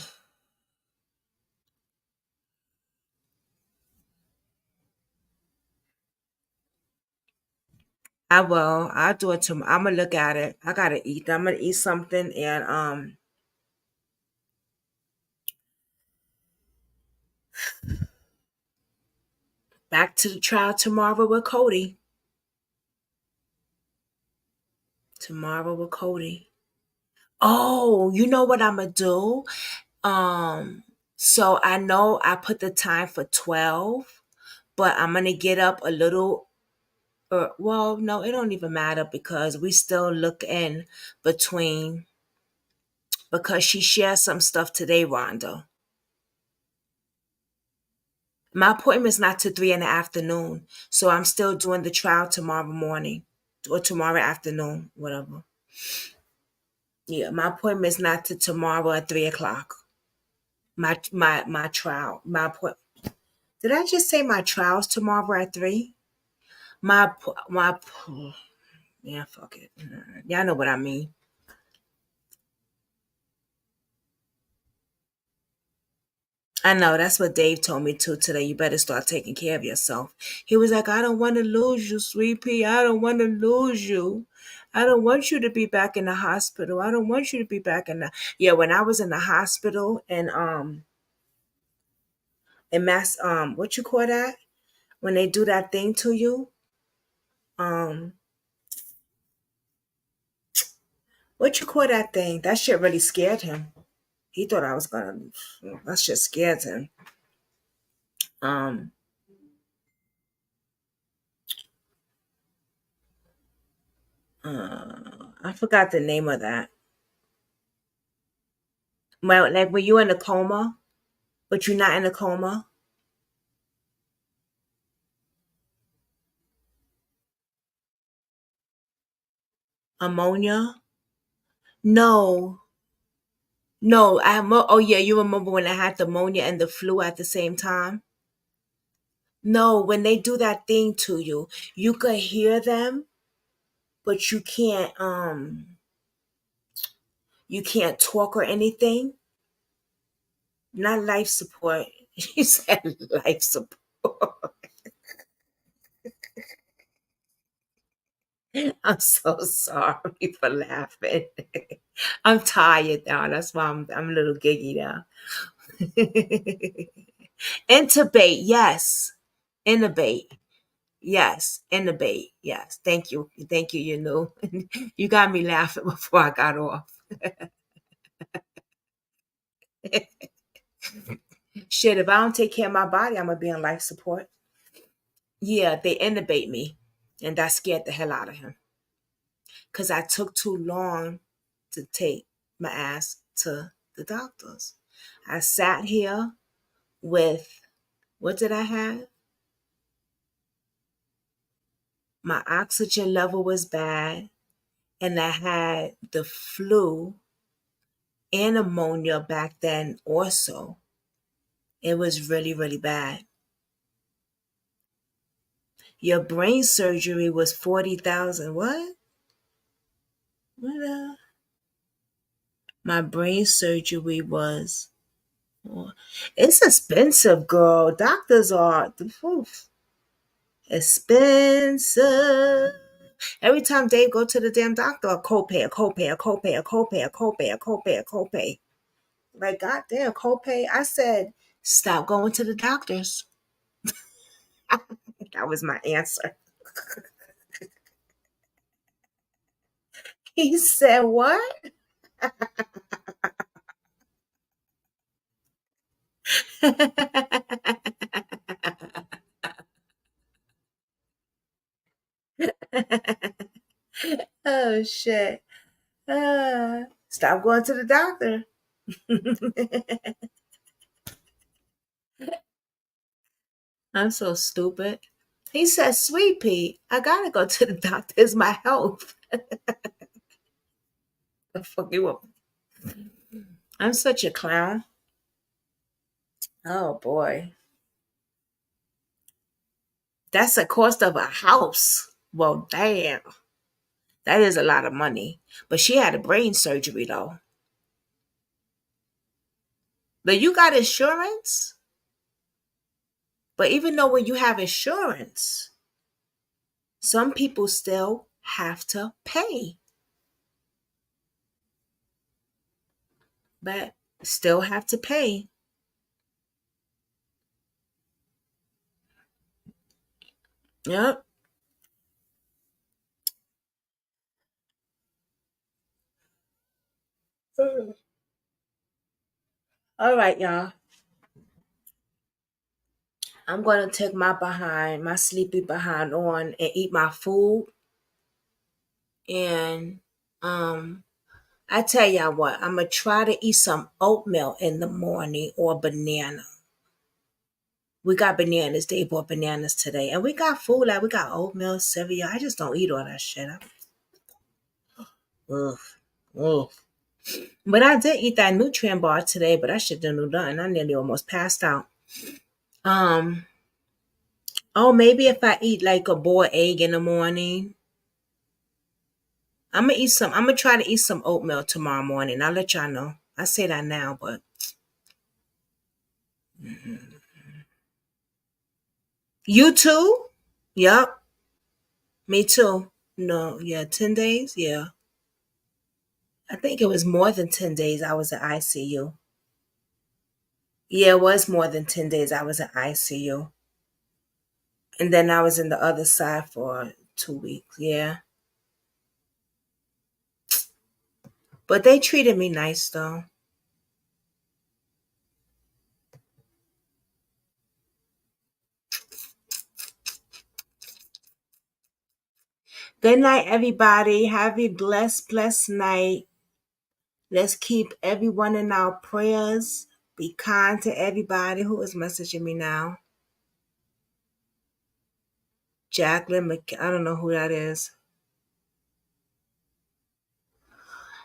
I will. I'll do it tomorrow. I'm gonna look at it. I gotta eat. I'm gonna eat something and back to the trial tomorrow with Cody. Tomorrow with Cody. Oh, you know what I'm gonna do? So I know I put the time for 12, but I'm gonna get up a little well, no, it don't even matter because we still look in between because she shared some stuff today, Rhonda. My appointment's not till 3 in the afternoon, so I'm still doing the trial tomorrow morning or tomorrow afternoon, whatever. Yeah, my appointment's not till tomorrow at 3 o'clock. My trial, my appointment. Did I just say my trial's tomorrow at 3? My yeah, fuck it. Y'all know what I mean. I know that's what Dave told me too today. You better start taking care of yourself. He was like, I don't want to lose you, sweet pea. I don't want to lose you. I don't want you to be back in the hospital. I don't want you to be back in the yeah. When I was in the hospital and in mass what you call that when they do that thing to you um what you call that thing? That shit really scared him. He thought I was gonna. That shit scared him. Um, I forgot the name of that. Well, like when you're in a coma, but you're not in a coma. Ammonia? No, no. Oh yeah, you remember when I had the pneumonia and the flu at the same time? No, when they do that thing to you, you could hear them, but you can't talk or anything. Not life support. You said life support. I'm so sorry for laughing. I'm tired now. That's why I'm a little giggy now. Intubate, yes. Intubate. Yes. Intubate. Yes. Thank you. Thank you, you know. You got me laughing before I got off. Shit, if I don't take care of my body, I'm gonna be on life support. Yeah, they intubate me. And that scared the hell out of him. Because I took too long to take my ass to the doctors. I sat here with, what did I have? My oxygen level was bad, and I had the flu and pneumonia back then also. It was really, really bad. Your brain surgery was 40,000. What? What? My brain surgery was. It's expensive, girl. Doctors are expensive. Every time Dave go to the damn doctor, a copay, a copay, a copay, a copay, a copay, a copay, a copay. Like, goddamn, copay. I said, stop going to the doctors. That was my answer. He said, what? Oh, shit. Stop going to the doctor. I'm so stupid. He said, Sweet Pea, I gotta go to the doctor. It's my health. The fuck you want? I'm such a clown. Oh boy. That's the cost of a house. Well, damn. That is a lot of money. But she had a brain surgery though. But you got insurance? But even though when you have insurance, some people still have to pay. But still have to pay. Yep. All right, y'all. I'm gonna take my sleepy behind on and eat my food. And I tell y'all what, I'm gonna try to eat some oatmeal in the morning or banana. We got bananas. They bought bananas today. And we got food, like we got oatmeal, cereal. I just don't eat all that shit. Ugh. Ugh. But I did eat that nutrient bar today, but I should have done nothing. I nearly almost passed out. Um, oh, maybe if I eat like a boiled egg in the morning. I'm gonna try to eat some oatmeal tomorrow morning. I'll let y'all know. I say that now, but you too? Yup. Me too. No, yeah, 10 days? Yeah. I think it was more than 10 days I was at ICU. Yeah, it was more than 10 days I was at ICU. And then I was in the other side for 2 weeks. Yeah. But they treated me nice though. Good night, everybody. Have a blessed night. Let's keep everyone in our prayers. Be kind to everybody. Who is messaging me now? Jacqueline I don't know who that is.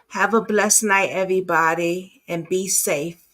Have a blessed night, everybody, and be safe.